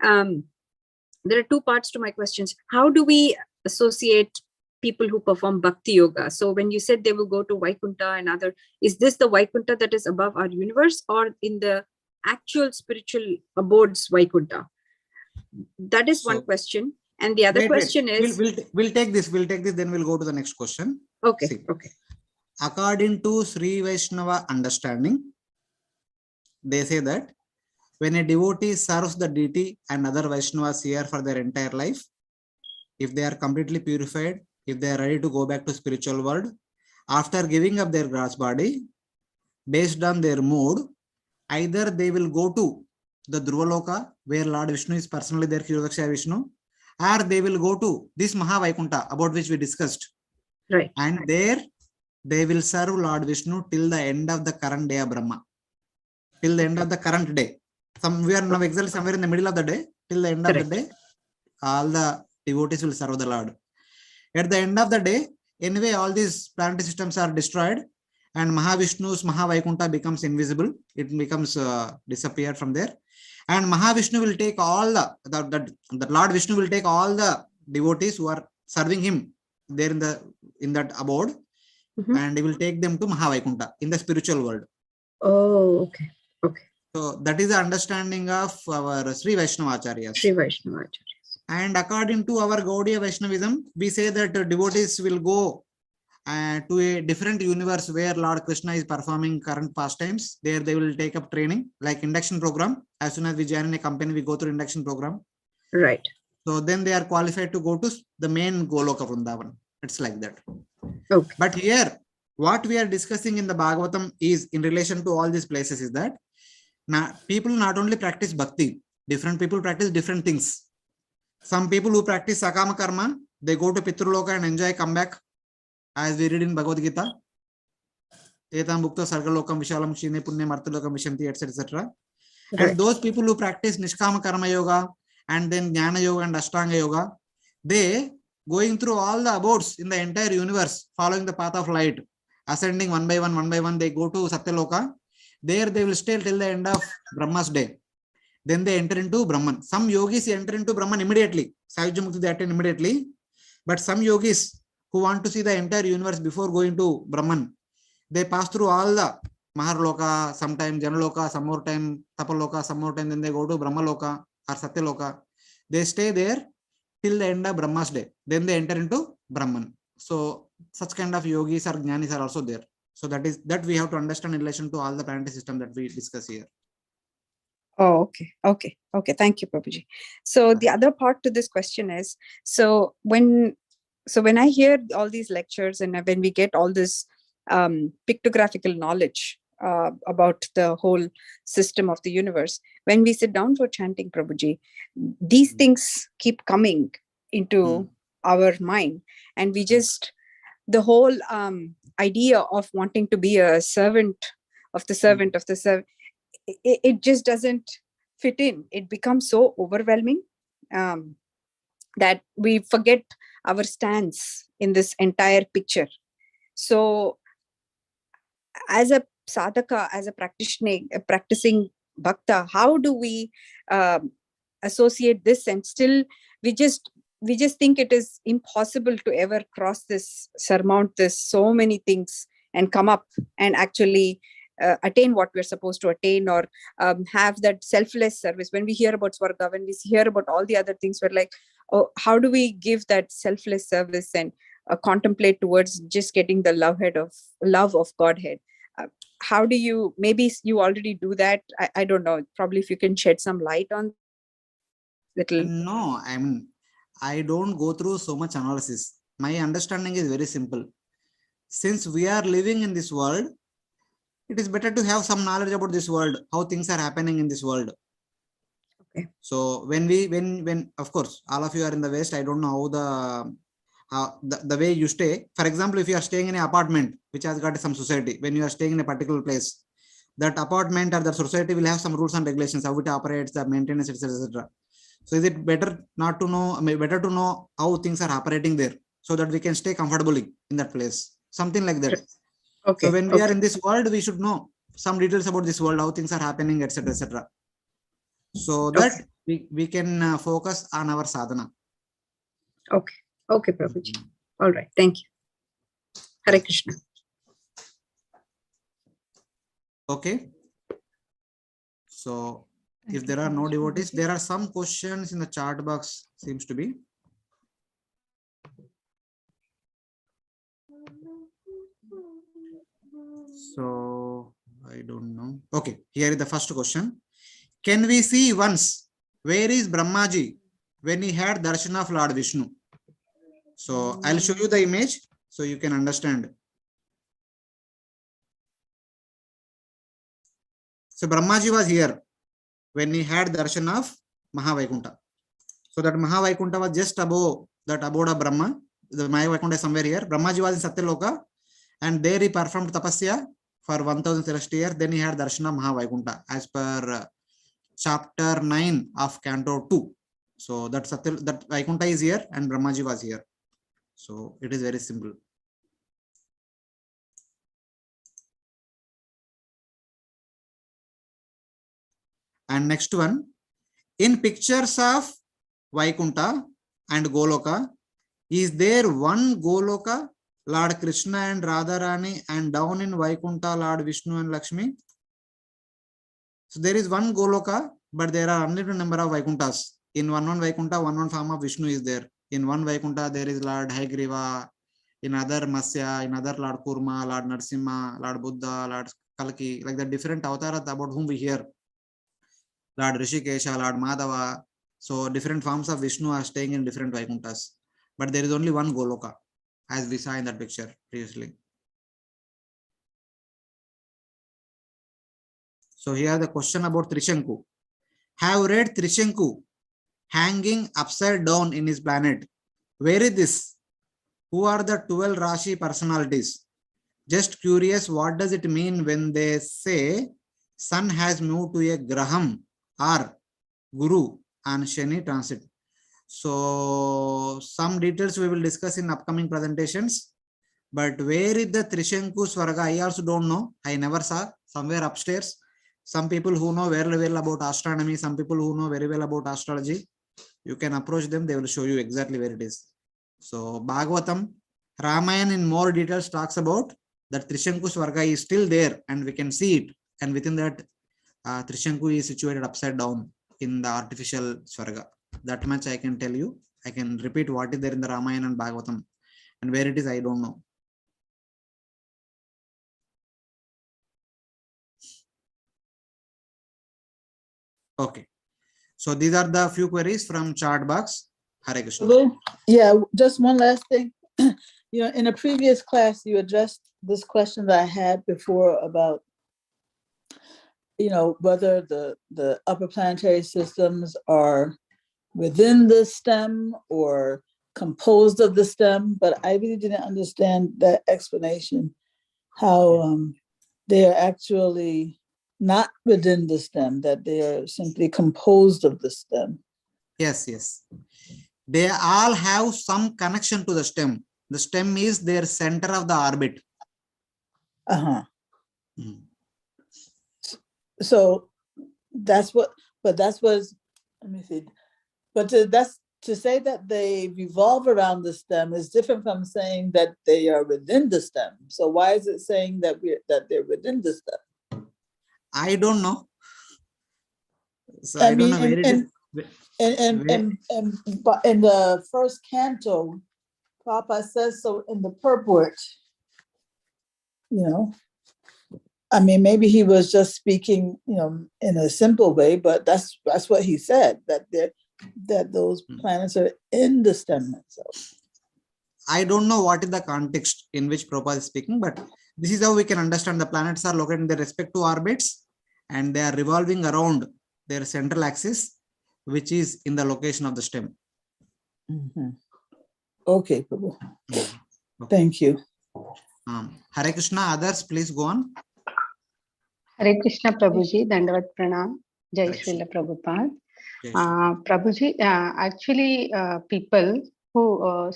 There are two parts to my questions. How do we associate people who perform bhakti yoga? So when you said they will go to Vaikuntha and other, is this the Vaikuntha that is above our universe, or in the actual spiritual abodes Vaikuntha? That is one question. And the other question is... We'll take this, then we'll go to the next question. Okay. See, according to Sri Vaishnava understanding, they say that when a devotee serves the deity and other Vaishnavas here for their entire life, if they are completely purified, if they are ready to go back to spiritual world, after giving up their gross body, based on their mood, either they will go to the Dhruvaloka, where Lord Vishnu is personally there, Garbhodaksha Vishnu, or they will go to this Mahavaikuntha, about which we discussed. Right. And there they will serve Lord Vishnu till the end of the current day of Brahma. Till the end of the current day. We are now exactly somewhere in the middle of the day. Till the end of the day, all the devotees will serve the Lord. At the end of the day, anyway, all these planetary systems are destroyed, and Mahavishnu's Mahavaikuntha becomes invisible. It becomes disappeared from there. And Mahavishnu will take all the Lord Vishnu will take all the devotees who are serving him there in that abode, and he will take them to Mahavaikuntha in the spiritual world. Oh, okay. So that is the understanding of our Sri Vaishnava Acharyas. And according to our Gaudiya Vaishnavism, we say that devotees will go to a different universe where Lord Krishna is performing current pastimes. There they will take up training, like induction program. As soon as we join in a company, we go through induction program. Right. So then they are qualified to go to the main Goloka Vrindavan. It's like that. Okay. But here, what we are discussing in the Bhagavatam is in relation to all these places is that people not only practice bhakti, different people practice different things. Some people who practice sakama karma, they go to Pitruloka and enjoy, come back, as we read in Bhagavad Gita. Etam bhukta sargalokam vishalam kshine punyam arthalokam vishanti, etc. And those people who practice nishkama karma yoga and then jnana yoga and ashtanga yoga, they going through all the abodes in the entire universe, following the path of light, ascending one by one, they go to Satyaloka. There they will stay till the end of Brahma's day. Then they enter into Brahman. Some yogis enter into Brahman immediately. Sayujamukti they attain immediately. But some yogis who want to see the entire universe before going to Brahman, they pass through all the Maharloka, sometimes Janaloka, some more time Tapaloka, some more time, then they go to Brahmaloka or Satyaloka. They stay there till the end of Brahma's day. Then they enter into Brahman. So such kind of yogis or jnanis are also there. So that we have to understand in relation to all the planetary system that we discuss here. Oh, okay. Thank you, Prabhuji. So the other part to this question is, so when I hear all these lectures and when we get all this pictographical knowledge about the whole system of the universe, when we sit down for chanting, Prabhuji, these things keep coming into our mind, and we just, the whole idea of wanting to be a servant of the servant, it just doesn't fit in. It becomes so overwhelming that we forget our stance in this entire picture. So as a sadhaka, as a practicing bhakta, how do we associate this, and still we just think it is impossible to ever cross this, surmount this, so many things, and come up and actually attain what we're supposed to attain, or have that selfless service. When we hear about Swarga, when we hear about all the other things, we're like, oh, how do we give that selfless service and contemplate towards just getting the love of Godhead? How do you, maybe you already do that, I don't know, probably if you can shed some light on little. No, I don't go through so much analysis. My understanding is very simple. Since we are living in this world, it is better to have some knowledge about this world, how things are happening in this world. Okay. So when of course all of you are in the West, I don't know how the way you stay. For example, if you are staying in an apartment which has got some society, when you are staying in a particular place, that apartment or the society will have some rules and regulations, how it operates, the maintenance, etc. So is it better to know how things are operating there, so that we can stay comfortably in that place, something like that. Okay. So when we are in this world, we should know some details about this world, how things are happening, etc. So that we can focus on our sadhana. Okay, Prabhuji. All right, thank you. Hare Krishna. Okay. So if there are no devotees, there are some questions in the chat box, seems to be. So I don't know. Okay, here is the first question. Can we see once where is Brahmaji when he had darshan of Lord Vishnu? So I'll show you the image so you can understand. So Brahmaji was here when he had darshan of Mahavaikuntha. So that Mahavaikuntha was just above that abode of Brahma. The Mahavaikuntha is somewhere here. Brahmaji was in Satyaloka, and there he performed tapasya for 1000 celestial years. Then he had darshan of Mahavaikuntha as per chapter 9 of Canto 2. So that Vaikuntha is here and Brahmaji was here. So it is very simple. And next one, in pictures of Vaikuntha and Goloka, is there one Goloka, Lord Krishna and Radharani, and down in Vaikuntha, Lord Vishnu and Lakshmi? So there is one Goloka, but there are unlimited number of Vaikunthas. In one Vaikuntha, one form of Vishnu is there. In one Vaikuntha, there is Lord Haigriva, in other Matsya, in other Lord Kurma, Lord Narsimha, Lord Buddha, Lord Kalki, like the different avatars about whom we hear. Lord Rishikesha, Lord Madhava. So different forms of Vishnu are staying in different Vaikunthas. But there is only one Goloka, as we saw in that picture previously. So here the question about Trishanku. Have read Trishanku hanging upside down in his planet. Where is this? Who are the 12 Rashi personalities? Just curious, what does it mean when they say Sun has moved to a Graham or Guru on Shani transit? So some details we will discuss in upcoming presentations. But where is the Trishanku Swarga? I also don't know. I never saw. Somewhere upstairs. Some people who know very well about astronomy, some people who know very well about astrology, you can approach them. They will show you exactly where it is. So Bhagavatam, Ramayana in more details talks about that Trishanku Swarga is still there and we can see it. And within that, Trishanku is situated upside down in the artificial Swarga. That much I can tell you. I can repeat what is there in the Ramayana and Bhagavatam. And where it is, I don't know. Okay. So these are the few queries from chat box. Hare Krishna. Hello? Yeah, just one last thing. In a previous class, you addressed this question that I had before about, whether the upper planetary systems are within the stem or composed of the stem, but I really didn't understand that explanation, how they are actually not within the stem, that they are simply composed of the stem. Yes, yes. They all have some connection to the stem. The stem is their center of the orbit. So that's what, let me see. But that's to say that they revolve around the stem is different from saying that they are within the stem. So why is it saying that they're within the stem? I don't know. So I don't know where it is. And in the first canto, Papa says so in the purport. Maybe he was just speaking, in a simple way, but that's what he said, that those planets are in the stem itself. I don't know what is the context in which Prabhupada is speaking, but this is how we can understand the planets are located in their respective orbits and they are revolving around their central axis, which is in the location of the stem. Okay, Prabhu. Thank you. Hare Krishna, others, please go on. Hare Krishna, Prabhuji, Dandavat Pranam, Jai Srila Prabhupada. Prabhuji, actually, people who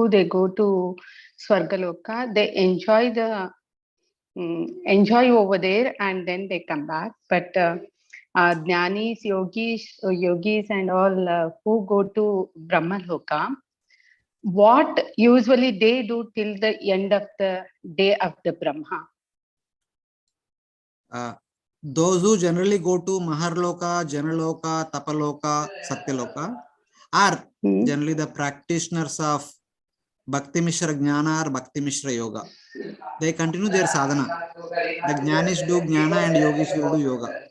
they go to Swargaloka, they enjoy over there and then they come back. But Jnanis, yogis and all who go to Brahmaloka, what usually they do till the end of the day of the Brahma? Those who generally go to Maharloka, Janaloka, Tapaloka, Satyaloka are generally the practitioners of Bhakti Mishra Jnana or Bhakti Mishra Yoga. They continue their sadhana. The Jnanis do Jnana and Yogis will do Yoga.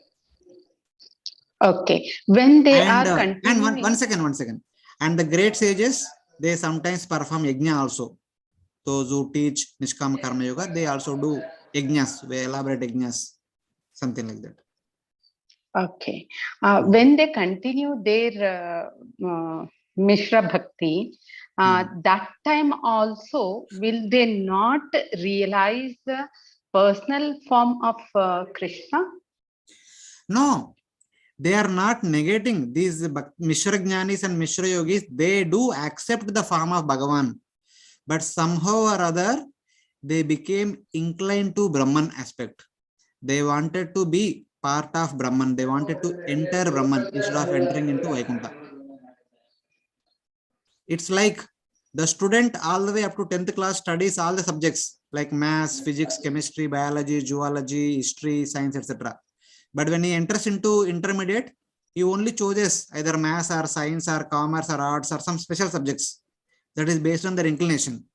Okay. When they and, are continuing... And one second. And the great sages, they sometimes perform Yajna also. Those who teach Nishkama Karma Yoga, they also do Yajnas, they elaborate Yajnas. Something like that. Okay. When they continue their Mishra Bhakti, that time also, will they not realize the personal form of Krishna? No, they are not negating. These Mishra Jnanis and Mishra Yogis, they do accept the form of Bhagavan. But somehow or other, they became inclined to Brahman aspect. They wanted to be part of Brahman. They wanted to enter Brahman instead of entering into Vaikuntha. It's like the student all the way up to 10th class studies all the subjects like maths, physics, chemistry, biology, zoology, history, science, etc. But when he enters into intermediate, he only chooses either maths or science or commerce or arts or some special subjects that is based on their inclination.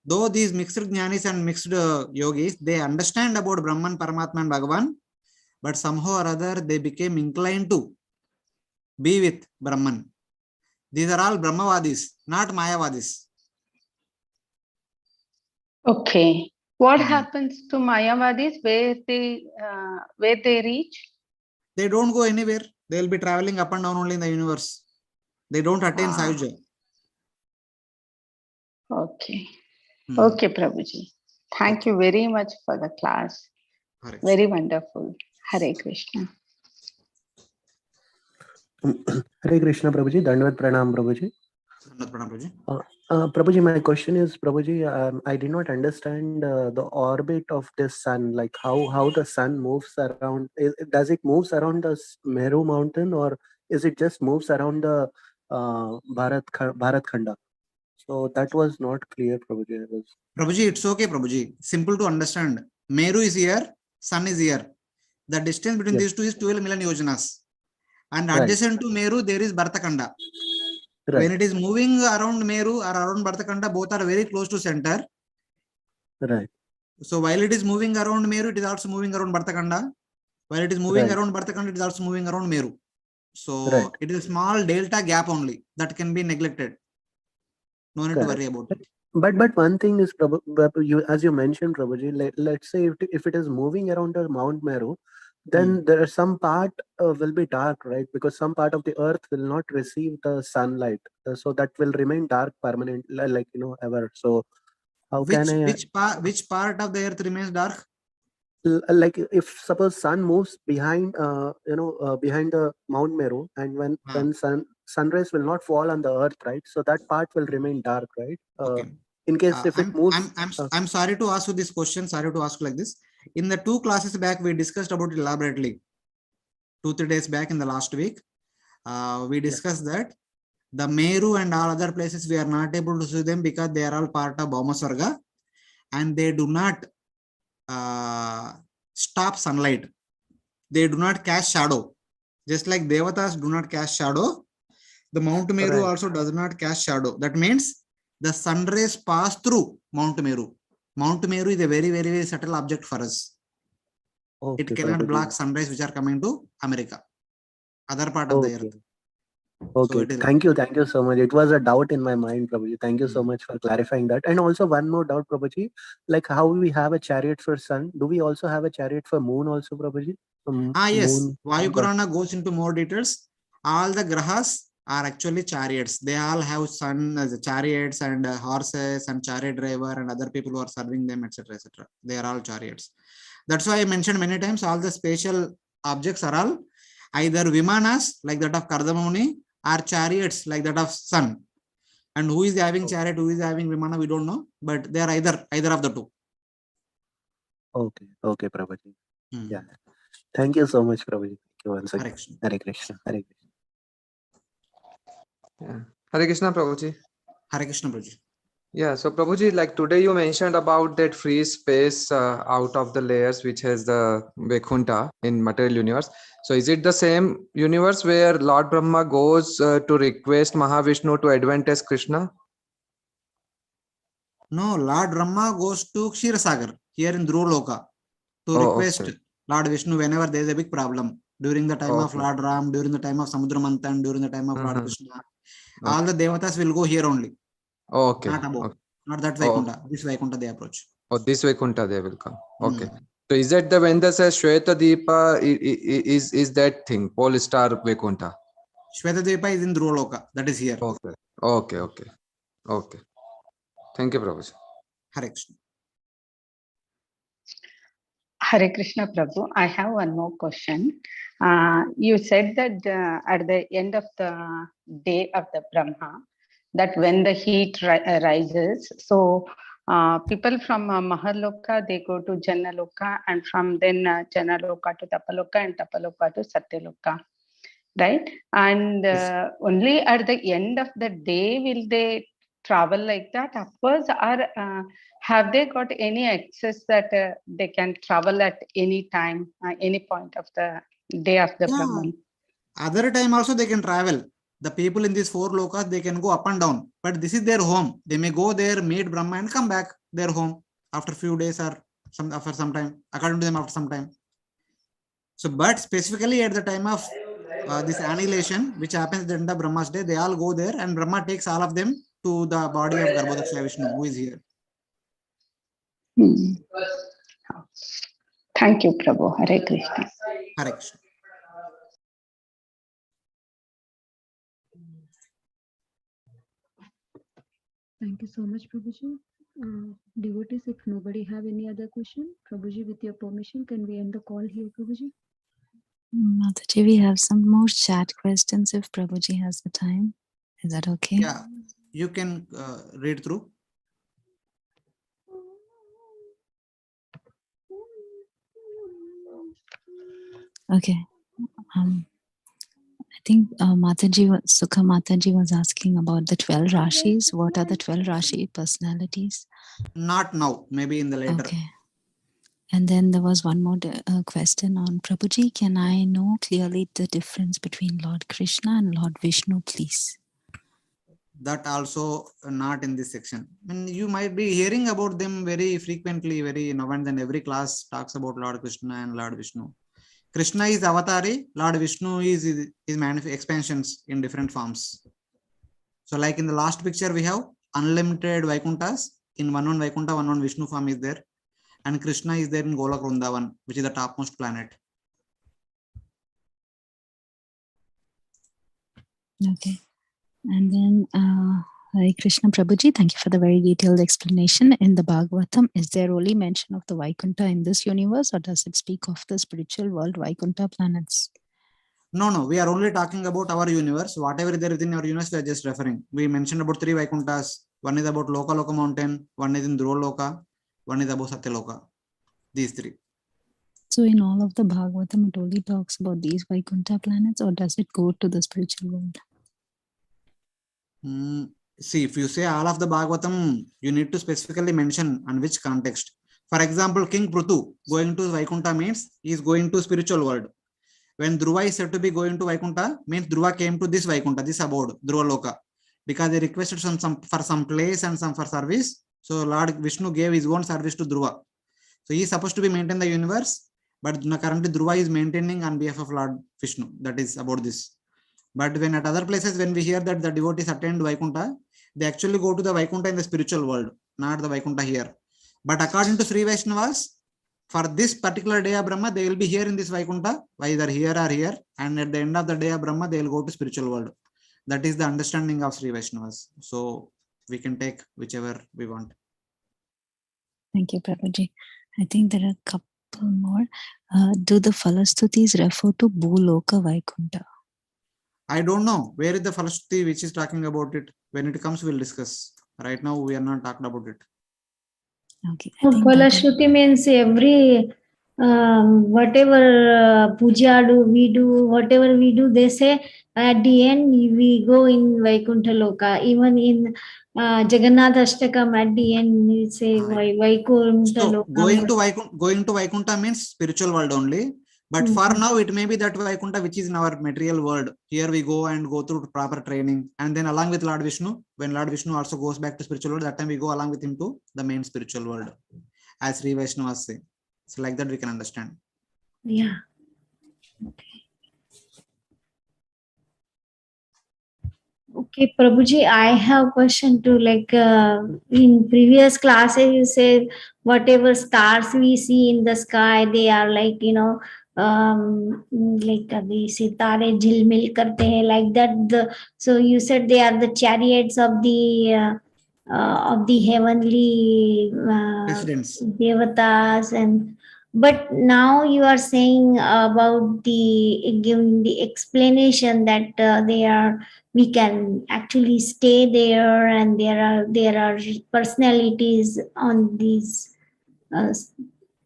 Though these mixed jnanis and mixed yogis, they understand about Brahman, Paramatma and Bhagavan, but somehow or other they became inclined to be with Brahman. These are all Brahmavadis, not Mayavadis. Okay. What happens to Mayavadis where they reach? They don't go anywhere. They will be traveling up and down only in the universe. They don't attain Sayuja. Okay. Okay, Prabhuji. Thank you very much for the class. Very wonderful. Hare Krishna. Hare Krishna, Prabhuji. Dandavad Pranam, Prabhuji. Dandavad Pranam, Prabhuji. Prabhuji, my question is, Prabhuji, I did not understand the orbit of the sun, like how the sun moves around. Does it moves around the Meru mountain, or is it just moves around the Bharat Khanda? So that was not clear, Prabhuji. Prabhuji, it's okay, Prabhuji. Simple to understand. Meru is here, sun is here. The distance between these two is 12 million yojanas. And adjacent to Meru, there is Bharatakhanda. Right. When it is moving around Meru or around Bharatakhanda, both are very close to center. Right. So while it is moving around Meru, it is also moving around Bharatakhanda. While it is moving around Bharatakhanda, it is also moving around Meru. So it is a small delta gap only that can be neglected. No need to worry about it. But one thing is, as you mentioned, Prabhuji, let's say if it is moving around the Mount Meru, then there is some part will be dark, right? Because some part of the earth will not receive the sunlight, so that will remain dark permanent, like ever. So how which part of the earth remains dark? Like if suppose sun moves behind behind the Mount Meru, and when sun rays will not fall on the earth, right? So that part will remain dark, right? Okay. In case if it moves. I'm sorry to ask you this question. Sorry to ask like this. In the 2 classes back, we discussed about it elaborately. 2-3 days back in the last week, we discussed that the Meru and all other places we are not able to see them because they are all part of Bhaumasvarga, and they do not stop sunlight. They do not cast shadow. Just like Devatas do not cast shadow, the Mount Meru also does not cast shadow. That means the sun rays pass through Mount Meru. Mount Meru is a very, very, very subtle object for us. Okay, it cannot block sunrays which are coming to America, other part of the earth. Okay, so thank you so much. It was a doubt in my mind, Prabhuji. Thank you so much for clarifying that. And also one more doubt, Prabhuji, like how we have a chariot for sun, do we also have a chariot for moon also, Prabhuji? Yes, Vayu Purana goes into more details. All the grahas are actually chariots. They all have sun as chariots and horses and chariot driver and other people who are serving them, etc., etc. They are all chariots. That's why I mentioned many times all the spatial objects are all either vimanas like that of Kardamamuni or chariots like that of sun. And who is having chariot, who is having vimana, we don't know, but they are either of the two. Okay, Prabhuji. Yeah. Thank you so much, Prabhuji. Thank you once again. Hare Krishna. Hare Krishna. Yeah. Hare Krishna, Prabhuji. Hare Krishna, Prabhuji. Yeah, so Prabhuji, like today you mentioned about that free space out of the layers which has the Vaikuntha in material universe. So is it the same universe where Lord Brahma goes to request Mahavishnu to advent as Krishna? No, Lord Brahma goes to Kshirosagar here in Dhruvaloka to request Lord Vishnu whenever there is a big problem. During the time of Lord Ram, during the time of Samudramanthan, during the time of Lord Krishna. All the Devatas will go here only. Okay. Not above. Not that Vaikuntha. This Vaikuntha they approach. Oh, this Vaikuntha they will come. Okay. So is that the when they say Shweta Deepa is that thing? Pole star Vaikuntha? Shweta Deepa is in Dhruvaloka. That is here. Okay. Thank you, Prabhuji. Hare Krishna. Hare Krishna, Prabhu. I have one more question. You said that at the end of the day of the Brahma, that when the heat rises, so people from Mahaloka, they go to Janaloka, and from then Janaloka to Tapaloka, and Tapaloka to Satyaloka, right? And only at the end of the day will they travel like that upwards, or have they got any access that they can travel at any time, any point of the day of the Brahman? Other time also they can travel. The people in these 4 lokas, they can go up and down, but this is their home. They may go there, meet Brahma, and come back their home after a few days or after some time, according to them after some time. So, but specifically at the time of this annihilation, which happens at the end of Brahma's day, they all go there, and Brahma takes all of them to the body of Garbhodaksha Vishnu, who is here. Thank you, Prabhu. Hare Krishna. Hare Krishna. Thank you so much, Prabhuji. Devotees, if nobody have any other question, Prabhuji, with your permission, can we end the call here, Prabhuji? Mataji, we have some more chat questions if Prabhuji has the time. Is that okay? Yeah, you can read through. Okay. I think Sukha Mataji was asking about the 12 Rashis. What are the 12 Rashi personalities? Not now, maybe in the later. Okay. And then there was one more question on Prabhuji. Can I know clearly the difference between Lord Krishna and Lord Vishnu, please? That also not in this section. I mean, you might be hearing about them very frequently, very now and then. Every class talks about Lord Krishna and Lord Vishnu. Krishna is avatari, Lord Vishnu is expansions in different forms. So like in the last picture, we have unlimited Vaikunthas. In one Vaikuntha, one Vishnu form is there. And Krishna is there in Golok Vrindavan, which is the topmost planet. Okay. And then Hare Krishna Prabhuji, thank you for the very detailed explanation. In the Bhagavatam, is there only mention of the Vaikuntha in this universe, or does it speak of the spiritual world Vaikuntha planets? No, we are only talking about our universe. Whatever is there within our universe, we are just referring. We mentioned about 3 Vaikunthas. One is about Loka mountain, one is in Dhruvaloka, one is about Satyaloka. These 3. So in all of the Bhagavatam, it only talks about these Vaikuntha planets, or does it go to the spiritual world? See, if you say all of the Bhagavatam, you need to specifically mention on which context. For example, King Prithu going to Vaikuntha means he is going to spiritual world. When Dhruva is said to be going to Vaikuntha, means Dhruva came to this Vaikuntha, this abode, Dhruvaloka, because they requested for some place and some for service. So Lord Vishnu gave his own service to Dhruva. So he is supposed to be maintain the universe, but currently Dhruva is maintaining on behalf of Lord Vishnu. That is about this. But when at other places, when we hear that the devotees attend Vaikuntha, they actually go to the Vaikuntha in the spiritual world, not the Vaikuntha here. But according to Sri Vaishnavas, for this particular day of Brahma, they will be here in this Vaikuntha, either here or here. And at the end of the day of Brahma, they will go to spiritual world. That is the understanding of Sri Vaishnavas. So we can take whichever we want. Thank you, Prabhuji. I think there are a couple more. Do the Falastutis refer to Bhuloka Vaikuntha? I don't know. Where is the Falastuti which is talking about it? When it comes, we'll discuss. Right now, we are not talking about it. Okay. Falashruti means every whatever puja we do, whatever we do, they say at the end we go in Vaikuntha Loka. Even in Jagannath Ashtakam, at the end we say Vaikuntha So Loka. going to Vaikuntha means spiritual world only. But for now, it may be that Vaikuntha which is in our material world. Here we go through proper training. And then along with Lord Vishnu, when Lord Vishnu also goes back to spiritual world, that time we go along with him to the main spiritual world. As Sri Vaishnavas say. So like that we can understand. Yeah. Okay, Prabhuji, I have a question too. Like in previous classes, you said whatever stars we see in the sky, they are like, like the sitare jilmil karte hai, like that. So you said they are the chariots of the heavenly devatas, but now you are saying about giving the explanation that we can actually stay there, and there are personalities on these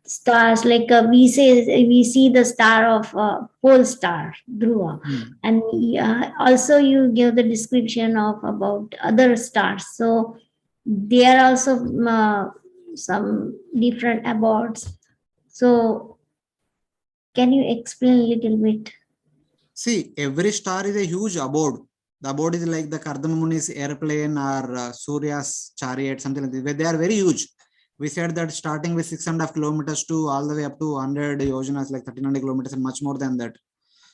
stars, like we see the star of pole star Dhruva, and also you give the description of about other stars, so there are also some different abodes. So can you explain a little bit? See, every star is a huge abode. The abode is like the Kardama Muni's airplane or Surya's chariot, something like that. They are very huge. We said that starting with 6.5 kilometers to all the way up to 100 yojanas, like 1300 kilometers and much more than that.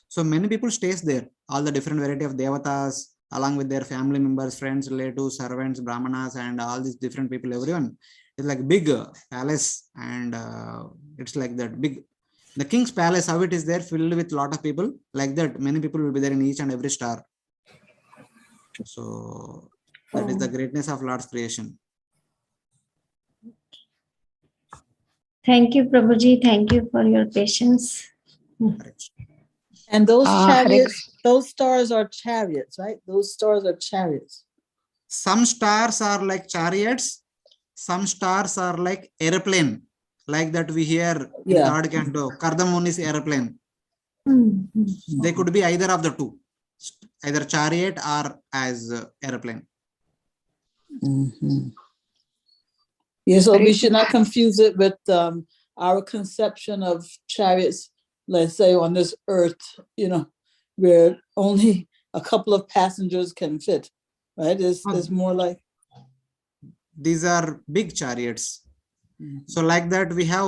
So many people stays there. All the different variety of devatas, along with their family members, friends, relatives, servants, brahmanas, and all these different people, everyone. It's like big palace, and it's like that big. The king's palace, how it is there, filled with a lot of people, like that. Many people will be there in each and every star. So that is the greatness of Lord's creation. Thank you, Prabhuji. Thank you for your patience. And those Hare chariots, those stars are chariots, right? Those stars are chariots. Some stars are like chariots. Some stars are like airplane, like that we hear in third canto. Kardamon is airplane. They could be either of the two, either chariot or as airplane. Yeah, so we should not confuse it with our conception of chariots, let's say on this earth, where only a couple of passengers can fit, right? It's more like... These are big chariots. So like that we have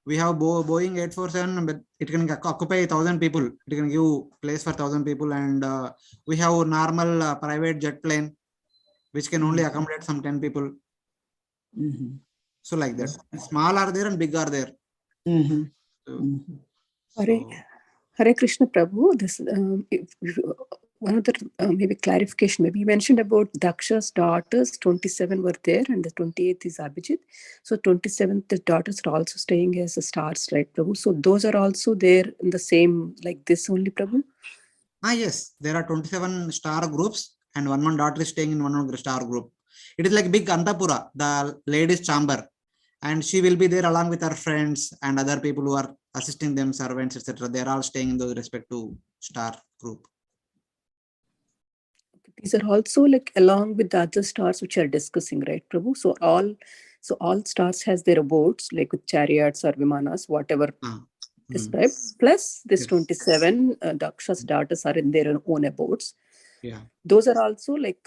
Boeing 847, but it can occupy 1,000 people. It can give place for 1,000 people, and we have normal private jet plane, which can only accommodate some 10 people. So like that, small are there and big are there. Hare Krishna Prabhu, this one other maybe clarification. Maybe you mentioned about Daksha's daughters, 27 were there, and the 28th is Abhijit. So 27th, the daughters are also staying as the stars, right, Prabhu? So those are also there in the same, like this only, Prabhu? Yes, there are 27 star groups, and one daughter is staying in one of the star group. It is like big Antapura, the ladies' chamber, and she will be there along with her friends and other people who are assisting them, servants, etc. They are all staying in those respective star group. These are also like along with the other stars which are discussing, right, Prabhu? So all stars has their abodes, like with chariots or vimanas, whatever described. Plus this 27 Daksha's daughters are in their own abodes. Yeah, those are also like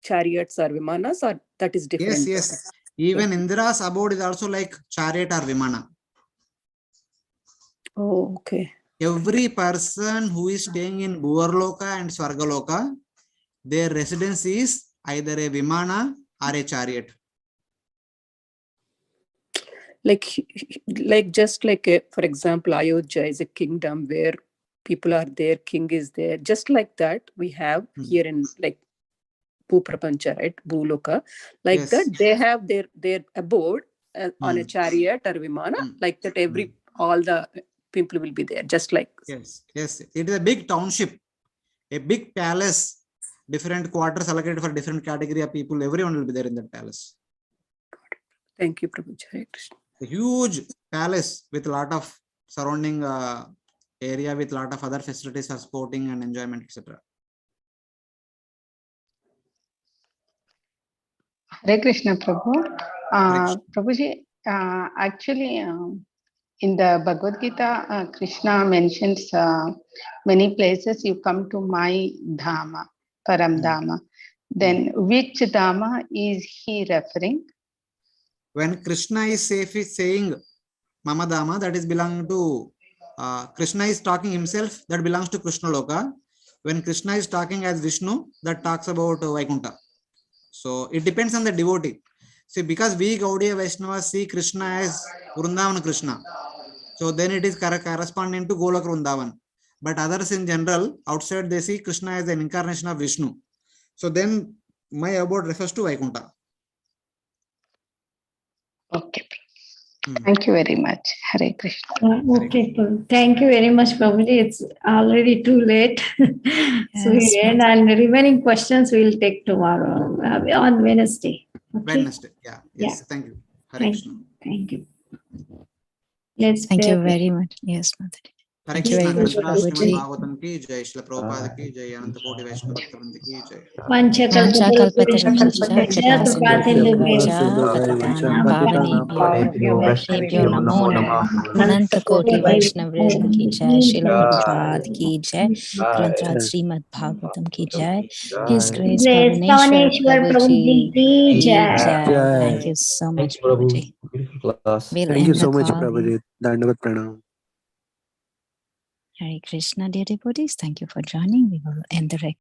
chariots or vimanas, or that is different? Yes. Even Indra's abode is also like chariot or vimana. Oh, okay. Every person who is staying in Dhruvaloka and Swargaloka, their residence is either a vimana or a chariot. Like just like for example, Ayodhya is a kingdom where people are there, king is there. Just like that, we have here in like Bhuprapancha, right? Bhuloka. Like that, they have their abode on a chariot or vimana. Like that, all the people will be there, just like. Yes. It is a big township, a big palace, different quarters allocated for different category of people. Everyone will be there in that palace. Thank you, Prabhu. Hare Krishna. A huge palace with a lot of surrounding area with a lot of other facilities for sporting and enjoyment, etc. Hare Krishna, Prabhu. Prabhuji, actually, in the Bhagavad Gita, Krishna mentions many places you come to my Dhama, Param Dhama. Then which Dhama is he referring? When Krishna is saying Mama Dhama, that is belonging to Krishna is talking himself, that belongs to Krishna Loka. When Krishna is talking as Vishnu, that talks about Vaikuntha. So it depends on the devotee. See, because we Gaudiya Vaishnavas see Krishna as Vrindavan Krishna, so then it is corresponding to Golok Vrindavan. But others in general, outside, they see Krishna as an incarnation of Vishnu. So then my abode refers to Vaikuntha. Okay. Thank you very much. Hare Krishna. Okay, thank you very much, Prabhuji. It's already too late. So we end, and the remaining questions we'll take tomorrow on Wednesday. Okay? Wednesday, yeah. Yes, thank you. Hare Krishna. Thank you. Let's thank you very much. Yes, Mother. Hare Krishna. Srimad Bhagavatam ki jai, Srila Prabhupada ki jai, Ananta Koti Vaishnava Bhakta ki jai. नमो नमः अनंत कोटि वैष्णव वृंद की जय श्रील प्रभुपाद की जय ग्रंथराज श्रीमद् भागवतम की जय his grace Pavaneshwar प्रभु जी की जय thank you so much Prabhu ji Thank you so much, Prabhuji. Dandavat Pranam. Hare Krishna, dear devotees. Thank you for joining. We will end the